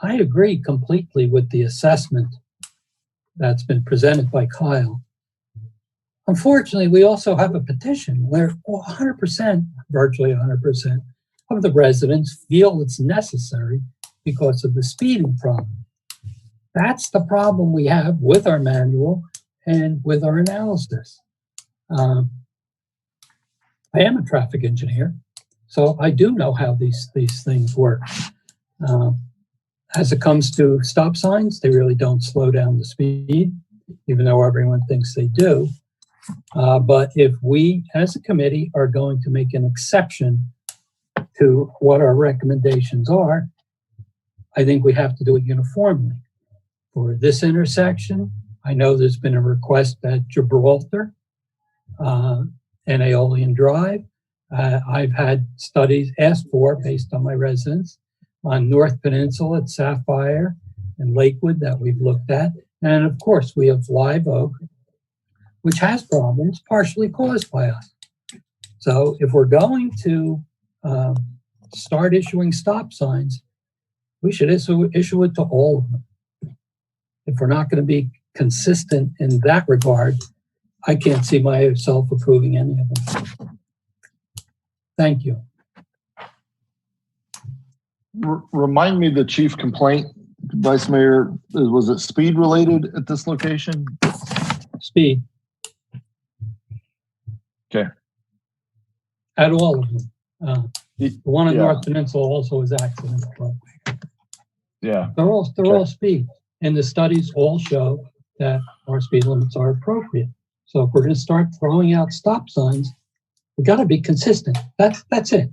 I agree completely with the assessment that's been presented by Kyle. Unfortunately, we also have a petition where 100%, virtually 100% of the residents feel it's necessary because of the speeding problem. That's the problem we have with our manual and with our analysis. I am a traffic engineer, so I do know how these things work. As it comes to stop signs, they really don't slow down the speed, even though everyone thinks they do. But if we, as a committee, are going to make an exception to what our recommendations are, I think we have to do it uniformly. For this intersection, I know there's been a request at Gibraltar and Aeolian Drive. I've had studies asked for, based on my residence, on North Peninsula at Sapphire and Lakewood that we've looked at. And of course, we have Live Oak, which has problems partially caused by us. So if we're going to start issuing stop signs, we should issue it to all of them. If we're not going to be consistent in that regard, I can't see myself approving any of them. Thank you. Remind me the chief complaint, Vice Mayor, was it speed related at this location? Speed. Okay. At all of them. The one in Yeah. North Peninsula also is accident prone. Yeah. They're all speed. And the studies all show that our speed limits are appropriate. So if we're going to start throwing out stop signs, we got to be consistent. That's it.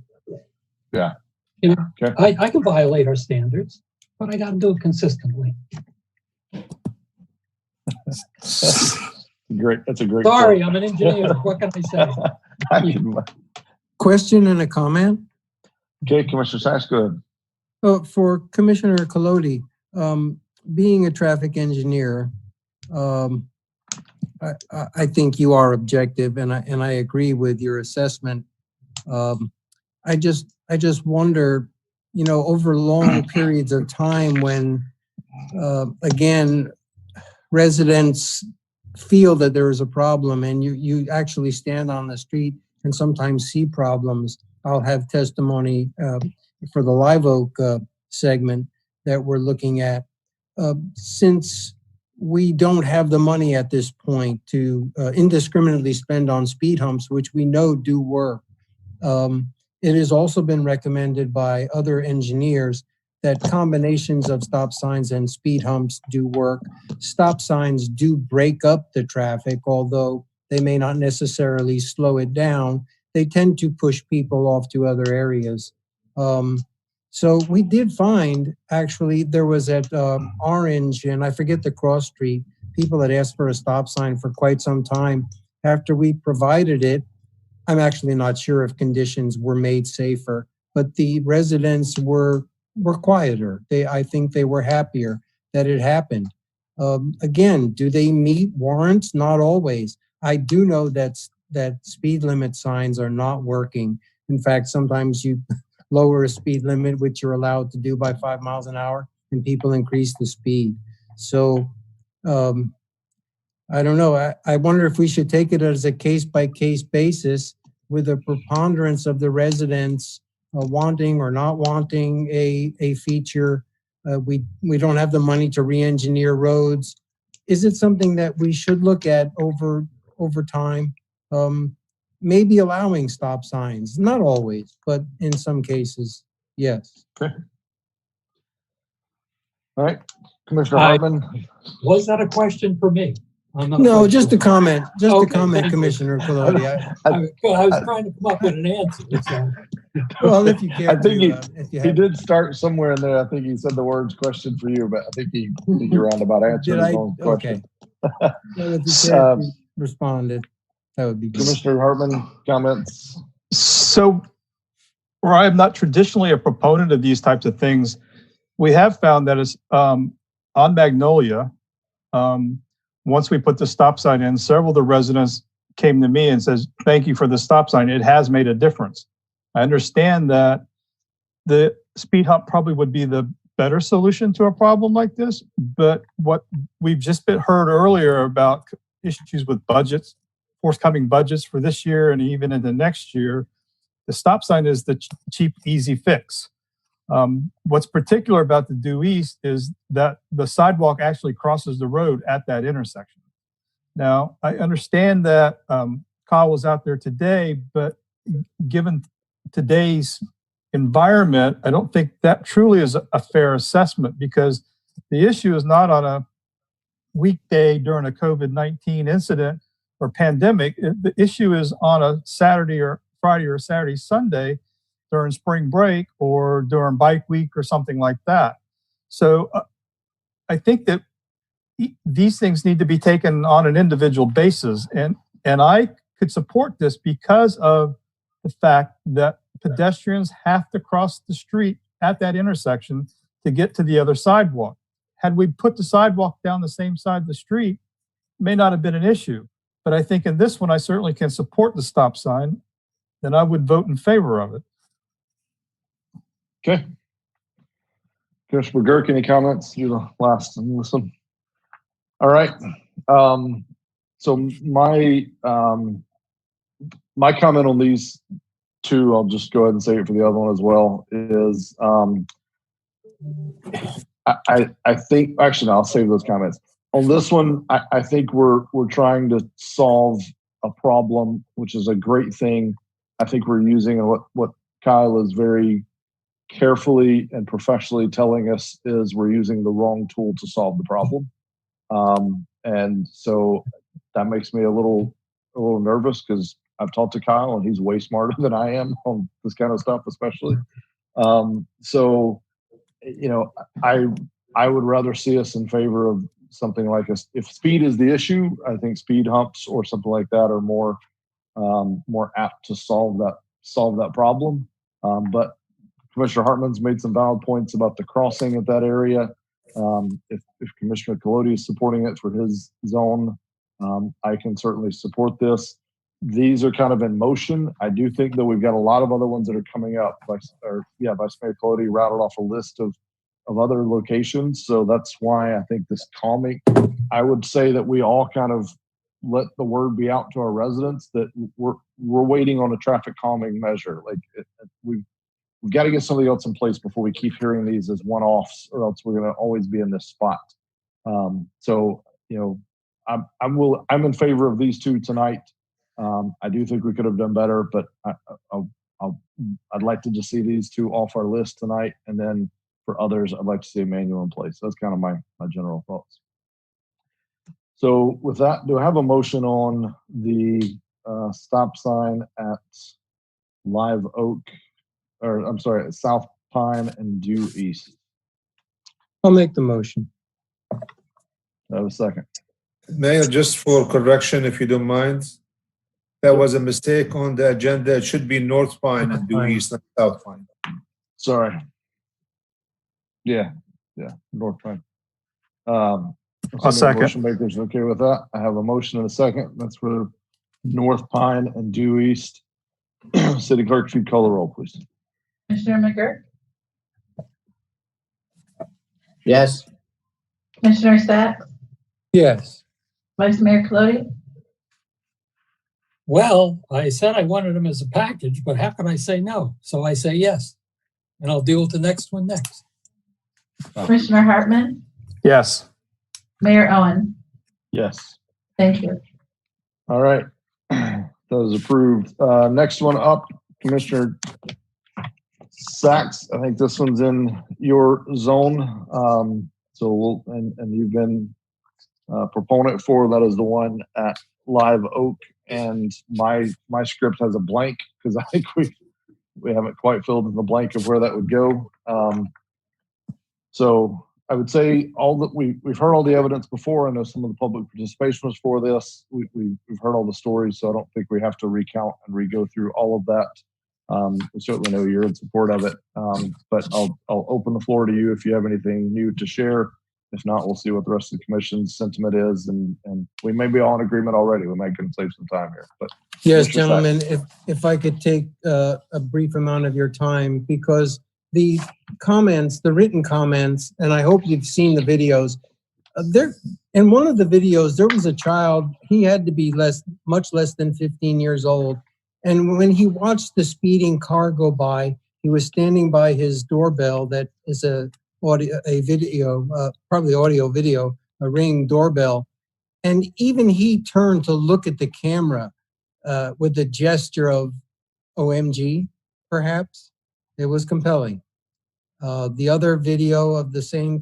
Yeah. You know, okay. I can violate our standards, but I got to do it consistently. Great. That's a great. Sorry, point. I'm an engineer. What can I say? Question and a comment. Okay, Commissioner Sachs, go ahead. For Commissioner Colodi, being a traffic engineer, I think you are objective, and I agree with your assessment. I just wonder, you know, over long periods of time when, again, residents feel that there is a problem, and you actually stand on the street and sometimes see problems. I'll have testimony for the Live Oak segment that we're looking at. Since we don't have the money at this point to indiscriminately spend on speed humps, which we know do work, it has also been recommended by other engineers that combinations of stop signs and speed humps do work. Stop signs do break up the traffic, although they may not necessarily slow it down. They tend to push people off to other areas. So we did find, actually, there was at Orange, and I forget the cross street, people had asked for a stop sign for quite some time. After we provided it, I'm actually not sure if conditions were made safer, but the residents were quieter. I think they were happier that it happened. Again, do they meet warrants? Not always. I do know that speed limit signs are not working. In fact, sometimes you lower a speed limit, which you're allowed to do by 5 miles an hour, and people increase the speed. So I don't know. I wonder if we should take it as a case-by-case basis with a preponderance of the residents wanting or not wanting a feature. We don't have the money to re-engineer roads. Is it something that we should look at over time? Maybe allowing stop signs, not always, but in some cases, yes. Okay. All right, Commissioner Hartman. Was that a question for me? I'm not No, quite just a sure. comment, Okay, thank you. Commissioner Colodi. I was trying to come up with an answer. So. Well, if you care I think if you he have. did start somewhere in there. I think he said the words question for you, but I think he roundabout answered his own question. Okay. Well, if you care to responded, that would be good. Commissioner Hartman, comments? So, where I'm not traditionally a proponent of these types of things, we have found that it's on Magnolia. Once we put the stop sign in, several of the residents came to me and says, "Thank you for the stop sign. It has made a difference." I understand that the speed hump probably would be the better solution to a problem like this, but what we've just heard earlier about issues with budgets, forthcoming budgets for this year and even into next year, the stop sign is the cheap, easy fix. What's particular about the due east is that the sidewalk actually crosses the road at that intersection. Now, I understand that Kyle was out there today, but given today's environment, I don't think that truly is a fair assessment, because the issue is not on a weekday during a COVID-19 incident or pandemic. The issue is on a Saturday or Friday or Saturday, Sunday during spring break or during bike week or something like that. So I think that these things need to be taken on an individual basis. And I could support this because of the fact that pedestrians have to cross the street at that intersection to get to the other sidewalk. Had we put the sidewalk down the same side of the street, it may not have been an issue. But I think in this one, I certainly can support the stop sign, and I would vote in favor of it. Okay. Commissioner McGurk, any comments? You're the last and listen. All right. So my comment on these two, I'll just go ahead and say it for the other one as well, is I think, actually, no, I'll save those comments. On this one, I think we're trying to solve a problem, which is a great thing. I think we're using what Kyle is very carefully and professionally telling us is we're using the wrong tool to solve the problem. And so that makes me a little nervous, because I've talked to Kyle and he's way smarter than I am on this kind of stuff, especially. So, you know, I would rather see us in favor of something like this. If speed is the issue, I think speed humps or something like that are more apt to solve that problem. But Commissioner Hartman's made some valid points about the crossing at that area. If Commissioner Colodi is supporting it for his zone, I can certainly support this. These are kind of in motion. I do think that we've got a lot of other ones that are coming up. Vice Mayor Colodi routed off a list of other locations. So that's why I think this calming, I would say that we all kind of let the word be out to our residents that we're waiting on a traffic calming measure. Like we've got to get something else in place before we keep hearing these as one-offs, or else we're going to always be in this spot. So, you know, I'm in favor of these two tonight. I do think we could have done better, but I'd like to just see these two off our list tonight, and then for others, I'd like to see a manual in place. That's kind of my general thoughts. So with that, do I have a motion on the stop sign at Live Oak, or I'm sorry, South Pine and Due East? I'll make the motion. I have a second. Mayor, just for correction, if you don't mind, that was a mistake on the agenda. It should be North Pine and Due East, not South Pine. Sorry. Yeah, North Pine. A second. Motion makers okay with that? I have a motion and a second. That's for North Pine and Due East. City Clerk, if you'd call the roll, please. Commissioner McGurk? Yes. Commissioner Sacks? Yes. Vice Mayor Colodi? Well, I said I wanted them as a package, but how can I say no? So I say yes. And I'll deal with the next one next. Commissioner Hartman? Yes. Mayor Owen? Yes. Thank you. All right. That was approved. Next one up, Commissioner Sacks. I think this one's in your zone. So and you've been proponent for. That is the one at Live Oak, and my script has a blank because I think we haven't quite filled in the blank of where that would go. So I would say we've heard all the evidence before. I know some of the public participation was for this. We've heard all the stories, so I don't think we have to recount and re-go through all of that. We certainly know you're in support of it, but I'll open the floor to you if you have anything new to share. If not, we'll see what the rest of the commission's sentiment is, and we may be all in agreement already. We might can save some time here. But yes, gentlemen, if I could take a brief amount of your time, because the comments, the written comments, and I hope you've seen the videos. In one of the videos, there was a child. He had to be much less than 15 years old, and when he watched the speeding car go by, he was standing by his doorbell. That is a video, probably audio video, a Ring doorbell. And even he turned to look at the camera with a gesture of OMG, perhaps. It was compelling. The other video of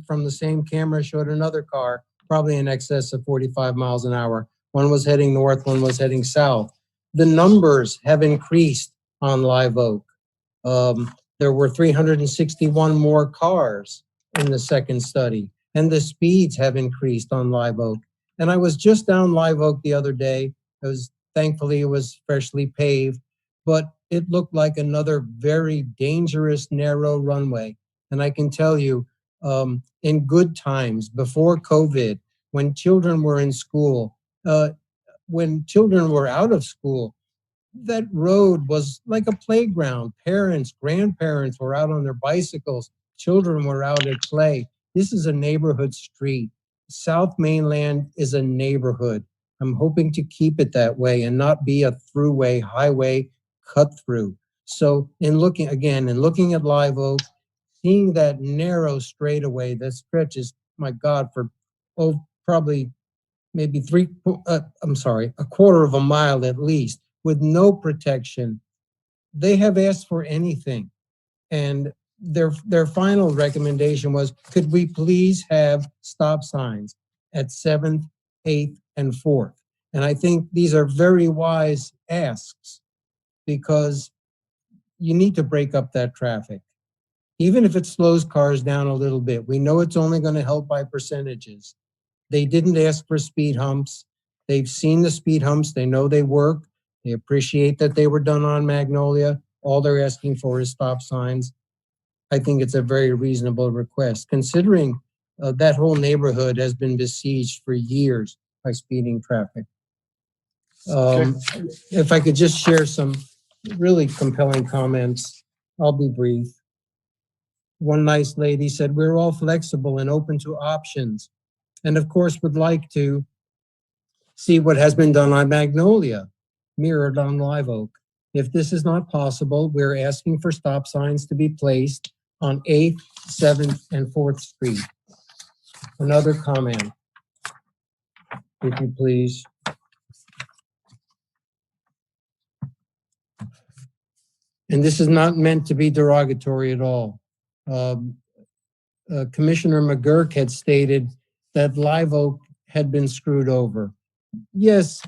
from the same camera showed another car, probably in excess of 45 miles an hour. One was heading north, one was heading south. The numbers have increased on Live Oak. There were 361 more cars in the second study, and the speeds have increased on Live Oak. And I was just down Live Oak the other day. Thankfully, it was freshly paved, but it looked like another very dangerous, narrow runway. And I can tell you, in good times, before COVID, when children were in school, when children were out of school, that road was like a playground. Parents, grandparents were out on their bicycles. Children were out at play. This is a neighborhood street. South Mainland is a neighborhood. I'm hoping to keep it that way and not be a throughway, highway cut through. So in looking at Live Oak, seeing that narrow straightaway that stretches, my God, for probably maybe a quarter of a mile at least, with no protection. They have asked for anything. And their final recommendation was, could we please have stop signs at 7th, 8th, and 4th? And I think these are very wise asks, because you need to break up that traffic. Even if it slows cars down a little bit, we know it's only going to help by percentages. They didn't ask for speed humps. They've seen the speed humps. They know they work. They appreciate that they were done on Magnolia. All they're asking for is stop signs. I think it's a very reasonable request, considering that whole neighborhood has been besieged for years by speeding traffic. If I could just share some really compelling comments, I'll be brief. One nice lady said, we're all flexible and open to options, and of course would like to see what has been done on Magnolia, mirrored on Live Oak. If this is not possible, we're asking for stop signs to be placed on 8th, 7th, and 4th Street. Another comment, if you please. And this is not meant to be derogatory at all. Commissioner McGurk had stated that Live Oak had been screwed over. Yes,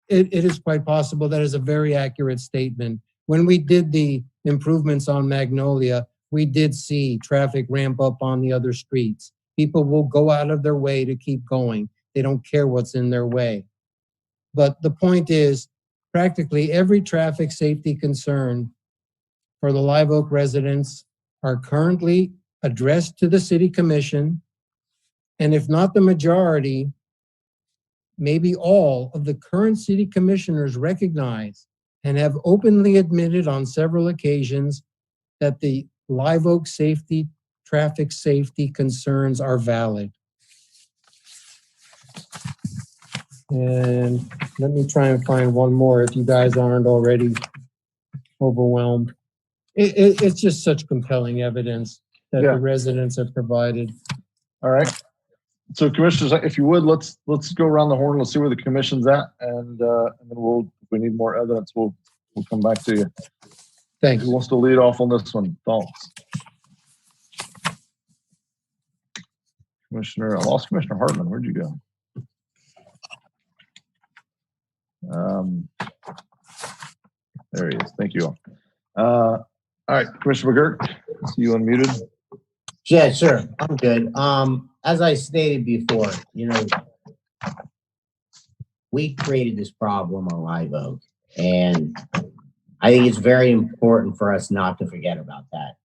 it is quite possible. That is a very accurate statement. When we did the improvements on Magnolia, we did see traffic ramp up on the other streets. People will go out of their way to keep going. They don't care what's in their way. But the point is, practically every traffic safety concern for the Live Oak residents are currently addressed to the City Commission. And if not the majority, maybe all of the current city commissioners recognize and have openly admitted on several occasions that the Live Oak traffic safety concerns are valid. And let me try and find one more if you guys aren't already overwhelmed. It's just such compelling evidence that the residents have provided. All right. So commissioners, if you would, let's go around the horn. Let's see where the commission's at, and then if we need more evidence, we'll come back to you. Thanks. Who wants to lead off on this one? Thoughts? I lost Commissioner Hartman. Where'd you go? There he is. Thank you all. All right, Commissioner McGurk, see you unmuted. Yeah, sure. I'm good. As I stated before, we created this problem on Live Oak, and I think it's very important for us not to forget about that.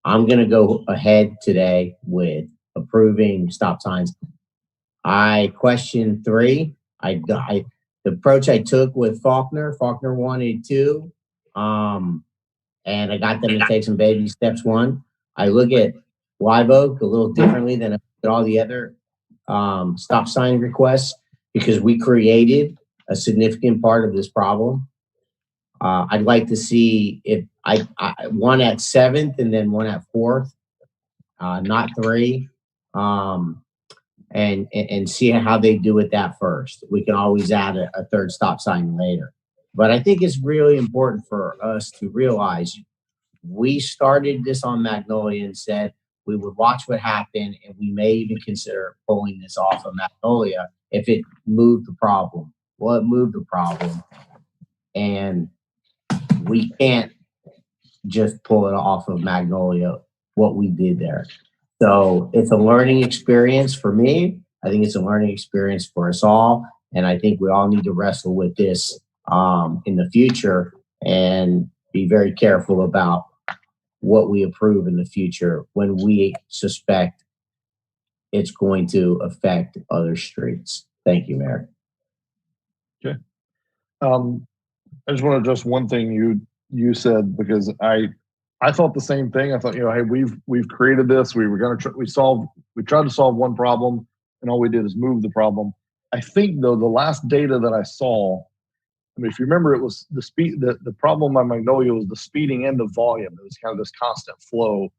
I'm going to go ahead today with approving stop signs. I questioned 3. The approach I took with Faulkner wanted 2, and I got them to take some baby steps. 1, I look at Live Oak a little differently than I look at all the other stop sign requests, because we created a significant part of this problem. I'd like to see if I one at 7th and then one at 4th, not 3, and see how they do with that first. We can always add a 3rd stop sign later. But I think it's really important for us to realize we started this on Magnolia and said we would watch what happened, and we may even consider pulling this off of Magnolia if it moved the problem. Well, it moved the problem, and we can't just pull it off of Magnolia, what we did there. So it's a learning experience for me. I think it's a learning experience for us all. And I think we all need to wrestle with this in the future and be very careful about what we approve in the future when we suspect it's going to affect other streets. Thank you, Mayor. Okay. I just want to address one thing you said, because I thought the same thing. I thought, hey, we've created this. We were going to we tried to solve one problem, and all we did is move the problem. I think though the last data that I saw, I mean, if you remember, it was the speed. The problem on Magnolia was the speeding end of volume. It was kind of this constant flow.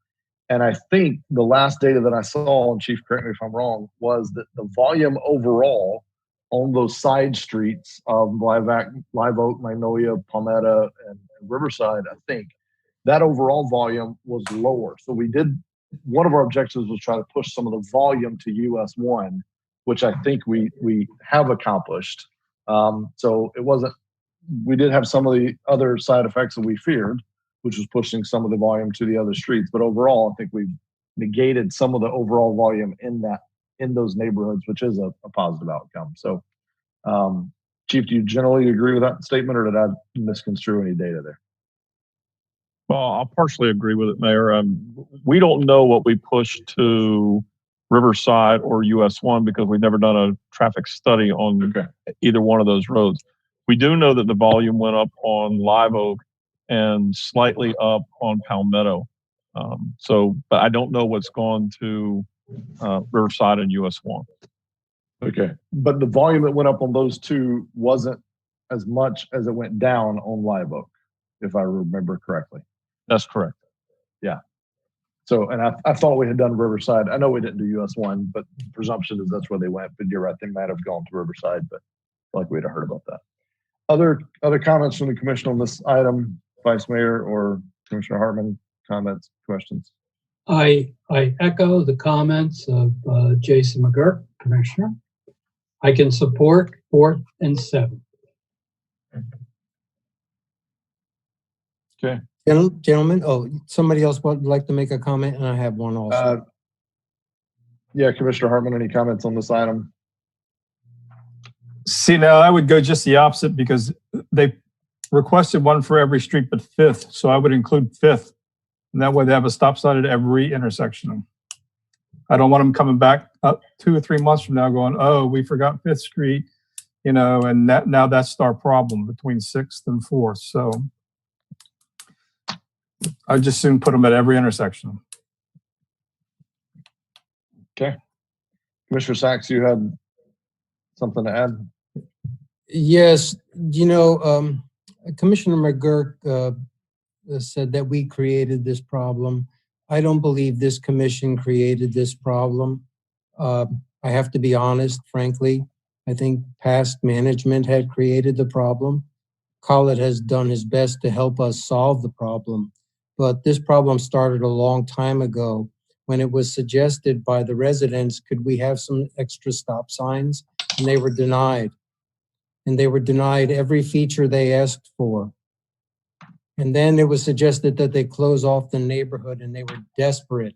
And I think the last data that I saw, and Chief, correct me if I'm wrong, was that the volume overall on those side streets of Live Oak, Magnolia, Palmetto, and Riverside, I think that overall volume was lower. So one of our objectives was try to push some of the volume to US1, which I think we have accomplished. So we did have some of the other side effects that we feared, which was pushing some of the volume to the other streets. But overall, I think we've negated some of the overall volume in those neighborhoods, which is a positive outcome. So, Chief, do you generally agree with that statement, or did I misconstrue any data there? Well, I'll partially agree with it, Mayor. We don't know what we pushed to Riverside or US1 because we've never done a traffic study on either one of those roads. We do know that the volume went up on Live Oak and slightly up on Palmetto. But I don't know what's gone to Riverside and US1. Okay, but the volume that went up on those two wasn't as much as it went down on Live Oak, if I remember correctly. That's correct. Yeah. So, and I thought we had done Riverside. I know we didn't do US1, but the presumption is that's where they went. But you're right, they might have gone to Riverside, but like we'd have heard about that. Other comments from the commission on this item, Vice Mayor or Commissioner Hartman? Comments, questions? I echo the comments of Jason McGurk, Commissioner. I can support 4th and 7th. Okay. Gentlemen, somebody else would like to make a comment, and I have one also. Yeah, Commissioner Hartman, any comments on this item? See, now I would go just the opposite, because they requested one for every street but 5th. So I would include 5th. And that way they have a stop sign at every intersection. I don't want them coming back up 2 or 3 months from now going, oh, we forgot 5th Street, and now that's our problem between 6th and 4th. So I'd just soon put them at every intersection. Okay. Commissioner Sachs, you had something to add? Yes, Commissioner McGurk said that we created this problem. I don't believe this commission created this problem. I have to be honest, frankly. I think past management had created the problem. Collett has done his best to help us solve the problem. But this problem started a long time ago when it was suggested by the residents, could we have some extra stop signs? And they were denied. and they were denied every feature they asked for. And then it was suggested that they close off the neighborhood, and they were desperate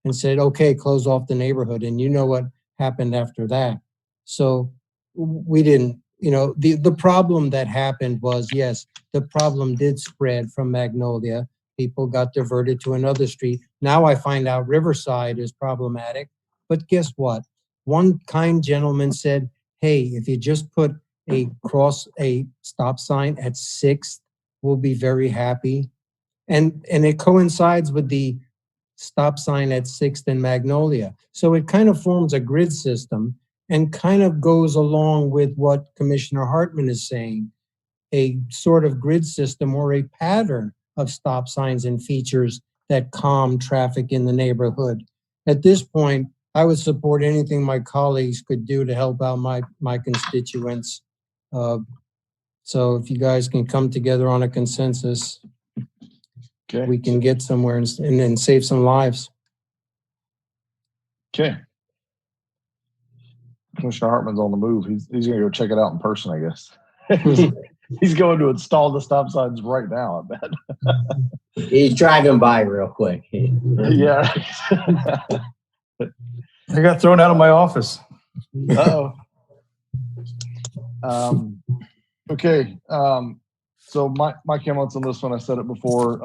and said, okay, close off the neighborhood. And you know what happened after that. So we didn't, the problem that happened was, yes, the problem did spread from Magnolia. People got diverted to another street. Now I find out Riverside is problematic. But guess what? One kind gentleman said, hey, if you just put a stop sign at 6th, we'll be very happy. And it coincides with the stop sign at 6th and Magnolia. So it kind of forms a grid system and kind of goes along with what Commissioner Hartman is saying, a sort of grid system or a pattern of stop signs and features that calm traffic in the neighborhood. At this point, I would support anything my colleagues could do to help out my constituents. So if you guys can come together on a consensus, Okay. we can get somewhere and save some lives. Okay. Commissioner Hartman's on the move. He's going to go check it out in person, I guess. He's going to install the stop signs right now, I bet. He's driving by real quick. Yeah. I got thrown out of my office. Uh-oh. Okay. So my comments on this one, I said it before.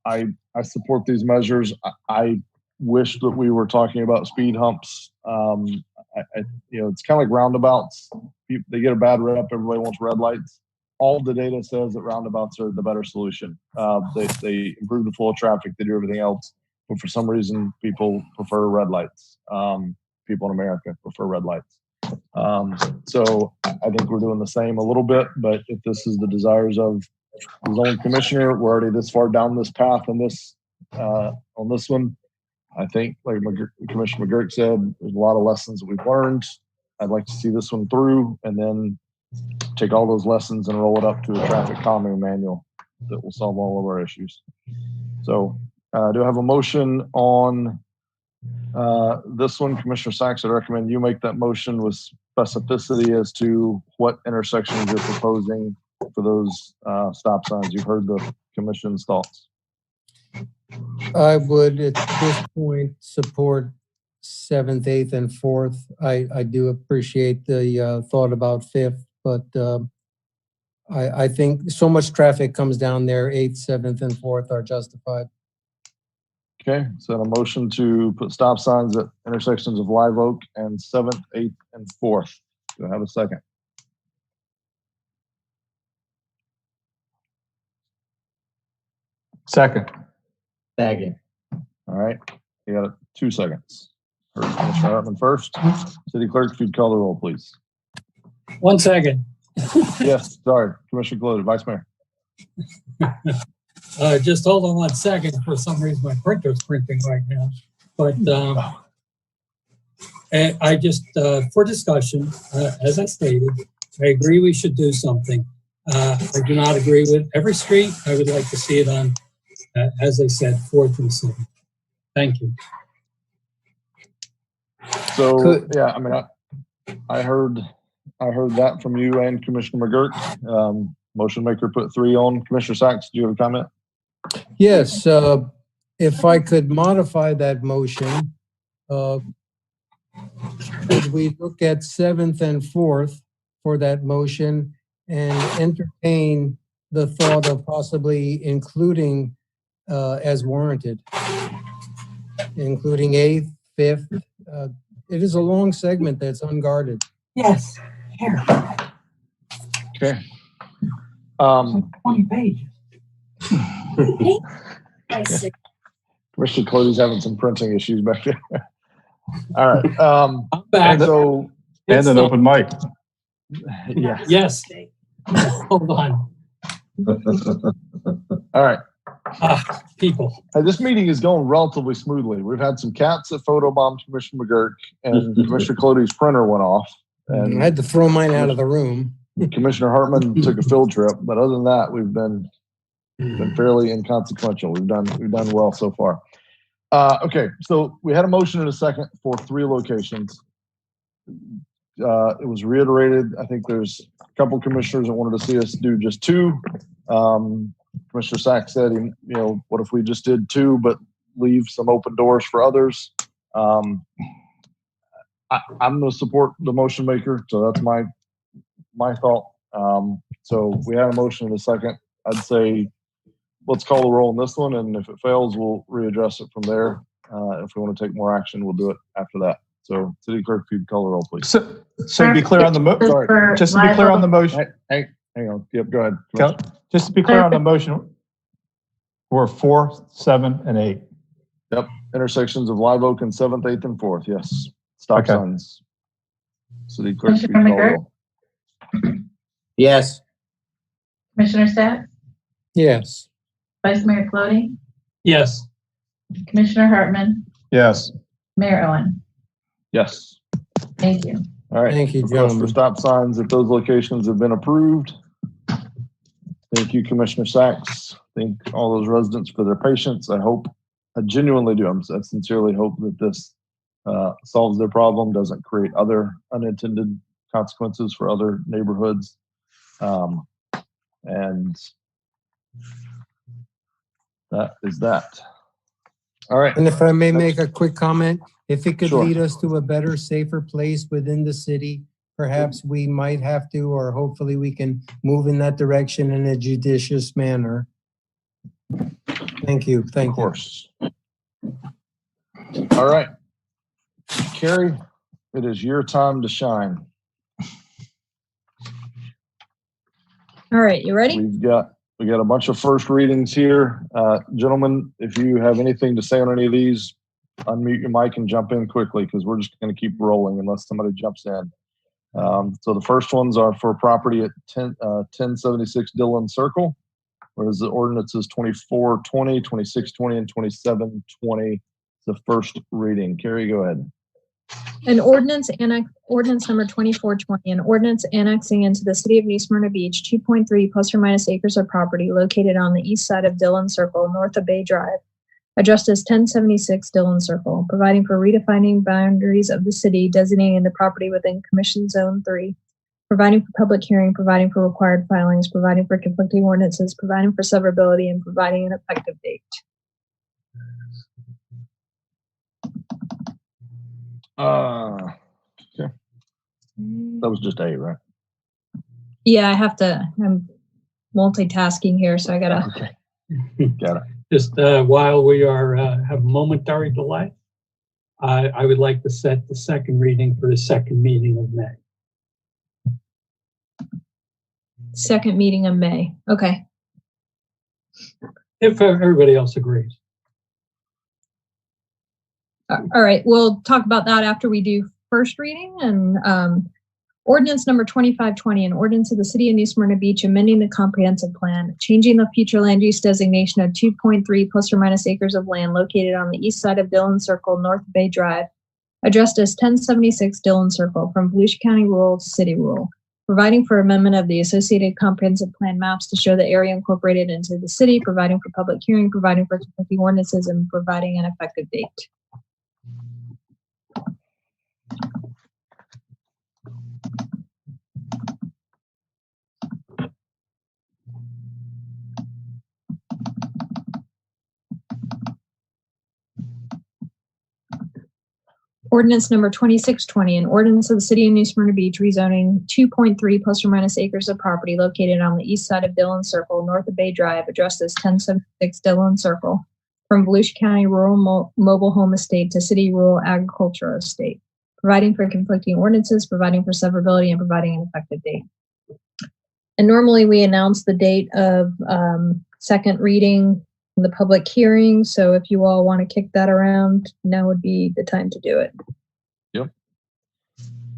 I support these measures. I wish that we were talking about speed humps. It's kind of like roundabouts. They get a bad rep. Everybody wants red lights. All the data says that roundabouts are the better solution. They improve the flow of traffic. They do everything else. But for some reason, people prefer red lights. People in America prefer red lights. So I think we're doing the same a little bit, but if this is the desires of the zoning commissioner, we're already this far down this path on this one. I think, like Commissioner McGurk said, there's a lot of lessons that we've learned. I'd like to see this one through and then take all those lessons and roll it up to a traffic calming manual that will solve all of our issues. So do I have a motion on this one? Commissioner Sachs, I recommend you make that motion with specificity as to what intersections you're proposing for those stop signs. You've heard the commission's thoughts. I would, at this point, support 7th, 8th, and 4th. I do appreciate the thought about 5th, but I think so much traffic comes down there, 8th, 7th, and 4th are justified. Okay, so a motion to put stop signs at intersections of Live Oak and 7th, 8th, and 4th. Do I have a second? Second. Second. All right, you got 2 seconds. Heard Commissioner Hartman first. City Clerk, if you'd call the roll, please. 1 second. Yes, sorry, Commissioner Cloder, Vice Mayor. Just hold on 1 second. For some reason, my printer's printing right now. But I just, for discussion, as I stated, I agree we should do something. I do not agree with every street. I would like to see it on, as I said, 4th and 7th. Thank you. So, yeah, I mean, I heard that from you and Commissioner McGurk. Motion maker put 3 on. Commissioner Sachs, do you have a comment? Yes, if I could modify that motion, could we look at 7th and 4th for that motion and entertain the thought of possibly including as warranted, including 8th, 5th. It is a long segment that's unguarded. Yes, here. Okay. 20 pages. Commissioner Cody's having some printing issues back there. All right. I'm back. So, And an open mic. yeah. Yes. Hold on. All right. People. This meeting is going relatively smoothly. We've had some cats that photobombed Commissioner McGurk, and Commissioner Cody's printer went off. And I had to throw mine out of the room. Commissioner Hartman took a field trip, but other than that, we've been fairly inconsequential. We've done well so far. Okay, so we had a motion in a second for 3 locations. it was reiterated. I think there's a couple commissioners that wanted to see us do just 2. Commissioner Sachs said, what if we just did 2, but leave some open doors for others? I'm going to support the motion maker, so that's my thought. So we had a motion in a second. I'd say let's call the roll on this one, and if it fails, we'll readdress it from there. If we want to take more action, we'll do it after that. So, City Clerk, if you'd call the roll, please. So to be clear on the just to be clear on the motion. Hang on. Yep, go ahead. Just to be clear on the motion, we're 4, 7, and 8. Yep, intersections of Live Oak and 7th, 8th, and 4th. Yes, stop signs. City Clerk, if you'd call the roll. Yes. Commissioner Sachs, Yes. Vice Mayor Clody, Yes. Commissioner Hartman, Yes. Mayor Owen. Yes. Thank you. All right. Thank you, Request gentlemen. for stop signs at those locations have been approved. Thank you, Commissioner Sachs. Thank all those residents for their patience. I genuinely do. I sincerely hope that this solves their problem, doesn't create other unintended consequences for other neighborhoods. And that is that. All right. And if I may make a quick comment, if it could Sure. lead us to a better, safer place within the city, perhaps we might have to, or hopefully we can move in that direction in a judicious manner. Thank you. Of Thank you. course. All right. Carrie, it is your time to shine. All right, you ready? We got a bunch of first readings here. Gentlemen, if you have anything to say on any of these, unmute your mic and jump in quickly because we're just going to keep rolling unless somebody jumps in. So the first ones are for property at 1076 Dillon Circle, whereas the ordinance is 2420, 2620, and 2720. The first reading. Carrie, go ahead. An ordinance number 2420, an ordinance annexing into the city of New Smyrna Beach 2.3 plus or minus acres of property located on the east side of Dillon Circle, north of Bay Drive, addressed as 1076 Dillon Circle, providing for redefining boundaries of the city, designating the property within Commission Zone 3, providing for public hearing, providing for required filings, providing for conflicting ordinances, providing for severability, and providing an effective date. Okay. That was just A, right? Yeah, I'm multitasking here, so I gotta. Okay. Got it. Just while we have momentary delay, I would like to set the second reading for the second meeting of May. Second meeting of May. Okay. If everybody else agrees. All right, we'll talk about that after we do first reading. And ordinance number 2520, an ordinance of the city of New Smyrna Beach amending the comprehensive plan, changing the future land use designation of 2.3 plus or minus acres of land located on the east side of Dillon Circle, north of Bay Drive, addressed as 1076 Dillon Circle, from Volusia County rural to city rural, providing for amendment of the associated comprehensive plan maps to show the area incorporated into the city, providing for public hearing, providing for conflicting ordinances, and providing an effective date. Ordinance number 2620, an ordinance of the city of New Smyrna Beach rezoning 2.3 plus or minus acres of property located on the east side of Dillon Circle, north of Bay Drive, addressed as 1076 Dillon Circle, from Volusia County Rural Mobile Home Estate to City Rural Agricultural Estate, providing for conflicting ordinances, providing for severability, and providing an effective date. And normally we announce the date of second reading, the public hearing. So if you all want to kick that around, now would be the time to do it. Yep.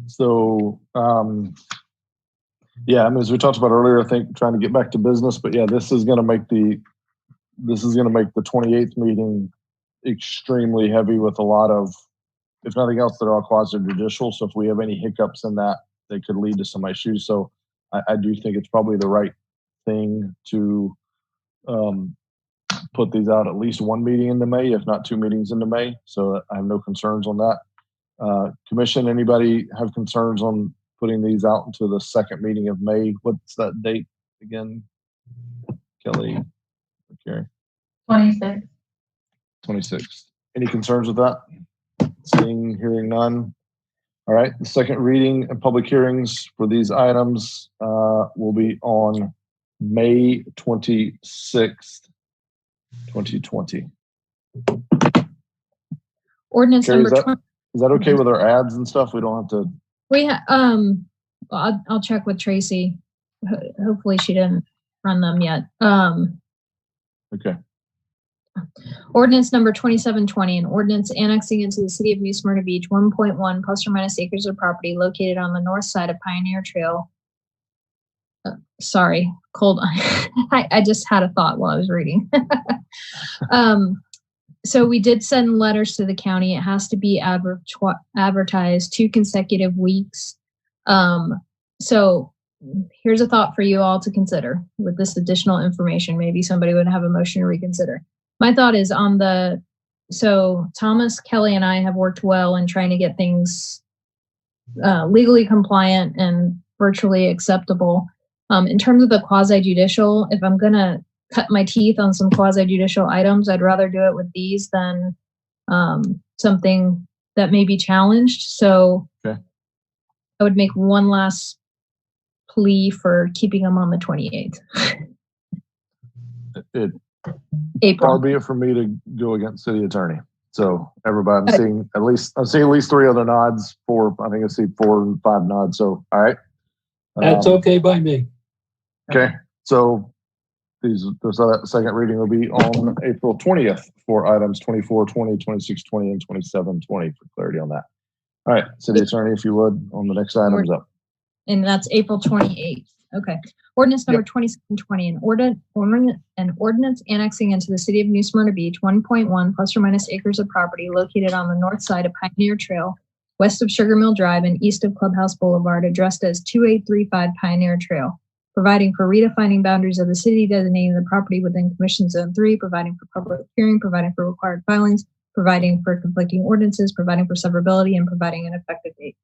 So, yeah, I mean, as we talked about earlier, I think trying to get back to business, but yeah, this is going to make the 28th meeting extremely heavy with a lot of, if nothing else, they're all quasi-judicial. So if we have any hiccups in that, they could lead to some issues. So I do think it's probably the right thing to put these out at least one meeting into May, if not two meetings into May. So I have no concerns on that. Commission, anybody have concerns on putting these out into the second meeting of May? What's that date again? Kelly, Carrie? 26. 26th. Any concerns with that? Seeing, hearing none. All right, the second reading and public hearings for these items will be on May 26th, 2020. Ordinance Carrie, number 20. is that okay with our ads and stuff? We don't have to. I'll check with Tracy. Hopefully she didn't run them yet. Okay. Ordinance number 2720, an ordinance annexing into the city of New Smyrna Beach 1.1 plus or minus acres of property located on the north side of Pioneer Trail. Sorry, hold on. I just had a thought while I was reading. So we did send letters to the county. It has to be advertised 2 consecutive weeks. So here's a thought for you all to consider with this additional information. Maybe somebody would have a motion to reconsider. My thought is so Thomas, Kelly, and I have worked well in trying to get things legally compliant and virtually acceptable. In terms of the quasi-judicial, if I'm going to cut my teeth on some quasi-judicial items, I'd rather do it with these than something that may be challenged. So okay. I would make one last plea for keeping them on the 28th. April. Far be it for me to go against city attorney. So everybody, I'm seeing at least 3 other nods. 4, I think I see 4 and 5 nods. So all right. That's okay by me. Okay. So the second reading will be on April 20th for items 24, 20, 26, 20, and 27, 20 for clarity on that. All right, city attorney, if you would, on the next items up. And that's April 28th. Okay. Ordinance number 2720, an ordinance annexing into the city of New Smyrna Beach 1.1 plus or minus acres of property located on the north side of Pioneer Trail, west of Sugar Mill Drive and east of Clubhouse Boulevard, addressed as 2835 Pioneer Trail, providing for redefining boundaries of the city, designating the property within Commission Zone 3, providing for public hearing, providing for required filings, providing for conflicting ordinances, providing for severability, and providing an effective date.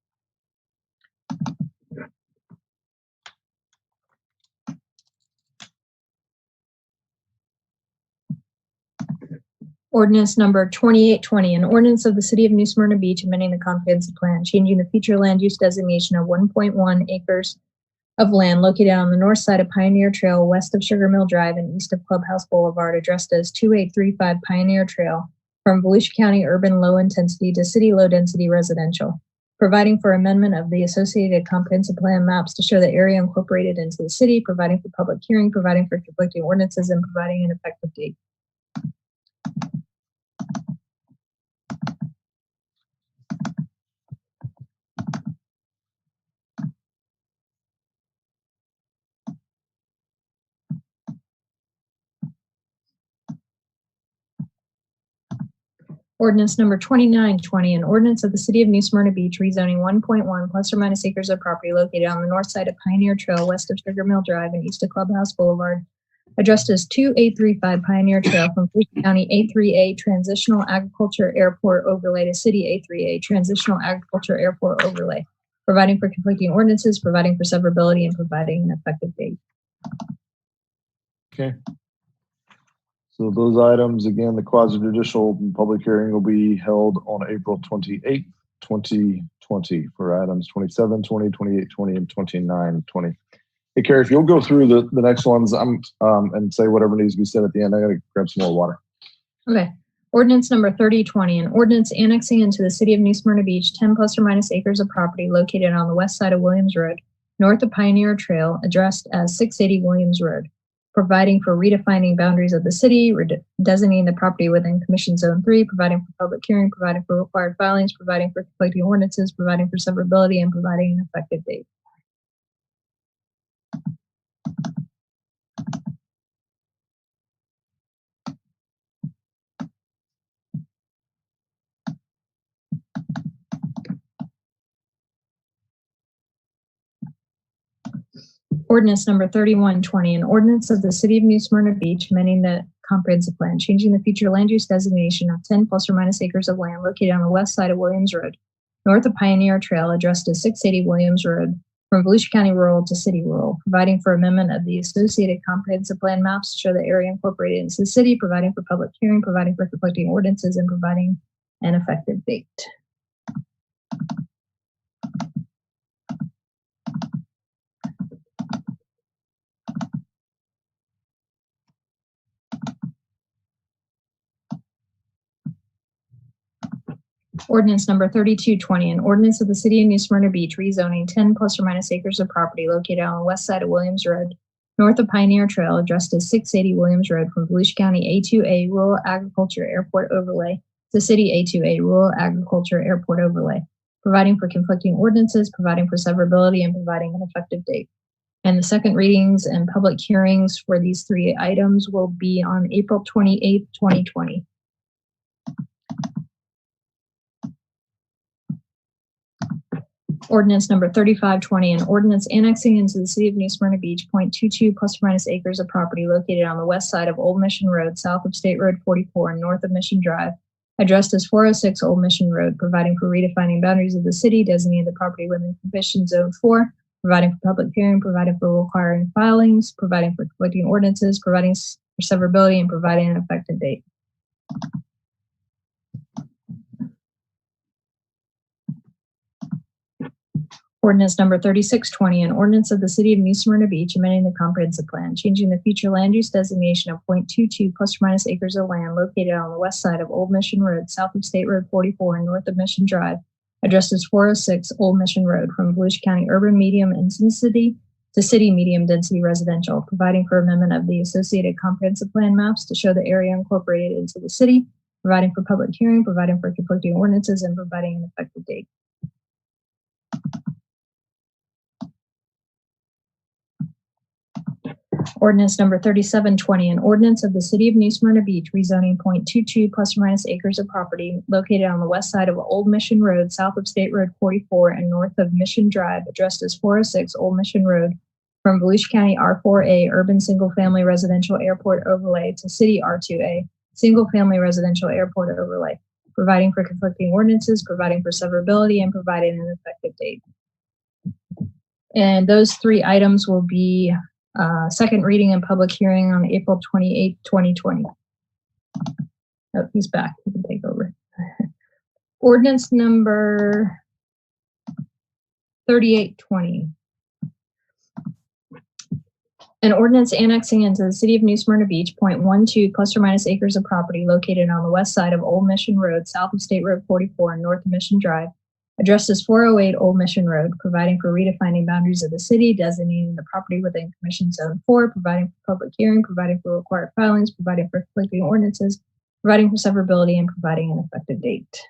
Ordinance number 2820, an ordinance of the city of New Smyrna Beach amending the comprehensive plan, changing the future land use designation of 1.1 acres of land located on the north side of Pioneer Trail, west of Sugar Mill Drive and east of Clubhouse Boulevard, addressed as 2835 Pioneer Trail, from Volusia County urban low intensity to city low density residential, providing for amendment of the associated comprehensive plan maps to show the area incorporated into the city, providing for public hearing, providing for conflicting ordinances, and providing an effective date. Ordinance number 2920, an ordinance of the city of New Smyrna Beach rezoning 1.1 plus or minus acres of property located on the north side of Pioneer Trail, west of Sugar Mill Drive and east of Clubhouse Boulevard, addressed as 2835 Pioneer Trail, from Volusia County A3A Transitional Agriculture Airport Overlay to City A3A Transitional Agriculture Airport Overlay, providing for conflicting ordinances, providing for severability, and providing an effective date. Okay. So those items, again, the quasi-judicial public hearing will be held on April 28th, 2020 for items 27, 20, 28, 20, and 29, 20. Hey, Carrie, if you'll go through the next ones and say whatever needs to be said at the end, I got to grab some more water. Okay. Ordinance number 3020, an ordinance annexing into the city of New Smyrna Beach 10 plus or minus acres of property located on the west side of Williams Road, north of Pioneer Trail, addressed as 680 Williams Road, providing for redefining boundaries of the city, designating the property within Commission Zone 3, providing for public hearing, providing for required filings, providing for conflicting ordinances, providing for severability, and providing an effective date. Ordinance number 3120, an ordinance of the city of New Smyrna Beach amending the comprehensive plan, changing the future land use designation of 10 plus or minus acres of land located on the west side of Williams Road, north of Pioneer Trail, addressed as 680 Williams Road, from Volusia County Rural to City Rural, providing for amendment of the associated comprehensive plan maps to show the area incorporated into the city, providing for public hearing, providing for conflicting ordinances, and providing an effective date. Ordinance number 3220, an ordinance of the city of New Smyrna Beach rezoning 10 plus or minus acres of property located on the west side of Williams Road, north of Pioneer Trail, addressed as 680 Williams Road, from Volusia County A2A Rural Agriculture Airport Overlay to City A2A Rural Agriculture Airport Overlay, providing for conflicting ordinances, providing for severability, and providing an effective date. And the second readings and public hearings for these three items will be on April 28th, 2020. Ordinance number 3520, an ordinance annexing into the city of New Smyrna Beach 0.22 plus or minus acres of property located on the west side of Old Mission Road, south of State Road 44 and north of Mission Drive, addressed as 406 Old Mission Road, providing for redefining boundaries of the city, designating the property within Commission Zone 4, providing for public hearing, providing for requiring filings, providing for conflicting ordinances, providing for severability, and providing an effective date. Ordinance number 3620, an ordinance of the city of New Smyrna Beach amending the comprehensive plan, changing the future land use designation of 0.22 plus or minus acres of land located on the west side of Old Mission Road, south of State Road 44 and north of Mission Drive, addressed as 406 Old Mission Road, from Volusia County urban medium intensity to city medium density residential, providing for amendment of the associated comprehensive plan maps to show the area incorporated into the city, providing for public hearing, providing for conflicting ordinances, and providing an effective date. Ordinance number 3720, an ordinance of the city of New Smyrna Beach rezoning 0.22 plus or minus acres of property located on the west side of Old Mission Road, south of State Road 44 and north of Mission Drive, addressed as 406 Old Mission Road, from Volusia County R4A Urban Single Family Residential Airport Overlay to City R2A Single Family Residential Airport Overlay, providing for conflicting ordinances, providing for severability, and providing an effective date. And those three items will be second reading and public hearing on April 28, 2020. Oh, he's back. He can take over. Ordinance number 3820. An ordinance annexing into the city of New Smyrna Beach 0.12 plus or minus acres of property located on the west side of Old Mission Road, south of State Road 44 and north of Mission Drive, addressed as 408 Old Mission Road, providing for redefining boundaries of the city, designating the property within Commission Zone 4, providing for public hearing, providing for required filings, providing for conflicting ordinances, providing for severability, and providing an effective date.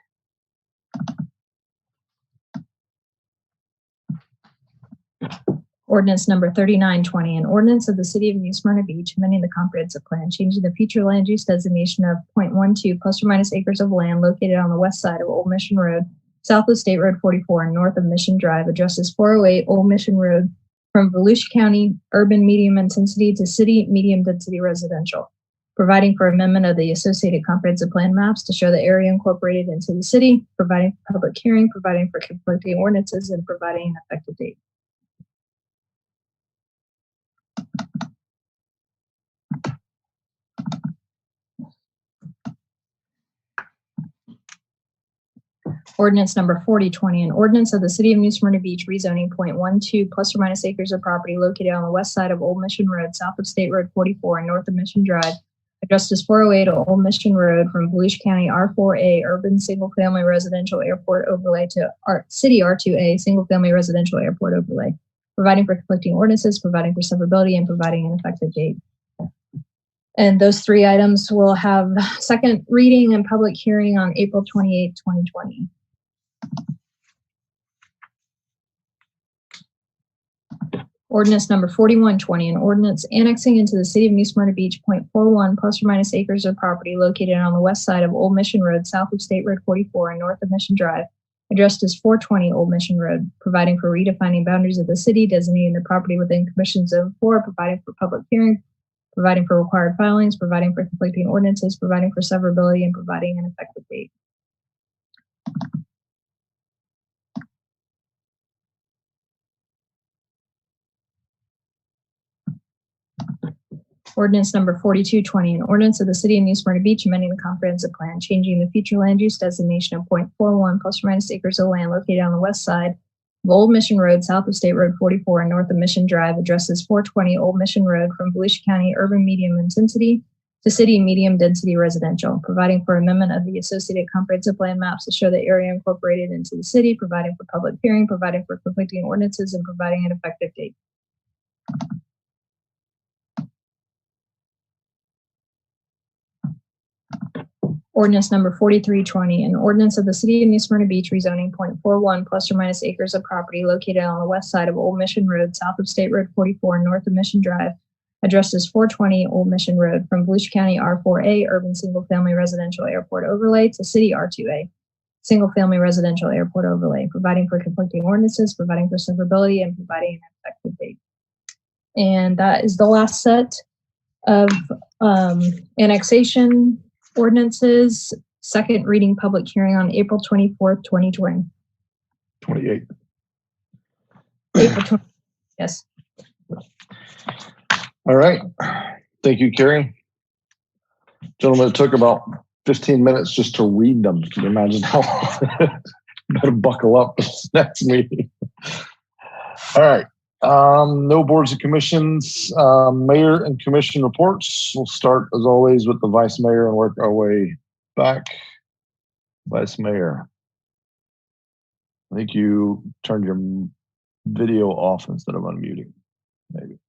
Ordinance number 3920, an ordinance of the city of New Smyrna Beach amending the comprehensive plan, changing the future land use designation of 0.12 plus or minus acres of land located on the west side of Old Mission Road, south of State Road 44 and north of Mission Drive, addressed as 408 Old Mission Road, from Volusia County urban medium intensity to city medium density residential, providing for amendment of the associated comprehensive plan maps to show the area incorporated into the city, providing for public hearing, providing for conflicting ordinances, and providing an effective date. Ordinance number 4020, an ordinance of the city of New Smyrna Beach rezoning 0.12 plus or minus acres of property located on the west side of Old Mission Road, south of State Road 44 and north of Mission Drive, addressed as 408 Old Mission Road, from Volusia County R4A Urban Single Family Residential Airport Overlay to City R2A Single Family Residential Airport Overlay, providing for conflicting ordinances, providing for severability, and providing an effective date. And those three items will have second reading and public hearing on April 28, 2020. Ordinance number 4120, an ordinance annexing into the city of New Smyrna Beach 0.41 plus or minus acres of property located on the west side of Old Mission Road, south of State Road 44 and north of Mission Drive, addressed as 420 Old Mission Road, providing for redefining boundaries of the city, designating the property within Commission Zone 4, providing for public hearing, providing for required filings, providing for conflicting ordinances, providing for severability, and providing an effective date. Ordinance number 4220, an ordinance of the City of New Smyrna Beach amending the comprehensive plan, changing the future land use designation of .41 plus or minus acres of land located on the west side of Old Mission Road, south of State Road 44 and north of Mission Drive, addresses 420 Old Mission Road from Volusia County urban medium intensity to city medium density residential, providing for amendment of the associated comprehensive plan maps to show the area incorporated into the city, providing for public hearing, providing for conflicting ordinances, and providing an effective date. Ordinance number 4320, an ordinance of the City of New Smyrna Beach rezoning .41 plus or minus acres of property located on the west side of Old Mission Road, south of State Road 44 and north of Mission Drive, addresses 420 Old Mission Road from Volusia County R4A urban single family residential airport overlay to city R2A single family residential airport overlay, providing for conflicting ordinances, providing for severability, and providing an effective date. And that is the last set of annexation ordinances. Second reading public hearing on April 24th, 2020. 28. April 20th, yes. All right. Thank you, Carrie. Gentlemen, it took about 15 minutes just to read them. Can you imagine how better buckle up for this next meeting? All right. No boards and commissions, mayor and commission reports. We'll start as always with the vice mayor and work our way back. Vice mayor. I think you turned your video off instead of unmuting, maybe.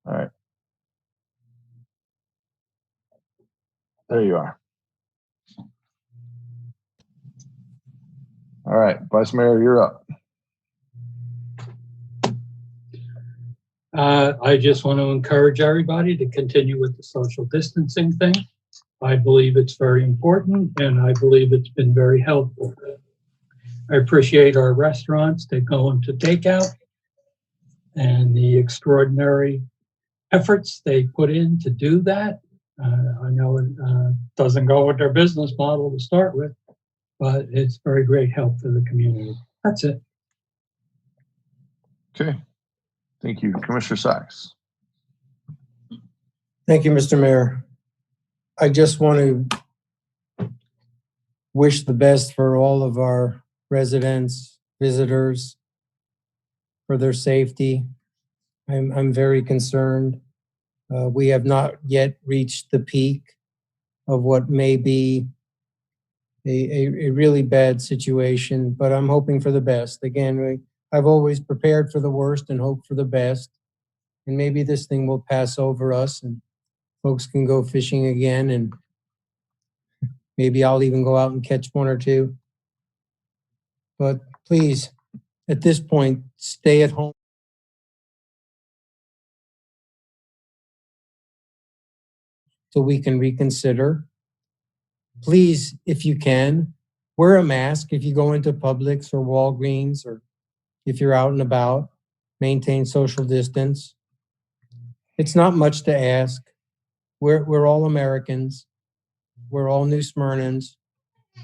All right. There you are. All right, Vice Mayor, you're up. I just want to encourage everybody to continue with the social distancing thing. I believe it's very important, and I believe it's been very helpful. I appreciate our restaurants that go into takeout and the extraordinary efforts they put in to do that. I know it doesn't go with their business model to start with, but it's very great help for the community. That's it. Okay. Thank you. Commissioner Sachs. Thank you, Mr. Mayor. I just want to wish the best for all of our residents, visitors, for their safety. I'm very concerned. We have not yet reached the peak of what may be a really bad situation, but I'm hoping for the best. Again, I've always prepared for the worst and hoped for the best. And maybe this thing will pass over us and folks can go fishing again, and maybe I'll even go out and catch one or two. But please, at this point, stay at home. So we can reconsider. Please, if you can, wear a mask if you go into Publix or Walgreens, or if you're out and about. Maintain social distance. It's not much to ask. We're all Americans. We're all New Smyrnans,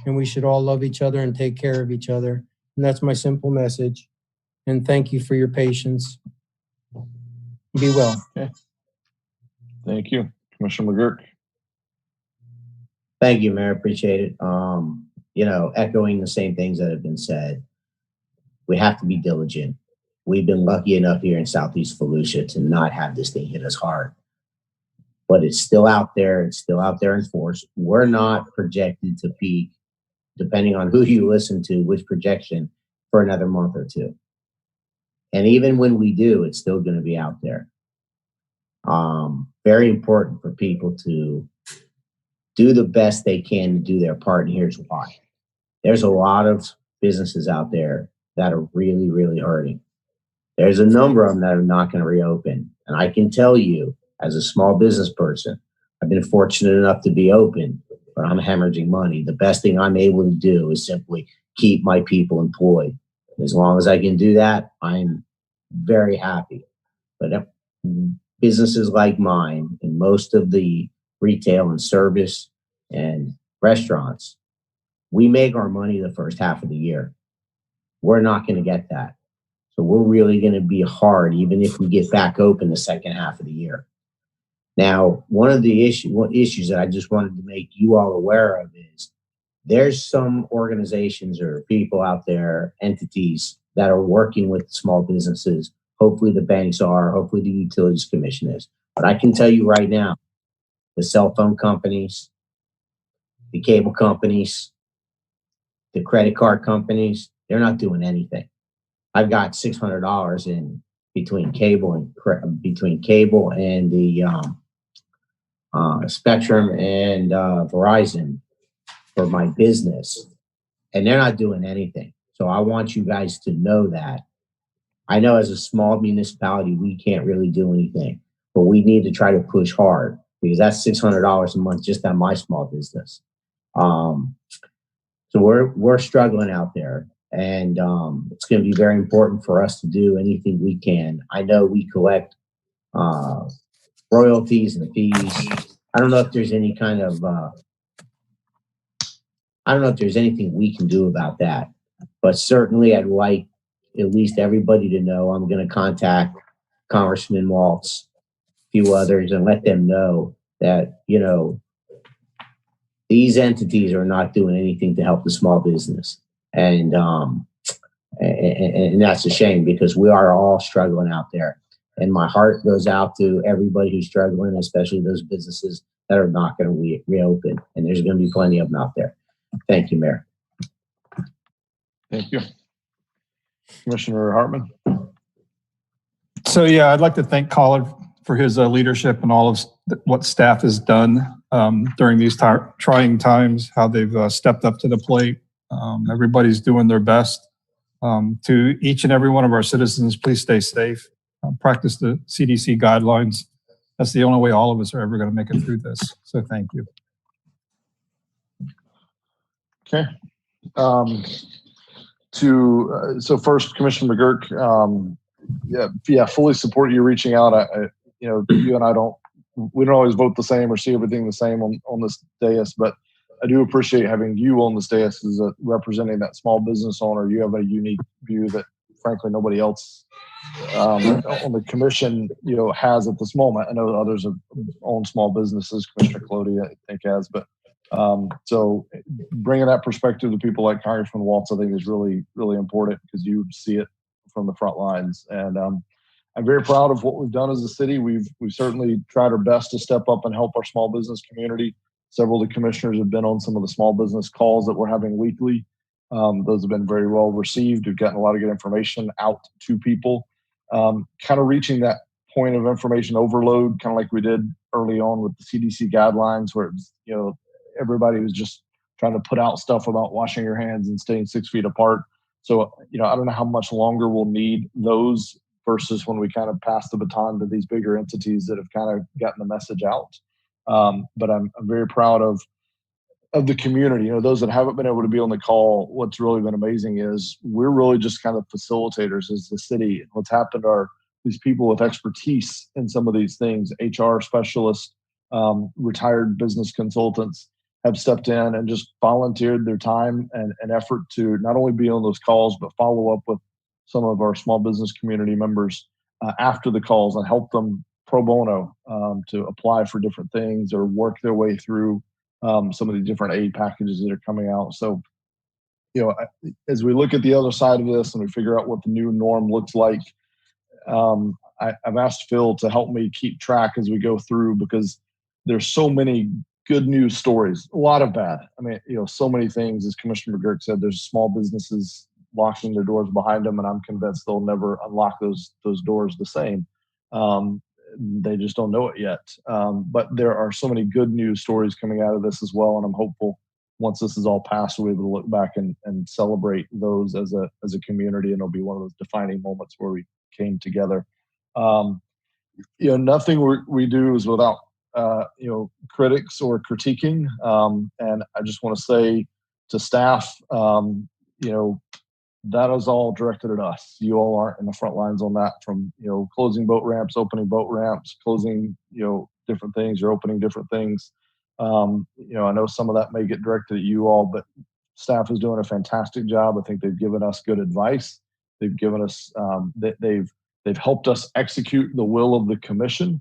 and we should all love each other and take care of each other. And that's my simple message. And thank you for your patience. Be well. Okay. Thank you. Commissioner McGurk. Thank you, Mayor. Appreciate it. Echoing the same things that have been said, we have to be diligent. We've been lucky enough here in Southeast Volusia to not have this thing hit us hard, but it's still out there. It's still out there in force. We're not projected to peak, depending on who you listen to, which projection, for another month or two. And even when we do, it's still going to be out there. Very important for people to do the best they can to do their part, and here's why. There's a lot of businesses out there that are really, really hurting. There's a number of them that are not going to reopen. And I can tell you, as a small business person, I've been fortunate enough to be open, but I'm hemorrhaging money. The best thing I'm able to do is simply keep my people employed. As long as I can do that, I'm very happy. But businesses like mine and most of the retail and service and restaurants, we make our money the first half of the year. We're not going to get that. So we're really going to be hard, even if we get back open the second half of the year. Now, one of the issues that I just wanted to make you all aware of is there's some organizations or people out there, entities that are working with small businesses. Hopefully the banks are, hopefully the Utilities Commission is. But I can tell you right now, the cell phone companies, the cable companies, the credit card companies, they're not doing anything. I've got $600 in between cable and the Spectrum and Verizon for my business, and they're not doing anything. So I want you guys to know that. I know as a small municipality, we can't really do anything, but we need to try to push hard because that's $600 a month just on my small business. So we're struggling out there, and it's going to be very important for us to do anything we can. I know we collect royalties and fees. I don't know if there's any kind of I don't know if there's anything we can do about that, but certainly I'd like at least everybody to know I'm going to contact Congressman Waltz, a few others, and let them know that, you know, these entities are not doing anything to help the small business. And that's a shame because we are all struggling out there. And my heart goes out to everybody who's struggling, especially those businesses that are not going to reopen. And there's going to be plenty of them out there. Thank you, Mayor. Thank you. Commissioner Hartman. So yeah, I'd like to thank Collard for his leadership and all of what staff has done during these trying times, how they've stepped up to the plate. Everybody's doing their best. To each and every one of our citizens, please stay safe. Practice the CDC guidelines. That's the only way all of us are ever going to make it through this. So thank you. Okay. So first, Commissioner McGurk, yeah, fully support you reaching out. You know, you and I we don't always vote the same or see everything the same on this dais, but I do appreciate having you on this dais as representing that small business owner. You have a unique view that, frankly, nobody else on the commission, you know, has at this moment. I know others have owned small businesses. Commissioner Clody, I think, has, but so bringing that perspective to people like Congressman Waltz, I think, is really, really important because you see it from the front lines. And I'm very proud of what we've done as a city. We've certainly tried our best to step up and help our small business community. Several of the commissioners have been on some of the small business calls that we're having weekly. Those have been very well received. We've gotten a lot of good information out to people. Kind of reaching that point of information overload, kind of like we did early on with the CDC guidelines, where it's, you know, everybody was just trying to put out stuff about washing your hands and staying 6 feet apart. So, you know, I don't know how much longer we'll need those versus when we kind of pass the baton to these bigger entities that have kind of gotten the message out. But I'm very proud of the community. You know, those that haven't been able to be on the call, what's really been amazing is we're really just kind of facilitators as the city. And what's happened are these people with expertise in some of these things, HR specialists, retired business consultants, have stepped in and just volunteered their time and effort to not only be on those calls, but follow up with some of our small business community members after the calls and help them pro bono to apply for different things or work their way through some of the different aid packages that are coming out. So, you know, as we look at the other side of this and we figure out what the new norm looks like, I've asked Phil to help me keep track as we go through because there's so many good news stories, a lot of bad. I mean, you know, so many things, as Commissioner McGurk said, there's small businesses locking their doors behind them, and I'm convinced they'll never unlock those doors the same. They just don't know it yet. But there are so many good news stories coming out of this as well, and I'm hopeful once this is all passed, we'll be able to look back and celebrate those as a community, and it'll be one of those defining moments where we came together. You know, nothing we do is without you know, critics or critiquing. And I just want to say to staff, you know, that is all directed at us. You all aren't in the front lines on that, from, you know, closing boat ramps, opening boat ramps, closing, you know, different things, or opening different things. You know, I know some of that may get directed at you all, but staff is doing a fantastic job. I think they've given us good advice. They've given us, they've helped us execute the will of the commission.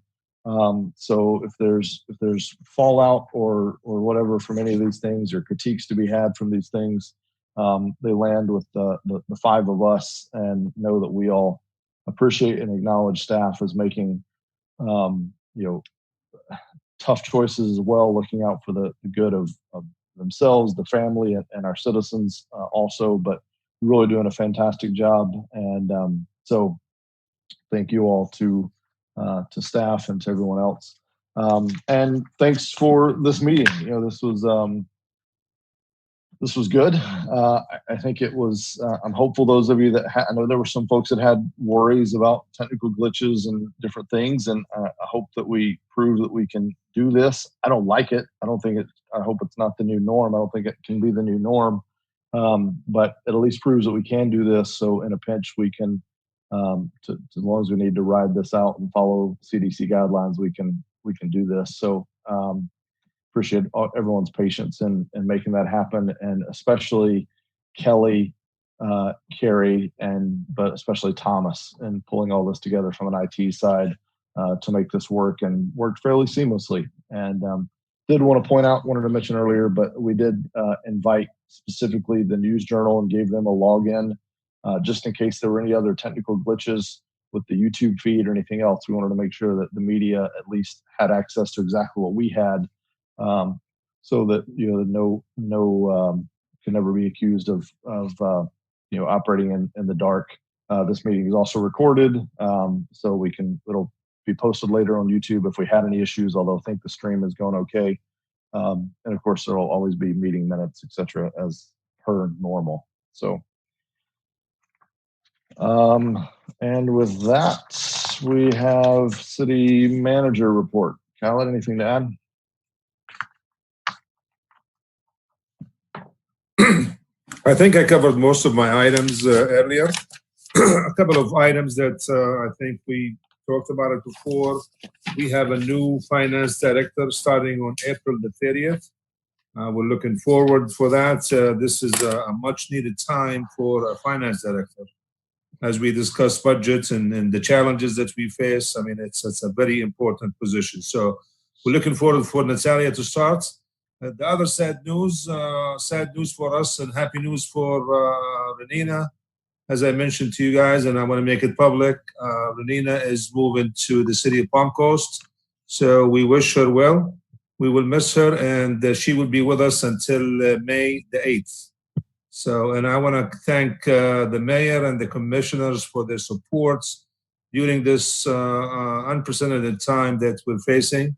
So if there's fallout or whatever from any of these things or critiques to be had from these things, they land with the five of us, and know that we all appreciate and acknowledge staff as making tough choices as well, looking out for the good of themselves, the family, and our citizens also, but really doing a fantastic job. And so thank you all to staff and to everyone else. And thanks for this meeting. This was good. I think it was, I'm hopeful those of you that I know there were some folks that had worries about technical glitches and different things. And I hope that we prove that we can do this. I don't like it. I hope it's not the new norm. I don't think it can be the new norm. But it at least proves that we can do this. So in a pinch, we can, as long as we need to ride this out and follow CDC guidelines, we can do this. So, appreciate everyone's patience in making that happen, and especially Kelly, Carrie, but especially Thomas, and pulling all this together from an IT side to make this work, and worked fairly seamlessly. And wanted to mention earlier, but we did invite specifically the News Journal and gave them a login just in case there were any other technical glitches with the YouTube feed or anything else. We wanted to make sure that the media at least had access to exactly what we had. So that no can never be accused of operating in the dark. This meeting is also recorded, so it'll be posted later on YouTube if we had any issues. Although I think the stream is going okay, and of course there will always be meeting minutes, etc., as per normal. So, and with that, we have city manager report. Khaled, anything to add? I think I covered most of my items earlier. A couple of items that I think we talked about it before. We have a new finance director starting on April the 30th. We're looking forward for that. This is a much needed time for a finance director. As we discuss budgets and the challenges that we face, I mean, it's a very important position. So we're looking forward for Natalia to start. The other sad news for us and happy news for Renina, as I mentioned to you guys, and I want to make it public, Renina is moving to the city of Palm Coast. So we wish her well. We will miss her, and she will be with us until May the 8th. So, and I want to thank the mayor and the commissioners for their support during this unprecedented time that we're facing.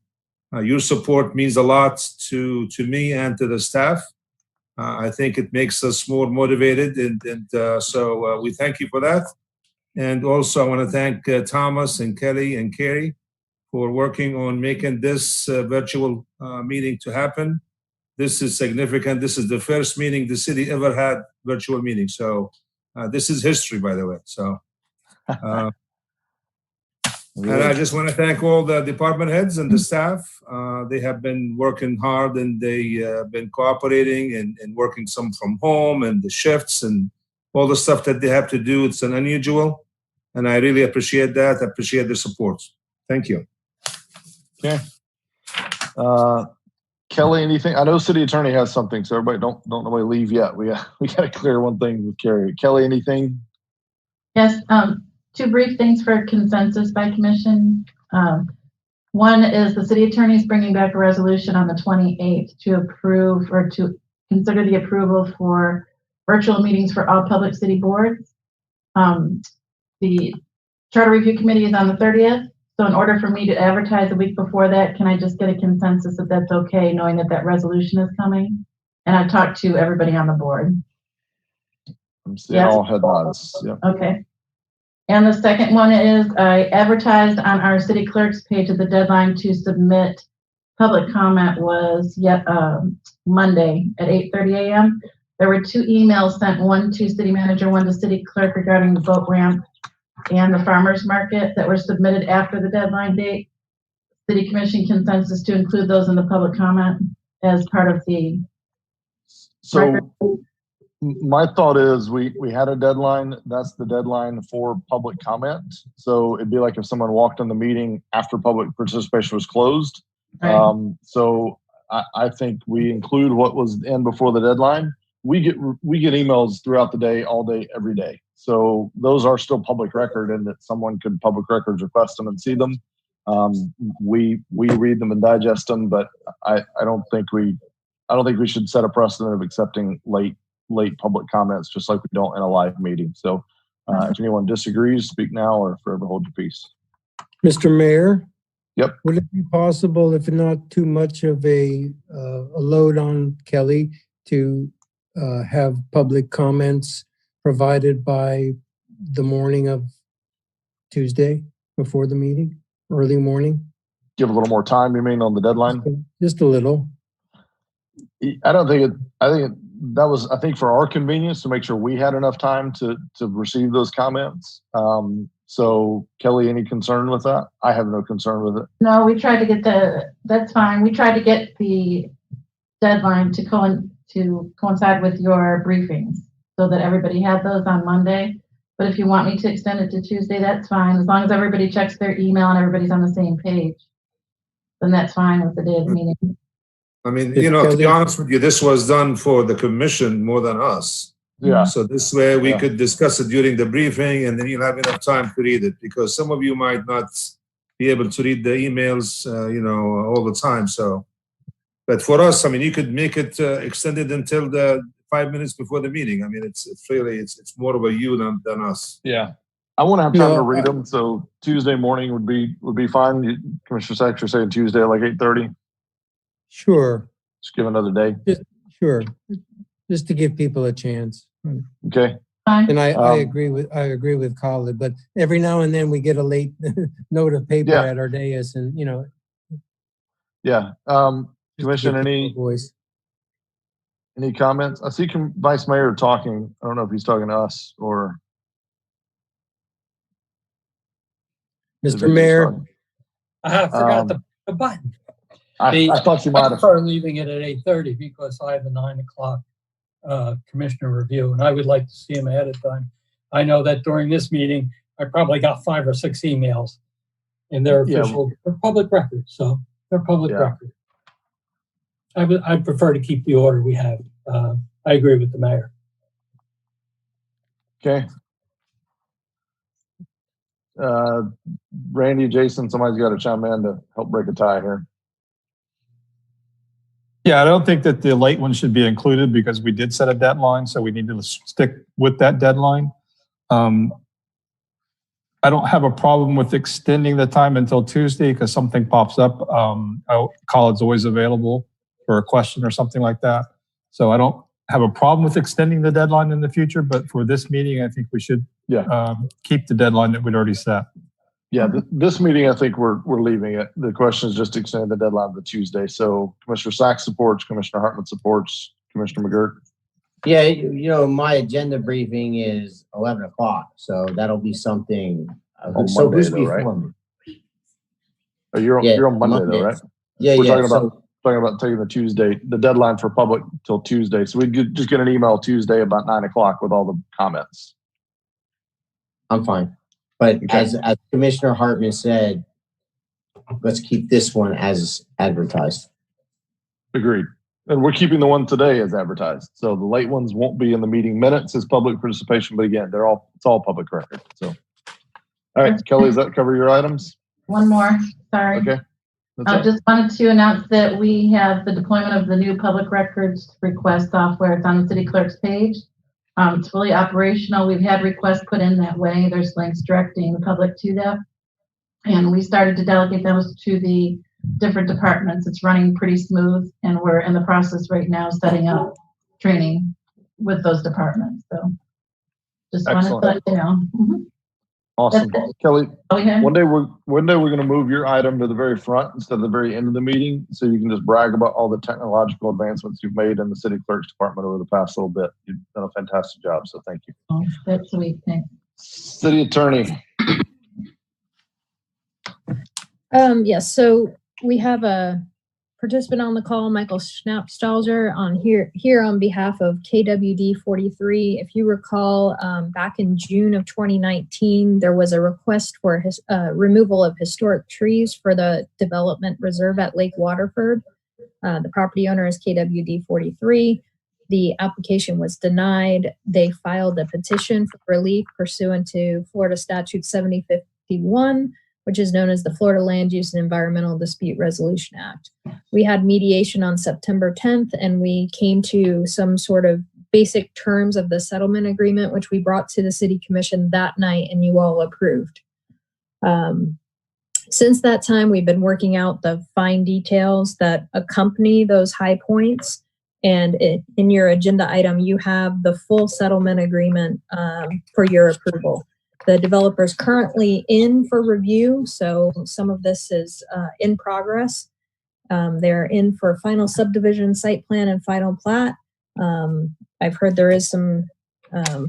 Your support means a lot to me and to the staff. I think it makes us more motivated, and so we thank you for that. And also I want to thank Thomas and Kelly and Carrie for working on making this virtual meeting to happen. This is significant. This is the first meeting the city ever had virtual meeting. So this is history, by the way. So. And I just want to thank all the department heads and the staff. They have been working hard, and they have been cooperating and working some from home, and the shifts and all the stuff that they have to do. It's an unusual, and I really appreciate that. I appreciate their support. Thank you. Okay. Kelly, anything? I know city attorney has something, so everybody don't nobody leave yet. We got to clear one thing with Carrie. Kelly, anything? Yes. Two brief things for consensus by commission. One is the city attorney is bringing back a resolution on the 28th to approve or to consider the approval for virtual meetings for all public city boards. The charter review committee is on the 30th. So in order for me to advertise a week before that, can I just get a consensus that that's okay, knowing that that resolution is coming? And I've talked to everybody on the board. I'm seeing all head nods. Yep. Okay. And the second one is I advertised on our city clerk's page that the deadline to submit public comment was Monday at 8:30 a.m. There were 2 emails sent, one to city manager, one to city clerk regarding the boat ramp and the farmers market that were submitted after the deadline date. City commission consensus to include those in the public comment as part of the So record. My thought is we had a deadline. That's the deadline for public comment. So it'd be like if someone walked in the meeting after public participation was closed. Right. So I think we include what was in before the deadline. We get emails throughout the day, all day, every day. So those are still public record, and that someone could public records request them and see them. We read them and digest them, but I don't think we should set a precedent of accepting late public comments, just like we don't in a live meeting. So if anyone disagrees, speak now or forever hold your peace. Mr. Mayor? Yep. Would it be possible, if not too much of a load on Kelly, to have public comments provided by the morning of Tuesday before the meeting, early morning? Give a little more time, you mean, on the deadline? Just a little. I think for our convenience to make sure we had enough time to receive those comments. So Kelly, any concern with that? I have no concern with it. No, we tried to get that's fine. We tried to get the deadline to coincide with your briefings so that everybody had those on Monday. But if you want me to extend it to Tuesday, that's fine. As long as everybody checks their email and everybody's on the same page, then that's fine with the day of the meeting. I mean, to be honest with you, this was done for the commission more than us. Yeah. So this way we could discuss it during the briefing, and then you'll have enough time to read it, because some of you might not be able to read the emails, all the time. So, but for us, I mean, you could make it extended until the 5 minutes before the meeting. I mean, it's more of a you than us. Yeah. I want to have time to read them. So Tuesday morning would be fine. Commissioner Sachs, you're saying Tuesday at like 8:30? Sure. Just give another day. Sure. Just to give people a chance. Okay. Fine. And I agree with Khalid, but every now and then we get a late note of paper at our dais, and Yeah. Commission, any comments? I see Vice Mayor talking. I don't know if he's talking to us or Mr. Mayor. I forgot the button. I thought you might I have. prefer leaving it at 8:30 because I have a 9 o'clock commissioner review, and I would like to see him ahead of time. I know that during this meeting, I probably got 5 or 6 emails, and they're official, they're public records, so they're public record. I'd prefer to keep the order we have. I agree with the mayor. Okay. Randy, Jason, somebody's got to chime in to help break a tie here. Yeah, I don't think that the late one should be included because we did set a deadline, so we need to stick with that deadline. I don't have a problem with extending the time until Tuesday because something pops up. Khaled's always available for a question or something like that. So I don't have a problem with extending the deadline in the future, but for this meeting, I think we should keep the deadline that we'd already set. Yeah, this meeting, I think we're leaving it. The question is just extending the deadline to Tuesday. So Commissioner Sachs supports, Commissioner Hartman supports, Commissioner McGirt. Yeah, my agenda briefing is 11 o'clock, so that'll be something. On Monday, though, right? Oh, you're on Monday, though, right? Yeah, we're talking about taking the Tuesday, the deadline for public till Tuesday. So we could just get an email Tuesday about 9 o'clock with all the comments. I'm fine. But as Commissioner Hartman said, let's keep this one as advertised. Agreed. And we're keeping the one today as advertised. So the late ones won't be in the meeting minutes as public participation, but again, it's all public record. So, all right, Kelly, does that cover your items? One more, sorry. Okay. I just wanted to announce that we have the deployment of the new public records request software. It's on the city clerk's page. It's fully operational. We've had requests put in that way. There's links directing the public to that. And we started to delegate those to the different departments. It's running pretty smooth, and we're in the process right now setting up training with those departments. So just wanted to let you know. Awesome. Kelly, Okay. one day we're going to move your item to the very front instead of the very end of the meeting, so you can just brag about all the technological advancements you've made in the city clerk's department over the past little bit. You've done a fantastic job, so thank you. Oh, that's sweet. Thanks. City Attorney. Yes, so we have a participant on the call, Michael Schnappstalger, here on behalf of KWD 43. If you recall, back in June of 2019, there was a request for removal of historic trees for the development reserve at Lake Waterford. The property owner is KWD 43. The application was denied. They filed a petition for relief pursuant to Florida Statute 7051, which is known as the Florida Land Use and Environmental Dispute Resolution Act. We had mediation on September 10th, and we came to some sort of basic terms of the settlement agreement, which we brought to the City Commission that night, and you all approved. Since that time, we've been working out the fine details that accompany those high points. And in your agenda item, you have the full settlement agreement for your approval. The developer is currently in for review, so some of this is in progress. They're in for final subdivision, site plan, and final plat. I've heard there is some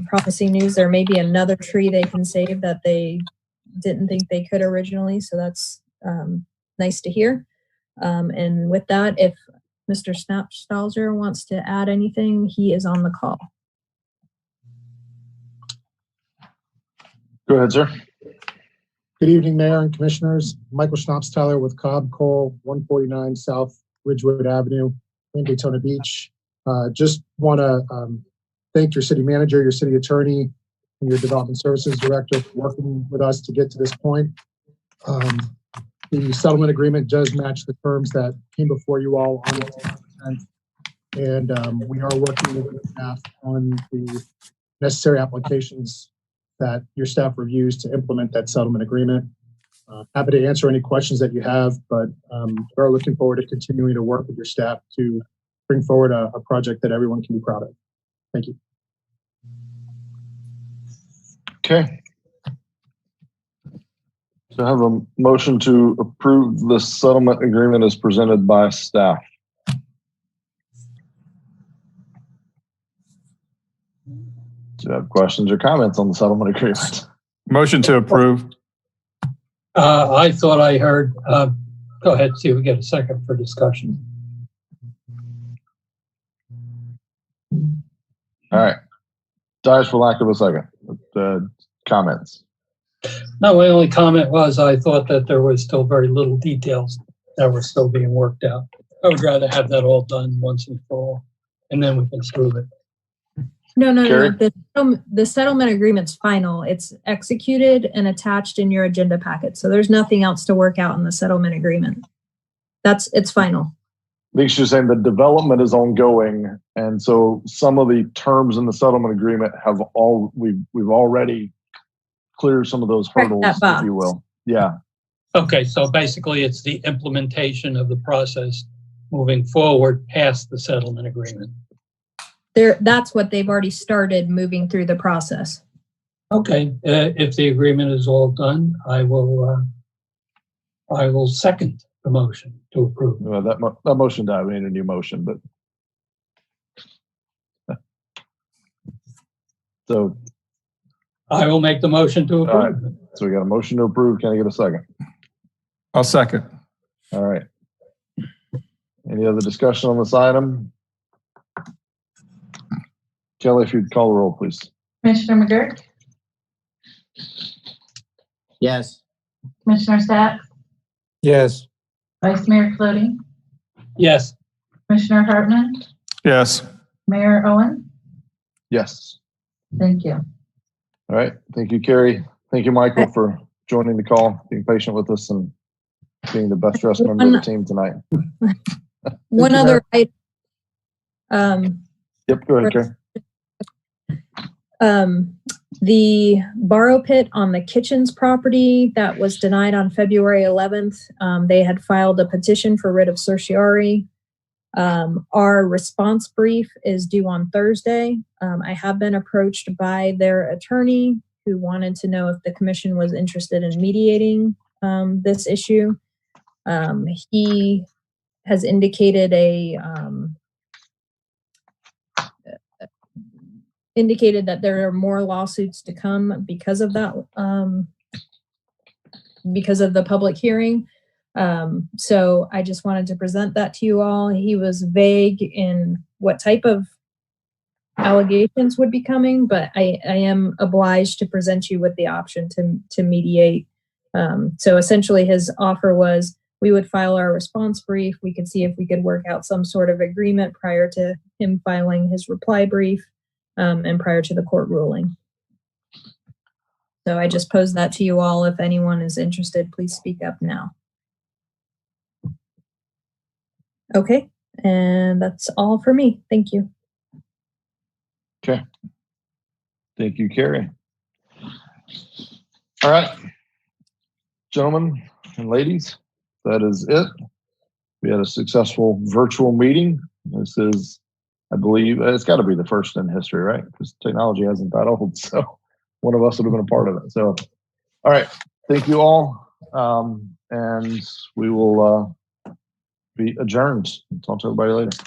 promising news. There may be another tree they can save that they didn't think they could originally, so that's nice to hear. And with that, if Mr. Schnappstalger wants to add anything, he is on the call. Go ahead, sir. Good evening, Mayor and Commissioners. Michael Schnappstalger with Cobb Cole, 149 South Ridgewood Avenue in Daytona Beach. Just want to thank your city manager, your city attorney, and your development services director for working with us to get to this point. The settlement agreement does match the terms that came before you all on the 10th, and we are working with the staff on the necessary applications that your staff reviews to implement that settlement agreement. Happy to answer any questions that you have, but we're looking forward to continuing to work with your staff to bring forward a project that everyone can be proud of. Thank you. Okay. So I have a motion to approve the settlement agreement as presented by staff. Do you have questions or comments on the settlement agreement? Motion to approve. I thought I heard, go ahead, see if we get a second for discussion. All right. Dies for lack of a second. Comments. No, my only comment was I thought that there was still very little details that were still being worked out. I would rather have that all done once and for all, and then we can prove it. No. Carrie? The settlement agreement's final. It's executed and attached in your agenda packet. So there's nothing else to work out in the settlement agreement. It's final. I think she's saying the development is ongoing, and so some of the terms in the settlement agreement we've already cleared some of those hurdles, if you will. Yeah. Okay, so basically it's the implementation of the process moving forward past the settlement agreement. That's what they've already started moving through the process. Okay, if the agreement is all done, I will second the motion to approve. Well, that motion died. We need a new motion, but so I will make the motion to approve. all right. So we got a motion to approve. Can I get a second? I'll second. All right. Any other discussion on this item? Kelly, if you'd call the roll, please. Commissioner McGurk, Yes. Commissioner Sacks, Yes. Vice Mayor Floaty, Yes. Commissioner Hartman, Yes. Mayor Owen. Yes. Thank you. All right. Thank you, Carrie. Thank you, Michael, for joining the call, being patient with us, and being the best dressed member of the team tonight. One other item. Yep. Go ahead, Carrie. The borrow pit on the Kitchens property that was denied on February 11th, they had filed a petition for writ of certiorari. Our response brief is due on Thursday. I have been approached by their attorney who wanted to know if the commission was interested in mediating this issue. He has indicated indicated that there are more lawsuits to come because of that, because of the public hearing. So I just wanted to present that to you all. He was vague in what type of allegations would be coming, but I am obliged to present you with the option to mediate. So essentially his offer was we would file our response brief. We could see if we could work out some sort of agreement prior to him filing his reply brief, and prior to the court ruling. So I just posed that to you all. If anyone is interested, please speak up now. Okay, and that's all for me. Thank you. Okay. Thank you, Carrie. All right, gentlemen and ladies, that is it. We had a successful virtual meeting. This is, I believe, it's got to be the first in history, right? Because technology hasn't that old, so one of us would have been a part of it. So, all right, thank you all, and we will be adjourned. Talk to everybody later.